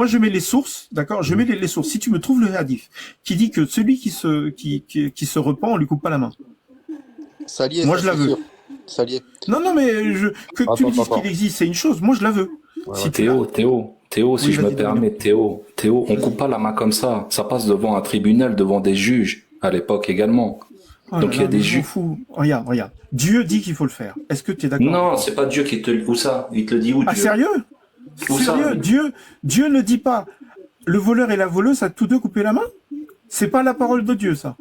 je mets les sources, d'accord? Je mets les sources. Si tu me trouves le hadith qui dit que celui qui se repent, on lui coupe pas la main. Ça lié, Moi, ça, je la c'est veux. sûr. Ça lié. Non, mais que tu me dises Attends. qu'il existe, c'est une chose. Moi, je la veux. Si tu l'as- Théo, si Oui, je me vas-y, permets, Théo, on coupe pas la main comme ça. Ça passe devant un tribunal, devant des juges, à l'époque également. Oh là Donc, il y a là, des mais je m'en juges. fous. Regarde. Dieu dit qu'il faut le faire. Est-ce que tu es d'accord? Non, c'est pas Dieu qui te où ça? Il te le dit où, Ah, Dieu? sérieux? Où ça? Sérieux? Dieu ne dit pas le voleur et la voleuse à tous deux couper la main? C'est pas la parole de Dieu, ça.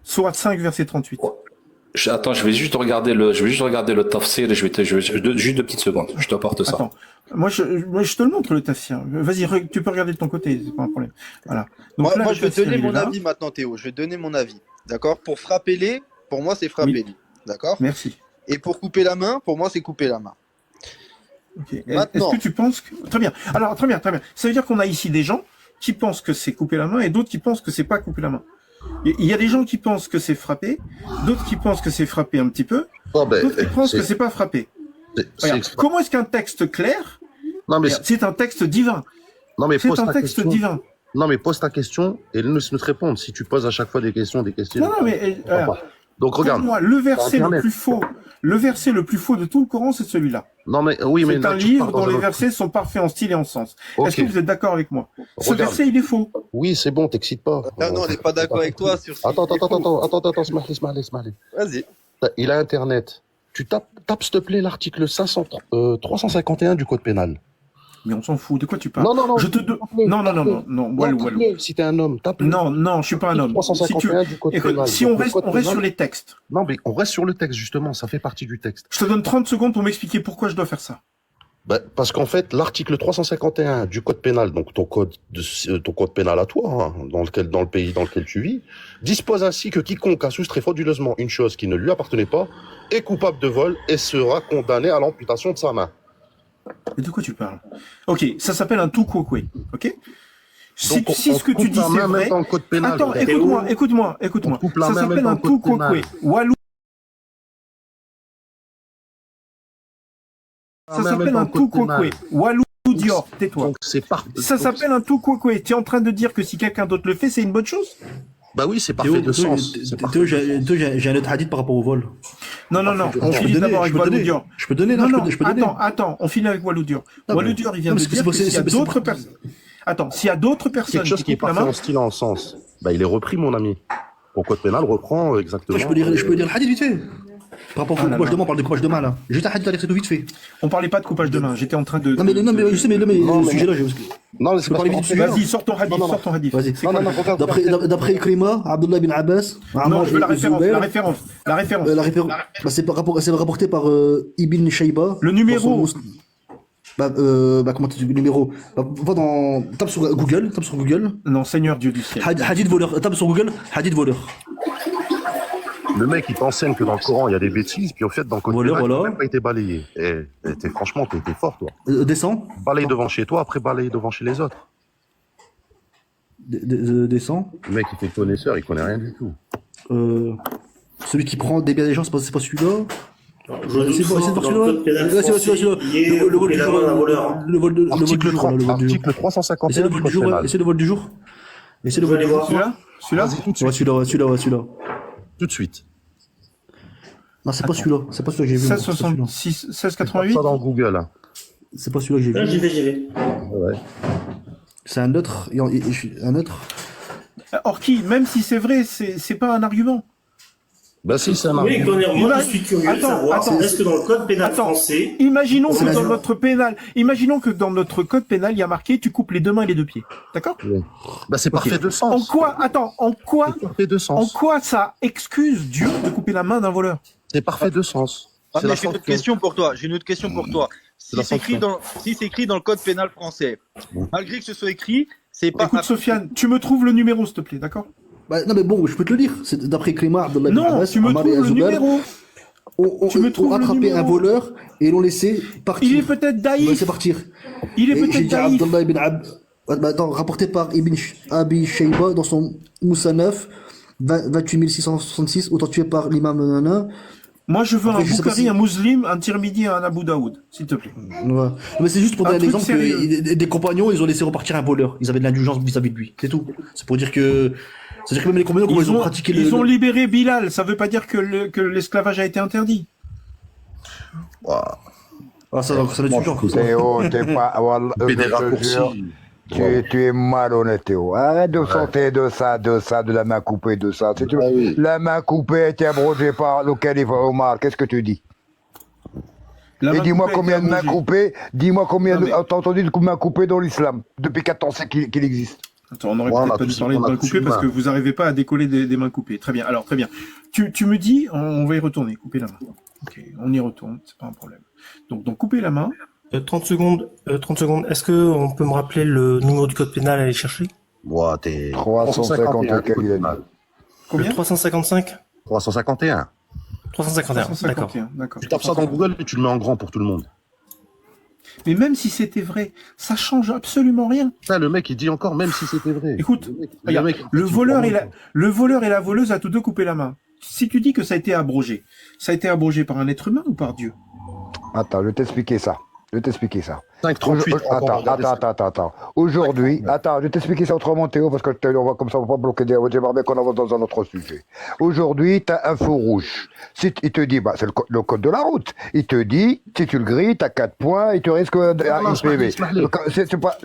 Sourate 5, verset 38. Attends, je vais juste regarder le tafsir et juste 2 petites secondes. Je t'apporte ça. Attends. Moi, je te le montre, le tafsir. Vas-y, tu peux regarder de ton côté, c'est pas un problème. Voilà. Donc là, Moi, le je vais tafsir, donner il est mon là. avis maintenant, Théo. Je vais donner mon avis. D'accord? Pour frapper les, pour moi, c'est frapper Oui. les. D'accord? Merci. Et pour couper la main, pour moi, c'est couper la main. Ok. Maintenant. Est-ce que tu penses que... Très bien. Alors, très bien. Ça veut dire qu'on a ici des gens qui pensent que c'est couper la main et d'autres qui pensent que c'est pas couper la main. Il y a des gens qui pensent que c'est frapper, d'autres qui pensent que c'est frapper un petit peu, Non, mais d'autres qui pensent que c'est pas frapper. Regarde, comment est-ce qu'un texte clair, Non, mais regarde, c'est un texte divin. non, mais C'est pose un ta texte question. divin. Non, mais pose ta question et laisse-nous te répondre. Si tu poses à chaque fois des questions, Non, non, mais donc regarde. moi, le verset le Internet. plus faux, de tout le Coran, c'est celui-là. Non, mais oui, mais C'est là, un tu livre pars dans dont un les autre versets sont parfaits en style et en sens. Ok. Est-ce que vous êtes d'accord avec moi? Ce Regarde. verset, il est faux. Oui, c'est bon, t'excites pas. Ah non, on n'est pas d'accord avec toi sur ce Attends, qui est faux. Smiley. Vas-y. Il a Internet. Tu tapes s'il te plaît l'article 351 du Code pénal. Mais on s'en fout. De quoi tu parles? Non. Je te non. Walou. Tape-le. Si t'es un homme, tape-le. Non, je suis pas un homme. Si 351 du Code écoute, pénal. si Donc, on le reste, Code on reste pénal- sur les textes. Non, mais on reste sur le texte, justement. Ça fait partie du texte. Je te donne 30 secondes pour m'expliquer pourquoi je dois faire ça. Bah, parce qu'en fait, l'article 351 du Code pénal, donc ton code pénal à toi, hein, dans le pays dans lequel tu vis, dispose ainsi que quiconque a soustrait frauduleusement une chose qui ne lui appartenait pas est coupable de vol et sera condamné à l'amputation de sa main. Mais de quoi tu parles? Ok, ça s'appelle un tout quoque. Ok? Si, Donc, si on ce que coupe tu dis la c'est main même vrai. dans le Code pénal. Attends, frère. écoute-moi. On coupe la Ça main même s'appelle dans un le Code tout pénal. quoque. Walou. Ça Même s'appelle dans un le Code tout pénal. quoque. Walou Dior, tais-toi. Donc c'est par. Ça s'appelle un tout quoque. Tu es en train de dire que si quelqu'un d'autre le fait, c'est une bonne chose? Bah oui, c'est parfait de sens. C'est parfait. Théo, j'ai un autre hadith par rapport au vol. Non. On Je peux finit donner, d'abord avec Walou Dior. Je peux donner, Non, je peux donner. attends, on finit avec Walou Dior. Non, Walou mais- Dior, il vient non, de mais dire c'est- que s'il y a c'est- d'autres personnes. Attends, s'il y a d'autres personnes Quelque chose qui est coupent la parfait main. en style et en sens. Bah il est repris, mon ami. Au Code pénal reprend exactement. Je peux dire le hadith vite fait. Par rapport au Ah là coupage là. de main, on parle de coupage de main là. Juste un hadith à lire tout vite fait. On parlait pas de coupage de main. J'étais en train de. Non, mais je sais, mais Non, le mais- sujet là, Non, Je c'est peux parce parler qu'en vite fait- dessus. Vas-y, sors ton hadith, Non, sors ton hadith. Vas-y. C'est quoi le- regarde. D'après Ikrima, Abdullah bin Abbas, Non, Ammar je veux la et référence. Zubair, La référence. la référence. Bah, c'est rapporté par Ibn Shayba. Le numéro. Comment tu dis le numéro? Va dans. Tape sur Google. Non, Seigneur Dieu du ciel. Hadith voleur. Tape sur Google. Hadith voleur. Le mec, il t'enseigne que dans le Coran, il y a des bêtises, puis au fait, dans le Code Voilà, pénal, il voilà. n'a même pas été balayé. Et franchement, t'es fort, toi. Descends. Balaye devant chez toi, après balaye devant chez les autres. Descends. Le mec, il fait connaisseur, il connaît rien du tout. Celui qui prend des biens des gens, c'est pas celui-là. C'est pas Dans celui-là. le Code pénal Ouais, c'est français, celui-là. il y est Le vol du la jour. main d'un voleur. Le vol du jour. Article Le vol du jour. C'est 351 le du vol Code du jour. pénal. Et c'est le vol du jour. Et c'est le Je vais vol du aller jour. voir. Celui-là? Vas-y, tout de Ouais, suite. celui-là. Tout de suite. Non, c'est pas celui-là. C'est pas celui-là que j'ai vu. moi. C'est pas celui-là. 1666, Tape 1688. ça dans Google. Hein. C'est pas celui-là que j'ai Là, vu. j'y vais. Ouais. C'est un autre. Un autre. Orki, même si c'est vrai, c'est pas un argument. Bah si, c'est un Oui, argument. Conner, moi, je suis curieux de Attends, savoir, attends. est-ce que dans le Code pénal Attends. français, Imaginons C'est que la dans joie. notre code pénal, il y a marqué tu coupes les deux mains et les deux pieds. D'accord? Bah c'est parfait de En sens. quoi, en quoi, C'est parfait de en sens. quoi ça excuse Dieu de couper la main d'un voleur? C'est parfait de sens. Ah, C'est mais la j'ai une autre sanction. question pour toi. C'est la Si c'est écrit dans le code pénal français, malgré que ce soit écrit, c'est pas. Écoute, Sofiane, tu me trouves le numéro, s'il te plaît, d'accord? Non, mais bon, je peux te le lire. C'est d'après Ikrima, Abdullah bin Non, Abbas, tu me Ammar et trouves le Zubair. numéro. Tu me trouves ont le attrapé numéro. un voleur et l'ont laissé partir. Il est peut-être Ils l'ont laissé daïf. partir. Il est Et j'ai peut-être dit daïf. Abdullah ibn Attends, rapporté par Ibn Abi Shayba dans son Moussanaf 28 666, authentifié par l'imam Nana. Moi, je veux Après, un je sais pas Boukhari, si- un Muslim, un Tirmidhi et un Abu Daoud, s'il te plaît. Ouais. Non, mais c'est juste pour Un donner un truc exemple sérieux. que des compagnons, ils ont laissé repartir un voleur. Ils avaient de l'indulgence vis-à-vis de lui. C'est tout. C'est pour dire que. C'est-à-dire que même les compagnons, comment ils ont pratiqué le. Ils ont libéré Bilal, ça veut pas dire que l'esclavage a été interdit. Ah, ça va être suffisant. Théo, t'es pas. Wallah, Il fait des je te raccourcis. jure, tu es malhonnête, Théo. Arrête de sauter de ça, de la main coupée, de ça. Si tu veux, Ah oui. la main coupée a été abrogée par le calife Omar. Qu'est-ce que tu dis? La Et main dis-moi coupée a combien été de mains abrogée. coupées, dis-moi combien Non, mais- t'as entendu de mains coupées dans l'islam depuis 14 ans qu'il existe. Attends, on aurait Ouais, on peut-être a pas dû tous- parler de on a mains tous coupées une parce main. que vous n'arrivez pas à décoller des mains coupées. Très bien, alors très bien. Tu me dis, on va y retourner, couper la main. Ok, on y retourne, c'est pas un problème. Donc couper la main. 30 secondes, 30 secondes. Est-ce que on peut me rappeler le numéro du Code pénal à aller chercher? Ouah, t'es 351, du Code pénal. Combien? 355? 351. 351, d'accord. 351, d'accord. Tu tapes ça dans Google et tu le mets en grand pour tout le monde. Mais même si c'était vrai, ça change absolument rien. Ça, le mec, il dit encore, même si c'était vrai. Écoute, Le mec, regarde, mec, le il voleur prend et mon- le voleur et la voleuse a tous deux coupé la main. Si tu dis que ça a été abrogé par un être humain ou par Dieu? Attends, je vais t'expliquer ça. Je vais t'expliquer ça. 5,38. Attends. Aujourd'hui, je vais t'expliquer ça autrement, Théo, parce que on va comme ça, on va pas bloquer des. J'aimerais bien qu'on avance dans un autre sujet. Aujourd'hui, tu as un feu rouge. Si il te dit, c'est le code de la route. Il te dit, si tu le grilles, tu as 4 points, il te risque un IPV.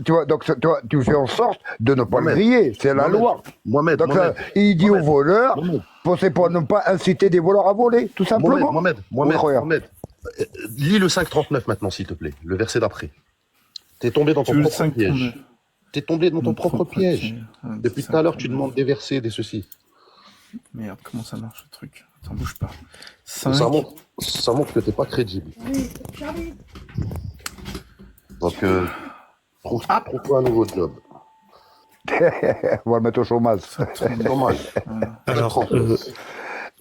Tu vois, donc tu fais en sorte de ne pas le griller. C'est la loi. Mohamed, Donc il dit aux voleurs, c'est pour ne pas inciter des voleurs à voler, tout simplement. Mohamed, lis le 5,39 maintenant, s'il te plaît, le verset d'après. T'es tombé dans ton propre piège. T'es tombé dans ton propre piège. Depuis tout à l'heure, tu demandes des versets, des ceci. Merde, comment ça marche le truc? Attends, bouge pas. Ça montre que t'es pas crédible. Donc, trouve-toi un nouveau job. On va le mettre au chômage. Dommage. Alors,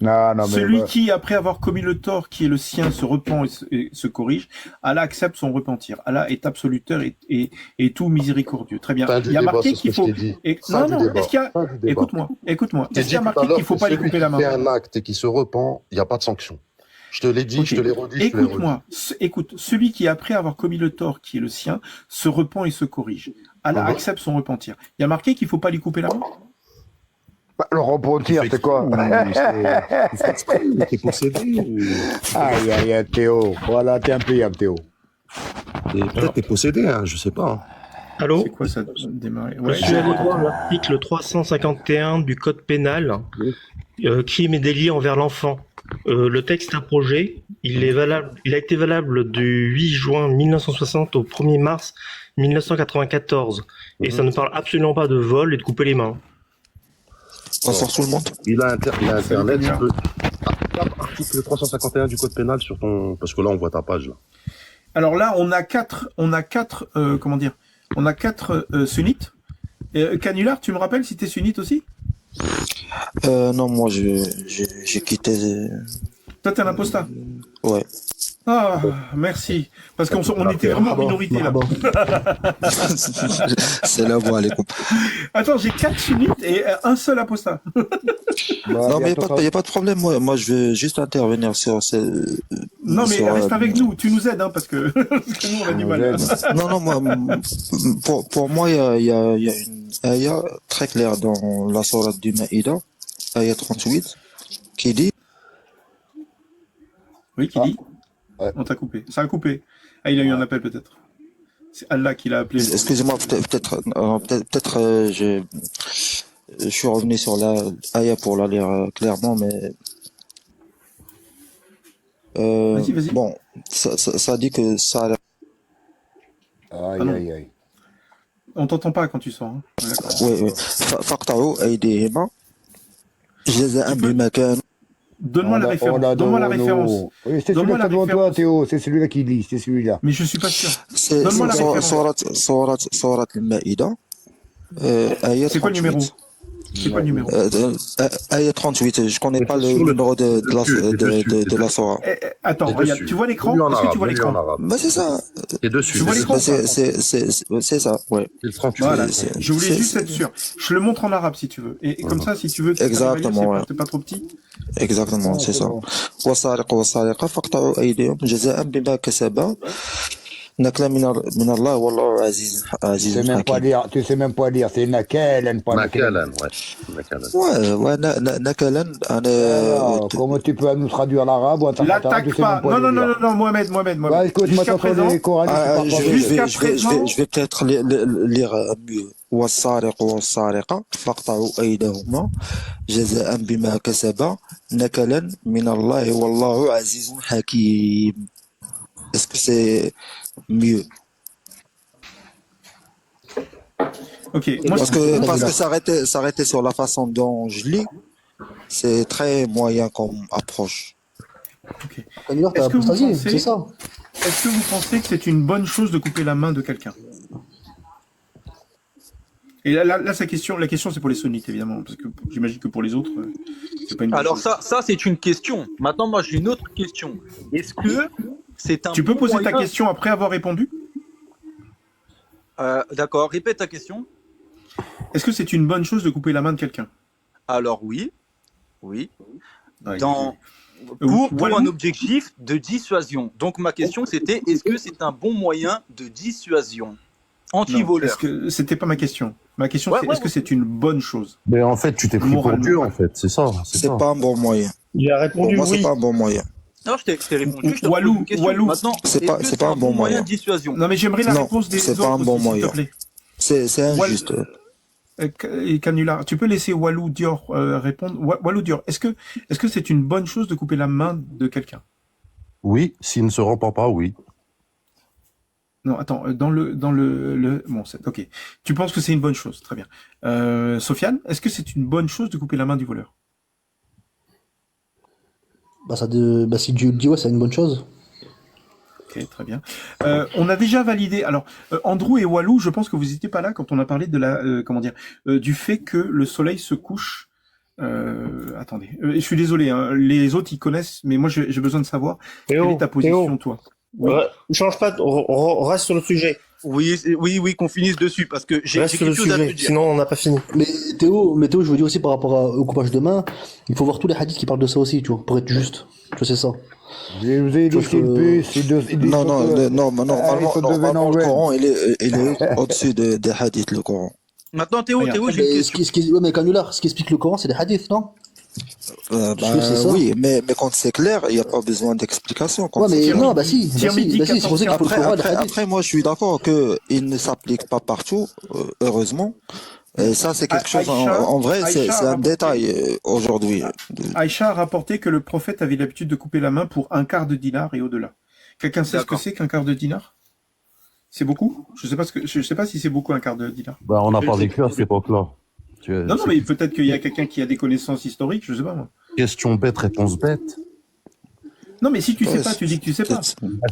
Non, Celui qui, après avoir commis le tort qui est le sien, se repent et se corrige, Allah accepte son repentir. Allah est absoluteur et tout miséricordieux. Très bien. Il y a marqué qu'il faut. Écoute-moi. Est-ce qu'il y a marqué qu'il ne faut pas lui couper la main? Fait un acte et qui se repent, il n'y a pas de sanction. Je te l'ai dit, je te l'ai redit. Écoute-moi. Écoute, celui qui, après avoir commis le tort qui est le sien, se repent et se corrige. Allah accepte son repentir. Il y a marqué qu'il ne faut pas lui couper la main? Le repentir, c'est quoi? T'es possédé ou... Aïe, Théo. Voilà, t'es impayable, Théo. Peut-être t'es possédé, hein, je sais pas. allô? C'est quoi ça démarrer? Je suis allé voir l'article 351 du Code pénal, crime et délit envers l'enfant. Le texte approché, il a été valable du 8 juin 1960 au 1er mars 1994. Et ça ne parle absolument pas de vol et de couper les mains. Bonsoir tout le monde. Il a Internet, tu peux... Article 351 du Code pénal sur ton... Parce que là, on voit ta page, là. Alors là, on a quatre sunnites. Canular, tu me rappelles si t'es sunnite aussi? Non, moi j'ai quitté. Toi, t'es un apostat. Ouais. Ah, merci. Parce qu'on était vraiment en minorité là. C'est là, bon, allez. Attends, j'ai 4 sunnites et un seul apostat. Non, mais il n'y a pas de problème. Moi, je veux juste intervenir sur ces. Non, mais reste avec nous. Tu nous aides, hein, parce que nous, on a du mal. Non, moi, pour moi, il y a une ayah très claire dans la sourate du Maïda, ayah 38, qui dit. Oui, qui dit? Ouais. On t'a coupé. Ça a coupé. Ah, il a eu un appel peut-être. C'est Allah qui l'a appelé. Excusez-moi, peut-être je suis revenu sur la ayah pour la lire clairement, mais vas-y. bon, ça dit que ça. Aïe. On t'entend pas quand tu sors. Hein. Oui. Faqta'u aydihima jaza'an bima kanu. Donne-moi la référence. Donne-moi la référence. Oui, c'est celui-là devant toi, Théo. C'est celui-là qui lit. C'est celui-là. Mais je suis pas sûr. C'est Donne-moi la référence. Sourate al-Maïda. Ayat 38. C'est quoi le numéro? C'est quoi le numéro? Ayat 38. Je connais pas le numéro de la sourate. Attends, regarde. Tu vois l'écran? Est-ce que tu vois l'écran? Bah c'est ça. Et dessus. Tu vois l'écran? C'est ça, ouais. Voilà. Je voulais juste être sûr. Je le montre en arabe si tu veux. Et comme ça, si tu veux. Exactement. T'es pas trop petit. Exactement, c'est ça. والسارق والسارقة فاقطعوا أيديهم جزاء بما كسبا نكلا من الله والله عزيز حكيم. Tu sais même pas lire. C'est Nakalan, pas Nakalan, ouais. Ouais, Nakalan. Comment tu peux nous traduire l'arabe ou L'attaque pas. Non, Mohamed. Bah, écoute, moi, t'entends les coraniques. Je vais peut-être lire mieux. والسارق والسارقة فاقطعوا أيديهما جزاء بما كسبا نكلا من الله والله عزيز حكيم. Est-ce que c'est mieux? Ok. Parce que s'arrêter sur la façon dont je lis, c'est très moyen comme approche. Ok. Est-ce que vous pensez que c'est une bonne chose de couper la main de quelqu'un? Et là, la question, c'est pour les sunnites, évidemment, parce que j'imagine que pour les autres, c'est pas une bonne chose. Alors ça, c'est une question. Maintenant, moi, j'ai une autre question. Est-ce que c'est un... Tu peux poser ta question après avoir répondu? D'accord, répète ta question. Est-ce que c'est une bonne chose de couper la main de quelqu'un? Alors oui. pour Walou, un objectif de dissuasion. Donc ma question c'était, est-ce que c'est un bon moyen de dissuasion non, anti-voleur? c'était pas ma question. Ma question, Ouais, c'est ouais, est-ce que c'est une bonne chose, Mais en fait, tu t'es pris pour moralement Dieu, en parlant? fait. C'est ça, c'est C'est ça. pas un bon moyen. Il a Pour répondu moi, c'est oui. pas un bon moyen. Non, je t'ai répondu, je te repose une Walou, question. Walou. Maintenant, C'est est-ce pas, que c'est c'est pas un un bon bon moyen moyen. de dissuasion? Non, mais j'aimerais la Non, réponse des c'est pas un autres bon aussi, s'il te moyen. plaît. C'est Wal- injuste. et Canular, tu peux laisser Walou Dior répondre. Walou Dior, est-ce que c'est une bonne chose de couper la main de quelqu'un? Oui, s'il ne se repent pas, oui. Non, attends, bon, ok. Tu penses que c'est une bonne chose, très bien. Sofiane, est-ce que c'est une bonne chose de couper la main du voleur? Si Dieu le dit, ouais, c'est une bonne chose. Ok, très bien. On a déjà validé. Alors, Andrew et Walou, je pense que vous n'étiez pas là quand on a parlé de du fait que le soleil se couche. Attendez, je suis désolé, hein, les autres ils connaissent, mais moi j'ai besoin de savoir quelle est Théo, ta position, Théo, toi. Oui. change pas, reste sur le sujet. Oui, qu'on finisse dessus, parce que j'ai Reste sur le quelque chose à te sujet, dire. sinon on n'a pas fini. Mais Théo, je veux dire aussi par rapport au coupage de main, il faut voir tous les hadiths qui parlent de ça aussi, tu vois, pour être juste. Tu vois, c'est ça. Je vous ai dit qu'il puisse, Non, non, mais il faut devenir normalement, le en Coran, il est au-dessus des hadiths, le Coran. Maintenant, Théo, Regarde. j'ai une Mais question. ouais, mais Canular, ce qui explique le Coran, c'est les hadiths, non? Parce que c'est ça. Oui, mais quand c'est clair, il n'y a pas besoin d'explication. Quand Ouais, c'est mais clair. non, bah si, Tirmidhi, c'est pour ça qu'il faut le Coran et les hadiths. Après, moi, je suis d'accord qu'il ne s'applique pas partout, heureusement. Et ça, c'est quelque chose, en vrai, c'est Aïcha a un rapporté- détail aujourd'hui. Aïcha a rapporté que le prophète avait l'habitude de couper la main pour un quart de dinar et au-delà. Quelqu'un sait ce que D'accord. c'est qu'un quart de dinar? C'est beaucoup? Je sais pas si c'est beaucoup un quart de dinar. Bah, on n'a Je pas sais vécu à cette époque-là. Non, mais peut-être qu'il y a quelqu'un qui a des connaissances historiques, je sais pas moi. Question bête, réponse bête. Non, mais si tu sais Ouais, pas, tu dis que tu sais pas.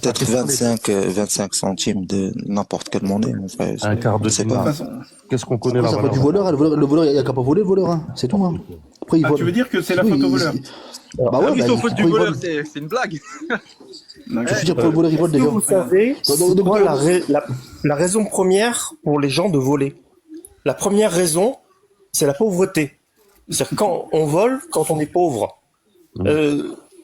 Peut-être 25 centimes de n'importe quelle monnaie, mon frère. Un quart de Je sais De toute dinar. pas. façon. Qu'est-ce qu'on connaît Après, la ça va valeur du voleur, le voleur, il y a qu'à pas voler le voleur, hein. C'est tout, hein. Après, il Ah, vole. tu veux dire que c'est la Oui, faute au voleur? Bah Ah ouais, oui, bah, sauf faute du pourquoi il voleur, vole? c'est une blague. Je veux dire, pour le voleur, il vole Est-ce que déjà. vous savez, c'est quoi la raison première pour les gens de voler? La première raison, c'est la pauvreté. C'est-à-dire quand on vole, quand on est pauvre.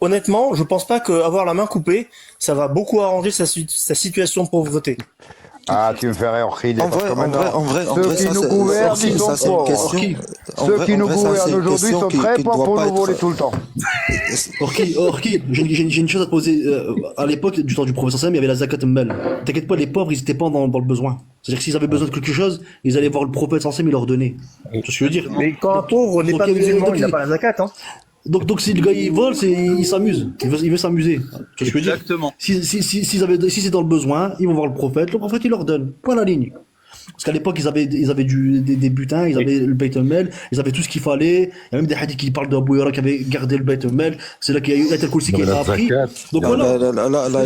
Honnêtement, je pense pas qu'avoir la main coupée, ça va beaucoup arranger sa situation de pauvreté. Ah, tu me fais rire, Khid. En vrai, Ceux qui ça, nous c'est- gouvernent, ça, ils sont c'est une pauvres. question. En Ceux vrai- qui en nous vrai, ça, c'est gouvernent une aujourd'hui question sont très qui pauvres doit pour pas nous voler être- tout le temps. Orki, j'ai une chose à te poser. À l'époque du temps du professeur Sam, il y avait la zakat mal. T'inquiète pas, les pauvres, ils étaient pas dans le besoin. C'est-à-dire que s'ils avaient besoin de quelque chose, ils allaient voir le prophète Sam, il leur donnait. Tu vois ce que je veux dire? Mais quand un pauvre n'est Donc, pas musulman, donc, il n'a pas la zakat, hein. Donc si le gars il vole, il s'amuse. Il veut s'amuser. Tu vois ce que je veux dire? Exactement. Si c'est dans le besoin, ils vont voir le prophète il leur donne. Point la ligne. Parce qu'à l'époque, ils avaient des butins, ils avaient le Beit al-Mal, ils avaient tout ce qu'il fallait. Il y a même des hadiths qui parlent d'Abu Huraira qui avait gardé le Beit al-Mal. C'est là qu'il y a eu Ayat al-Kursi qui Il y a avait la appris. zakat. Donc voilà. Là,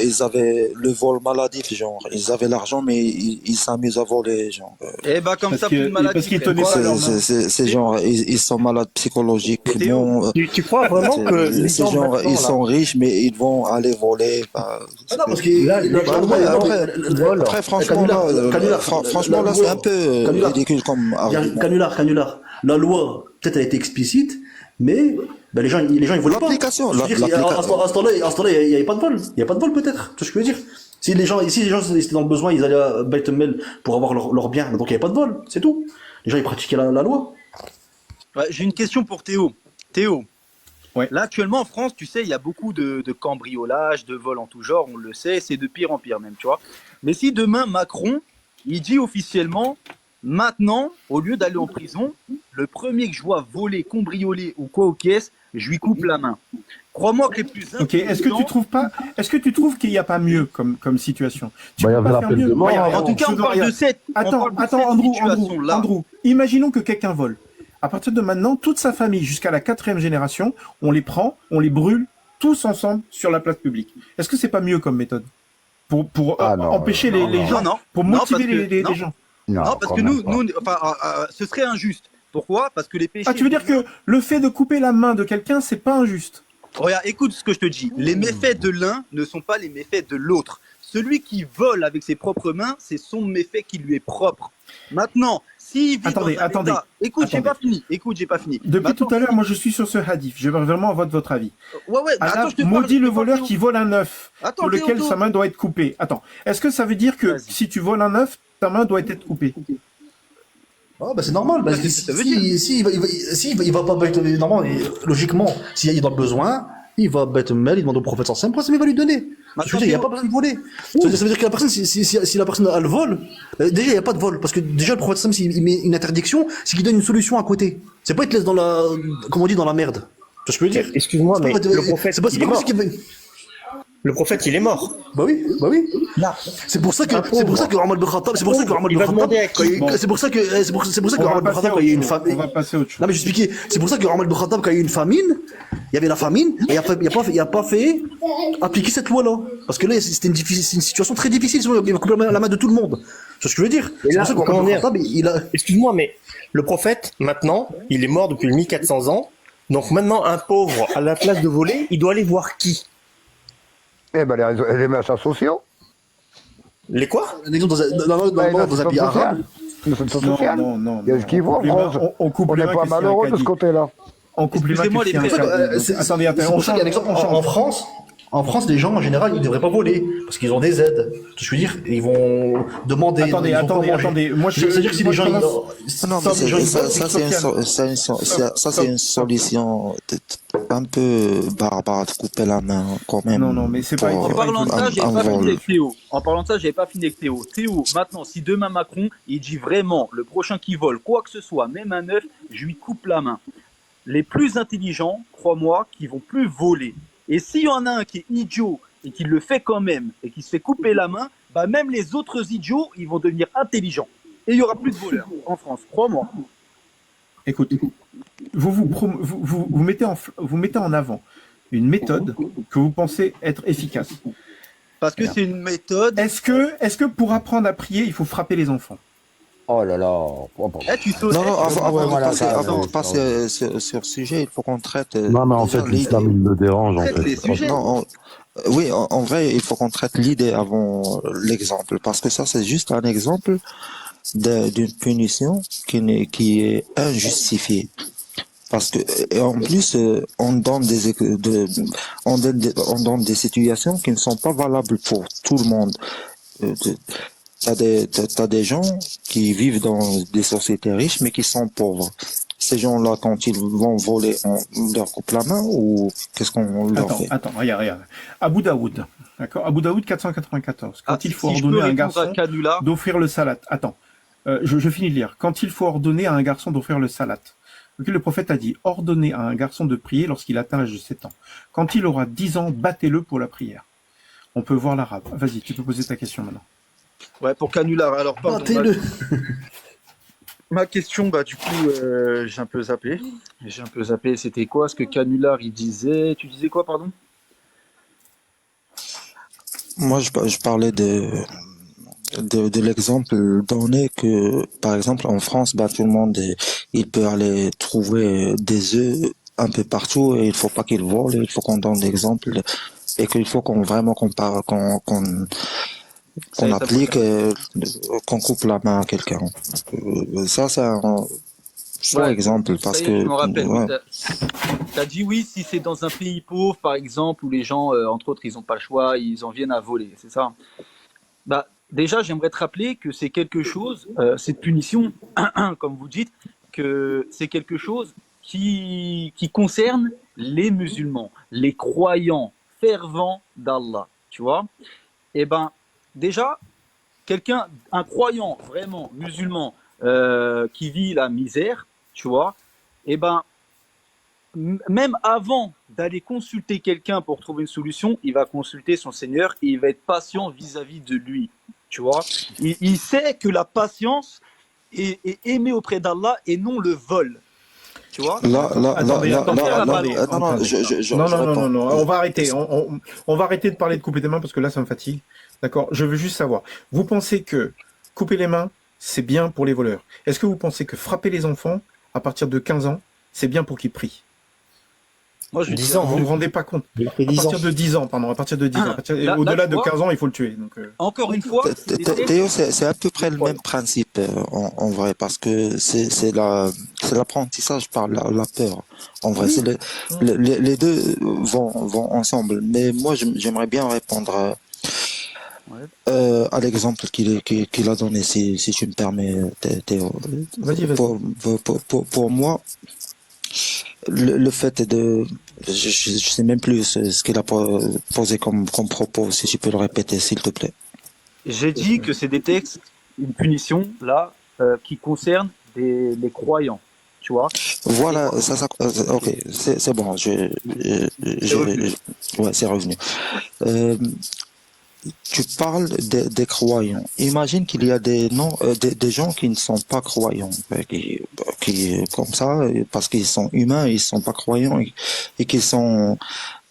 ils avaient le vol maladif, genre. Ils avaient l'argent, mais ils s'amusent à voler, genre. Et bah, comme Parce ça, que- plus de maladie. parce qu'ils frère. tenaient pas leur main. C'est genre, ils sont malades psychologiquement. Tu crois vraiment que les C'est gens genre, maintenant, ils là, sont riches, mais ils vont aller voler. Ah non, parce que Après, franchement, franchement, là, c'est un peu ridicule comme argument. Canular. La loi, peut-être elle était explicite, mais ben, les gens ils volent pas. L'application, Je veux dire, à ce temps-là, il n'y avait pas de vol. Il n'y a pas de vol peut-être. Tu vois ce que je veux dire? Si les gens étaient dans le besoin, ils allaient à Beit al-Mal pour avoir leur bien, donc il n'y avait pas de vol, c'est tout. Les gens ils pratiquaient la loi. Ouais, j'ai une question pour Théo. Théo, Ouais. là actuellement en France, tu sais, il y a beaucoup de cambriolages, de vols en tout genre, on le sait, c'est de pire en pire même, tu vois. Mais si demain Macron, il dit officiellement, maintenant, au lieu d'aller en prison, le premier que je vois voler, cambrioler ou quoi aux caisses, je lui coupe la main. Crois-moi que les plus Ok, est-ce que tu trouves qu'il n'y a pas mieux comme situation? Tu Bah, il y peux avait pas la faire peine mieux? de mort. Regarde, En tout cas, on parle de cette, Attends, Andrew, imaginons que quelqu'un vole. À partir de maintenant, toute sa famille, jusqu'à la 4e génération, on les prend, on les brûle, tous ensemble sur la place publique. Est-ce que c'est pas mieux comme méthode? Pour non, empêcher les gens, Non, pour non, motiver parce que- les non. gens. Non, parce quand que même nous, pas. ce serait injuste. Pourquoi? Parce que les péchés... Ah, tu veux dire que le fait de couper la main de quelqu'un, c'est pas injuste? Regarde, écoute ce que je te dis. Les méfaits de l'un ne sont pas les méfaits de l'autre. Celui qui vole avec ses propres mains, c'est son méfait qui lui est propre. Maintenant, s'il vit Attendez, dans un attendez, état... Écoute, j'ai attendez. pas fini. Écoute, j'ai pas fini. Depuis Maintenant, tout à l'heure, moi je suis sur ce hadith. Je veux vraiment avoir votre avis. ouais, mais Allah attends, je te parle. maudit je le te parle, voleur Théo. qui vole un œuf Attends, pour lequel Théo, sa main doit être coupée. Attends, est-ce que ça veut dire que Vas-y. si tu voles un œuf, ta main doit être coupée? Ah bah c'est normal, parce que Qu'est-ce que ça veut dire? il va pas bête, normalement, logiquement, s'il est dans le besoin, il va bête mail, il demande au prophète sallallahu alayhi wa sallam, il va lui donner. Je veux dire, il n'y a pas besoin de voler. Ça veut dire que la personne, si la personne a le vol, déjà il n'y a pas de vol, parce que déjà le prophète sallallahu alayhi wa sallam, s'il met une interdiction, c'est qu'il donne une solution à côté. C'est pas il te laisse dans la, comme on dit, dans la merde. Tu vois ce que je veux dire? Excuse-moi, mais le prophète, c'est pas il est comme mort. ça qu'il Le prophète, il est mort. Bah oui. Là. C'est pour ça que Omar ibn Khattab, c'est pour ça que Omar Il ibn va Khattab, demander à qui? c'est pour ça que Omar ibn Khattab, quand il y a eu une famine. On va passer à autre chose. Non mais j'expliquais, c'est pour ça que Omar ibn Khattab, quand il y a eu une famine, il y avait la famine, et il a pas fait appliquer cette loi-là. Parce que là, c'était une situation très difficile, sinon il va couper la main de tout le monde. C'est ce que je veux dire. Et C'est là, pour ça que Omar ibn Khattab, il a... Excuse-moi, mais le prophète, maintenant, il est mort depuis 1400 ans. Donc maintenant, un pauvre, à la place de voler, il doit aller voir qui? Eh ben, les messages sociaux. Les quoi? Un exemple dans un pays arabe. Non. Il y a ce qu'il faut en France. On coupe On les n'est mains, pas Christian malheureux de ce Acadi. côté-là. On coupe les mains, Excusez-moi, les Christian frères. Acadi. Attendez, C'est pour ça qu'il y a un exemple, en France, les gens, en général, ils devraient pas voler, parce qu'ils ont des aides. Je veux dire, ils vont demander. Attendez, ils vont pas manger. attendez. Moi, C'est-à-dire que si les gens, Non, mais les gens, c'est une solution un peu barbare de couper la main quand même. Non, mais c'est pas. pour En parlant de ça, j'avais un pas fini vol. avec Théo. En parlant de ça, j'avais pas fini avec Théo. Théo, maintenant, si demain Macron, il dit vraiment, le prochain qui vole, quoi que ce soit, même un œuf, je lui coupe la main. Les plus intelligents, crois-moi, qui vont plus voler. Et s'il y en a un qui est idiot et qui le fait quand même et qui se fait couper la main, bah même les autres idiots, ils vont devenir intelligents. Et il y aura plus de voleurs en France, crois-moi. Écoute, vous mettez en avant une méthode que vous pensez être efficace. Parce que c'est une méthode. Est-ce que pour apprendre à prier, il faut frapper les enfants? Oh là là. Eh, tu sautes. Non, voilà, avant de passer sur ce sujet, il faut qu'on traite. Non, mais en déjà fait, l'islam, il me dérange, en Traite les fait. sujets. Non, oui, en vrai, il faut qu'on traite l'idée avant l'exemple, parce que ça, c'est juste un exemple d'une punition qui est injustifiée. Parce que, et en plus, on donne on donne des situations qui ne sont pas valables pour tout le monde. T'as des gens qui vivent dans des sociétés riches, mais qui sont pauvres. Ces gens-là, quand ils vont voler, on leur coupe la main ou qu'est-ce qu'on leur fait? Attends, regarde. Abu Daoud, d'accord? Abu Daoud 494. Quand il faut si je peux ordonner à un répondre à garçon Canular, d'offrir le salat. Attends, je finis de lire. Quand il faut ordonner à un garçon d'offrir le salat. Ok, le prophète a dit, ordonnez à un garçon de prier lorsqu'il atteint l'âge de 7 ans. Quand il aura 10 ans, battez-le pour la prière. On peut voir l'arabe. Vas-y, tu peux poser ta question maintenant. ouais, pour Canular. Alors, pardon, Battez-le. ma question, bah du coup, j'ai un peu zappé. C'était quoi ce que Canular il disait? Tu disais quoi, pardon? Moi, je parlais de l'exemple donné que, par exemple, en France, bah, tout le monde, il peut aller trouver des œufs un peu partout et il faut pas qu'ils volent, il faut qu'on donne l'exemple et qu'il faut qu'on applique, qu'on coupe la main à quelqu'un. Ça, c'est un bon Ouais, exemple ça parce y est, je que, me rappelle. ouais. T'as dit oui si c'est dans un pays pauvre, par exemple, où les gens, entre autres, ils n'ont pas le choix, ils en viennent à voler, c'est ça? Bah, déjà, j'aimerais te rappeler que c'est quelque chose, cette punition, comme vous dites, que c'est quelque chose qui concerne les musulmans, les croyants fervents d'Allah, tu vois? Eh ben, déjà, un croyant vraiment musulman qui vit la misère, tu vois, eh ben, même avant d'aller consulter quelqu'un pour trouver une solution, il va consulter son Seigneur et il va être patient vis-à-vis de lui, tu vois. Il sait que la patience est aimée auprès d'Allah et non le vol, tu vois. Là, Attendez, non, on va arrêter. On va arrêter de parler de couper des mains parce que là, ça me fatigue. D'accord? Je veux juste savoir. Vous pensez que couper les mains, c'est bien pour les voleurs? Est-ce que vous pensez que frapper les enfants à partir de 15 ans, c'est bien pour qu'ils prient? Moi, je 10 dis, ans, Vous hein. vous rendez pas compte. Il a fait À 10 ans. partir de 10 ans, pardon, à partir de 10 ans. là, Au-delà tu de vois, 15 ans, il faut le tuer. Donc, encore une fois, c'est des textes. Théo, c'est à peu près le Ouais. même principe en vrai, parce que c'est l'apprentissage par la peur. En vrai, c'est oui. les deux vont ensemble. Mais moi, j'aimerais bien répondre Ouais. à l'exemple qu'il a donné, si tu me permets, Théo. Vas-y, vas-y. Pour moi, le fait de, je sais même plus ce qu'il a posé comme propos, si tu peux le répéter, s'il te plaît. J'ai dit que c'est des textes, une punition, là, qui concerne les croyants. Tu vois? Et Voilà, ok, ok, c'est bon, c'est revenu. ouais, c'est revenu. Euh, Tu parles des croyants. Imagine qu'il y a des non, des gens qui ne sont pas croyants, comme ça, parce qu'ils sont humains, ils sont pas croyants et qui sont,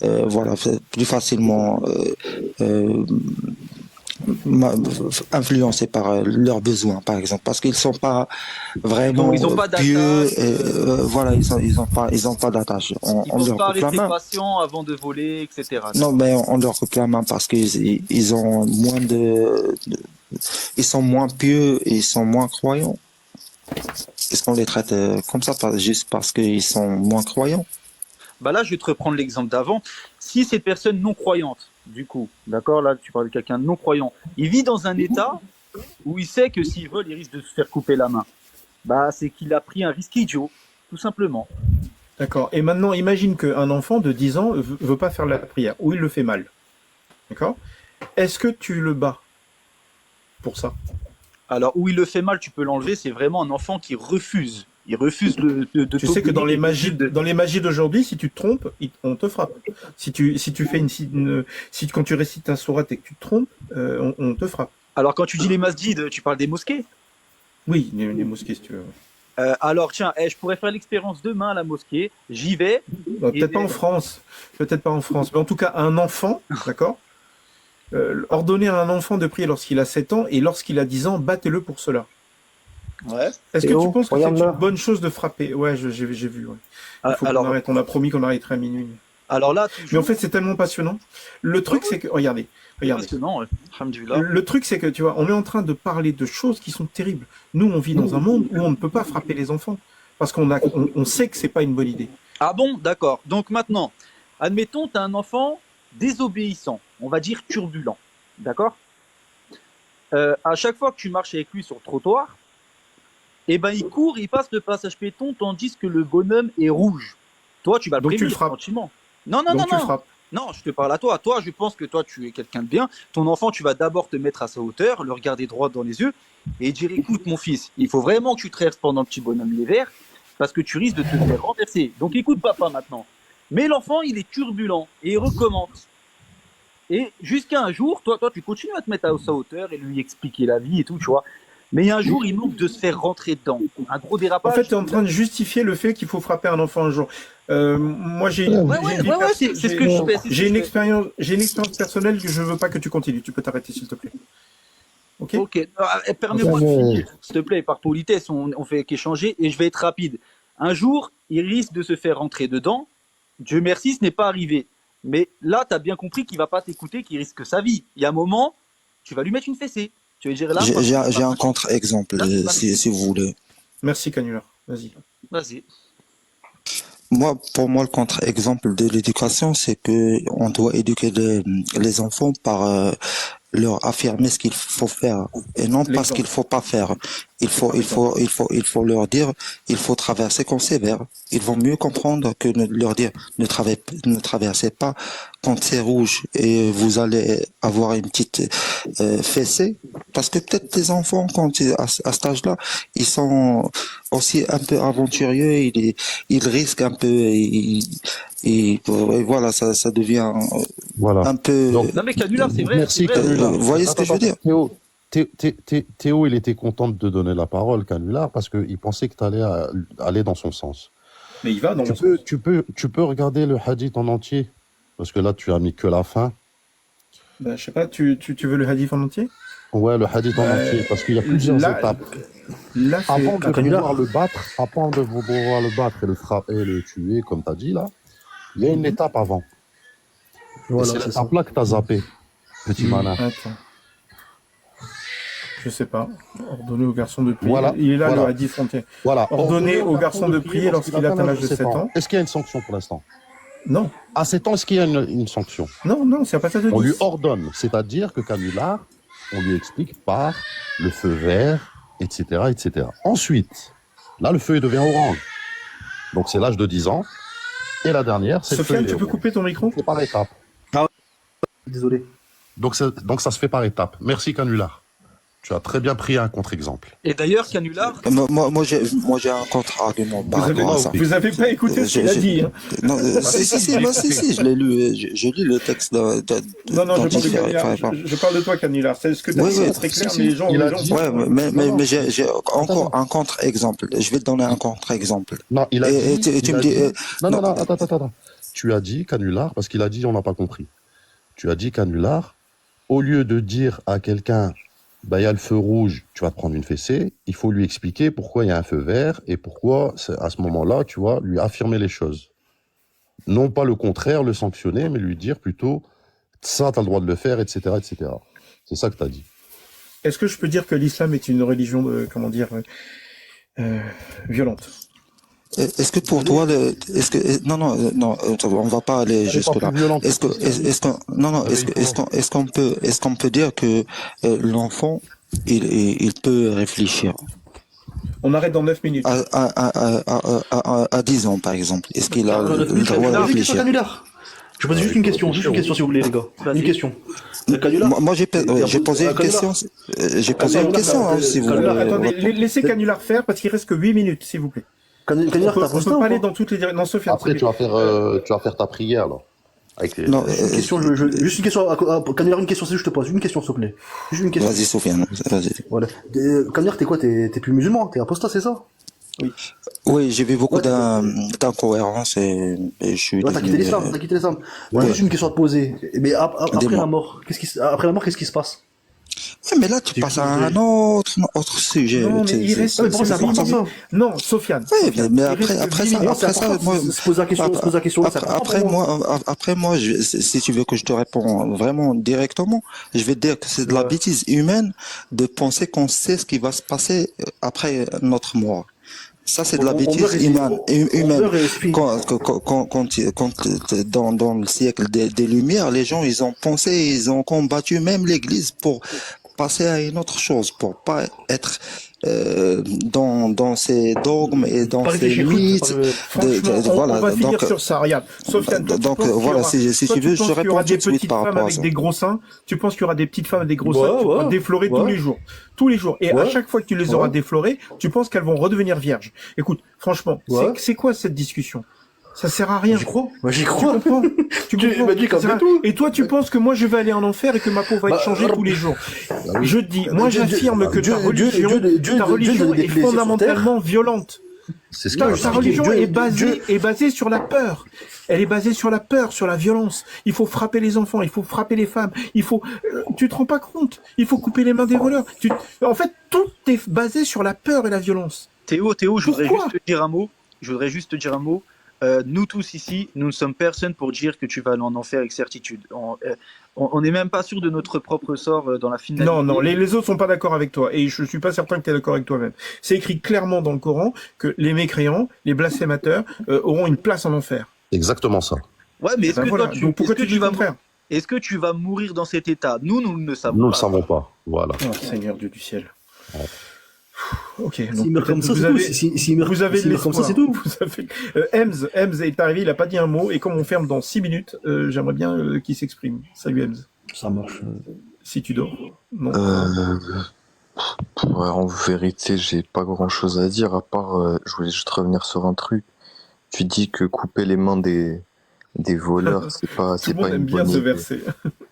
voilà, plus facilement euh, ma- influencés par leurs besoins, par exemple, parce qu'ils sont pas vraiment Ils ont pas pieux. d'attache, Voilà, ils ont pas d'attache. ils On peuvent leur pas coupe la rester main. patients avant de voler, etc. Tu Non, vois? mais on leur coupe la main parce qu'ils ont moins ils sont moins pieux et ils sont moins croyants. Est-ce qu'on les traite comme ça, juste parce qu'ils sont moins croyants? Bah là, je vais te reprendre l'exemple d'avant. Si cette personne non croyante, du coup, d'accord, là, tu parles de quelqu'un de non croyant, il vit dans un état où il sait que s'il vole, il risque de se faire couper la main. Bah, c'est qu'il a pris un risque idiot, tout simplement. D'accord. Et maintenant, imagine qu'un enfant de 10 ans veut pas faire la prière, ou il le fait mal. D'accord? Est-ce que tu le bats pour ça? Alors, où il le fait mal, tu peux l'enlever, c'est vraiment un enfant qui refuse. Il refuse de Tu sais que t'obéir et dans les magies d'aujourd'hui, si tu te trompes, on te frappe. Si tu fais quand tu récites un sourate et que tu te trompes, on te frappe. Alors, quand tu dis les masjids, tu parles des mosquées? Oui, les mosquées, si tu veux. Alors, tiens, je pourrais faire l'expérience demain à la mosquée. J'y vais. Bah, Et peut-être pas en France. Peut-être pas en France. Mais en tout cas, un enfant, d'accord? Ordonner à un enfant de prier lorsqu'il a 7 ans et lorsqu'il a 10 ans, battez-le pour cela. Ouais. Est-ce que Théo, tu penses que c'est regarde une là. bonne chose de frapper? Ouais, j'ai vu. Ouais. Il faut qu'on Alors, arrête. On a promis qu'on arrêterait à minuit. alors là, Mais en toujours, fait, c'est tellement passionnant. Le truc, c'est que, regardez. passionnant, alhamdoulilah. Le truc, c'est que, tu vois, on est en train de parler de choses qui sont terribles. Nous, on vit dans un monde où on ne peut pas frapper les enfants. Parce on sait que c'est pas une bonne idée. Ah bon, d'accord. Donc maintenant, admettons, tu as un enfant désobéissant, on va dire turbulent. D'accord? À chaque fois que tu marches avec lui sur le trottoir, eh ben, il court, il passe le passage piéton, tandis que le bonhomme est rouge. Toi, tu vas le Donc tu le prévenir frappes. gentiment. Non, non, non, Donc tu le non. frappes. Non, je te parle à toi. Toi, je pense que toi, tu es quelqu'un de bien. Ton enfant, tu vas d'abord te mettre à sa hauteur, le regarder droit dans les yeux et dire, écoute, mon fils, il faut vraiment que tu te restes pendant le petit bonhomme l'hiver parce que tu risques de te faire renverser. Donc écoute papa maintenant. Mais l'enfant, il est turbulent et il recommence. Et jusqu'à un jour, toi, tu continues à te mettre à sa hauteur et lui expliquer la vie et tout, tu vois. Mais il y a un jour, il manque de se faire rentrer dedans. Un gros En dérapage. fait, tu es en train de justifier le fait qu'il faut frapper un enfant un jour. Moi, j'ai Ouais, c'est ce que je fais. c'est ce que j'ai je une fais. expérience personnelle que je veux pas que tu continues. Tu peux t'arrêter, s'il te plaît. Ok? Ok, permets-moi de finir, s'il te plaît, par politesse, on fait qu'échanger et je vais être rapide. Un jour, il risque de se faire rentrer dedans. Dieu merci, ce n'est pas arrivé. Mais là, tu as bien compris qu'il va pas t'écouter, qu'il risque sa vie. Il y a un moment, tu vas lui mettre une fessée. Tu vas dire là. J'ai un contre-exemple, si vous voulez. Merci, Canular. Vas-y. Vas-y. Pour moi, le contre-exemple de l'éducation, c'est que on doit éduquer les enfants par leur affirmer ce qu'il faut faire et non pas ce qu'il faut pas faire. Il faut leur dire, il faut traverser quand c'est vert. Ils vont mieux comprendre que leur dire ne traversez pas quand c'est rouge et vous allez avoir une petite fessée. Parce que peut-être les enfants, à cet âge-là, ils sont aussi un peu aventurieux, ils risquent un peu et voilà, ça devient Voilà. un peu. Donc, Non mais Canular, c'est vrai. merci, c'est vrai. Canular. Vous voyez ce que je veux dire? Théo, il était content de te donner la parole, Canular, parce qu'il pensait que tu allais aller dans son sens. Mais il va dans Tu mon peux, sens. tu peux regarder le hadith en entier, parce que là, tu as mis que la fin. Ben, je sais pas, tu veux le hadith en entier? Ouais, le hadith en entier, parce qu'il y a plusieurs étapes. Là, Avant de pouvoir le battre et le frapper et le tuer, comme tu as dit là, Il y a une étape avant. Et Voilà, c'est c'est ça. l'étape-là que t'as zappé, petit malin. Attends. Je sais pas. Ordonner aux garçons de prier. Voilà, Il est là, voilà. le hadith frontier. Voilà. Ordonner aux garçons de prier lorsqu'il atteint l'âge de 7 ans. Est-ce qu'il y a une sanction pour l'instant? Non. À 7 ans, est-ce qu'il y a une sanction? Non, non, c'est à partir de 10. On lui ordonne, c'est-à-dire que Canular, on lui explique par le feu vert, etc., etc. Ensuite, là, le feu il devient orange. Donc, c'est l'âge de 10 ans. Et la dernière, c'est le feu Sofiane, il est tu peux orange. couper ton micro? C'est par étapes. Désolé. Donc, ça se fait par étapes. Merci, Canular. Tu as très bien pris un contre-exemple. Et d'ailleurs, Canular, Moi, j'ai un contre-argument par rapport à ça. Vous avez pas écouté ce qu'il a dit. Hein. Non, si, je l'ai lu. J'ai lu le texte Non, non, je parle de d'Antifa. Canular. Je parle de toi, Canular. C'est ce que tu as Oui, dit, oui, c'est très clair, si, mais si. les gens... Il a les gens- dit- Ouais, mais j'ai encore un contre-exemple. Je vais te donner un contre-exemple. Non, il a Et dit... tu il me a dis, dit- Non, non. attends. Tu as dit Canular, parce qu'il a dit on n'a pas compris. Tu as dit Canular, au lieu de dire à quelqu'un, bah, il y a le feu rouge, tu vas te prendre une fessée, il faut lui expliquer pourquoi il y a un feu vert et pourquoi, à ce moment-là, tu vois, lui affirmer les choses. Non pas le contraire, le sanctionner, mais lui dire plutôt, ça, tu as le droit de le faire, etc., etc. C'est ça que tu as dit. Est-ce que je peux dire que l'islam est une religion, comment dire, violente? Est-ce que pour toi, non, on va pas aller Elle est jusque pas là. plus violente que Est-ce qu'on peut dire que l'enfant, il peut réfléchir On arrête dans 9 minutes. à 10 ans, par exemple? Est-ce qu'il a le droit de Canular, réfléchir? Canular. Je pose juste une question, s'il vous plaît, les gars. Une question. Canular. Moi, j'ai posé une question. J'ai posé une question, hein, si vous voulez. Attendez, laissez Canular faire parce qu'il reste que 8 minutes, s'il vous plaît. Canular, On t'as peut posé pas aller dans toutes les directions. Non, Sofiane, Après, c'est tu vas faire ta prière, là. Avec les... Non, Juste une question, juste une question. Canular, une question, c'est juste je te pose une question, s'il te plaît. Juste une question. vas-y, Sofiane, vas-y. Voilà. Canular, t'es quoi? T'es plus musulman? T'es apostat, c'est ça? Oui, j'ai vu beaucoup Ouais, d'incohérences et je suis Ouais, t'as quitté l'islam, Ouais. Juste une question à te poser. Mais après Dis-moi. la mort, qu'est-ce qui se passe? Ouais, mais là, tu passes à un autre sujet. Non, mais il C'est- reste... Ah, mais pourquoi c'est important ça? Non, Sofiane. Ouais, Sofiane, mais il après reste que ça, 8 minutes. après ça, moi, se pose la question, c'est important après pour moi. moi, si tu veux que je te réponde vraiment directement, je vais te dire que c'est de la bêtise humaine de penser qu'on sait ce qui va se passer après notre mort. Ça, c'est de la bêtise humaine. Dans le siècle des Lumières, les gens, ils ont pensé, ils ont combattu même l'Église pour passer à une autre chose, pour pas être dans ces dogmes et dans Pas ces réfléchir, mythes. Franchement, on va finir donc, sur ça. Regarde, Sofiane, toi, tu donc, penses qu'il y voilà, aura- si toi, tu veux, penses je qu'il y aura réponds des tout de suite petites par femmes rapport à avec ça. des gros seins. Tu penses qu'il y aura des petites femmes avec des gros Ouais, seins, tu vas ouais. déflorer tous Ouais. les jours. Tous les jours. Et à Ouais. chaque fois que tu les auras Ouais. déflorées, tu penses qu'elles vont redevenir vierges. Écoute, franchement, Ouais. c'est quoi cette discussion? Ça sert à rien. J'y crois. Bah, j'y Tu crois. comprends? Tu Tu comprends? m'as dit Ça sert à- tout. Et toi, tu penses que moi, je vais aller en enfer et que ma peau va être Bah, changée tous les jours. Je te dis, moi, Dieu- j'affirme que Dieu- ta Dieu- religion, Dieu- Dieu- ta Dieu religion donne des est plaisirs sur fondamentalement violente. C'est ce Ta, qu'il ta a dit. religion Dieu- est basée sur la peur. Elle est basée sur la peur, sur la violence. Il faut frapper les enfants, il faut frapper les femmes, il faut... tu te rends pas compte? Il faut couper les mains des voleurs. En fait, tout est basé sur la peur et la violence. Théo, je voudrais Pourquoi juste te dire un mot. Nous tous ici, nous ne sommes personne pour dire que tu vas aller en enfer avec certitude. On n'est même pas sûr de notre propre sort dans la finalité. Non, les autres sont pas d'accord avec toi. Et je suis pas certain que tu es d'accord avec toi-même. C'est écrit clairement dans le Coran que les mécréants, les blasphémateurs, auront une place en enfer. Exactement ça. Ouais, mais est-ce Ben que voilà. toi, Donc pourquoi est-ce que tu dis le vas contraire? Est-ce que tu vas mourir dans cet état? Nous ne le savons Nous ne pas. le savons pas. Voilà. Oh, Seigneur Dieu du ciel. Ouais. Ok, donc S'il meurt comme ça, vous c'est tout. avez, S'il meurt vous avez de s'il meurt comme ça, l'espoir. c'est tout. Vous avez... Ems est arrivé, il a pas dit un mot, et comme on ferme dans 6 minutes, j'aimerais bien qu'il s'exprime. Salut Ems. Ça marche. Si tu dors. Non. Ouais, en vérité, j'ai pas grand chose à dire, à part, je voulais juste revenir sur un truc. Tu dis que couper les mains des voleurs, c'est pas Tout le monde une aime bien bonne ce idée. verset.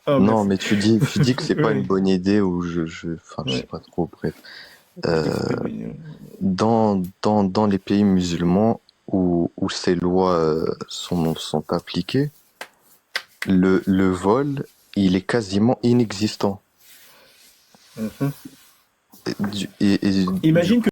Ah, Non, merci. mais tu dis que c'est pas Oui. une bonne idée, ou enfin, je sais Ouais. pas trop, bref. Oui. Dans les pays musulmans où ces lois sont appliquées, le vol, il est quasiment inexistant. Mhm. Et Imagine que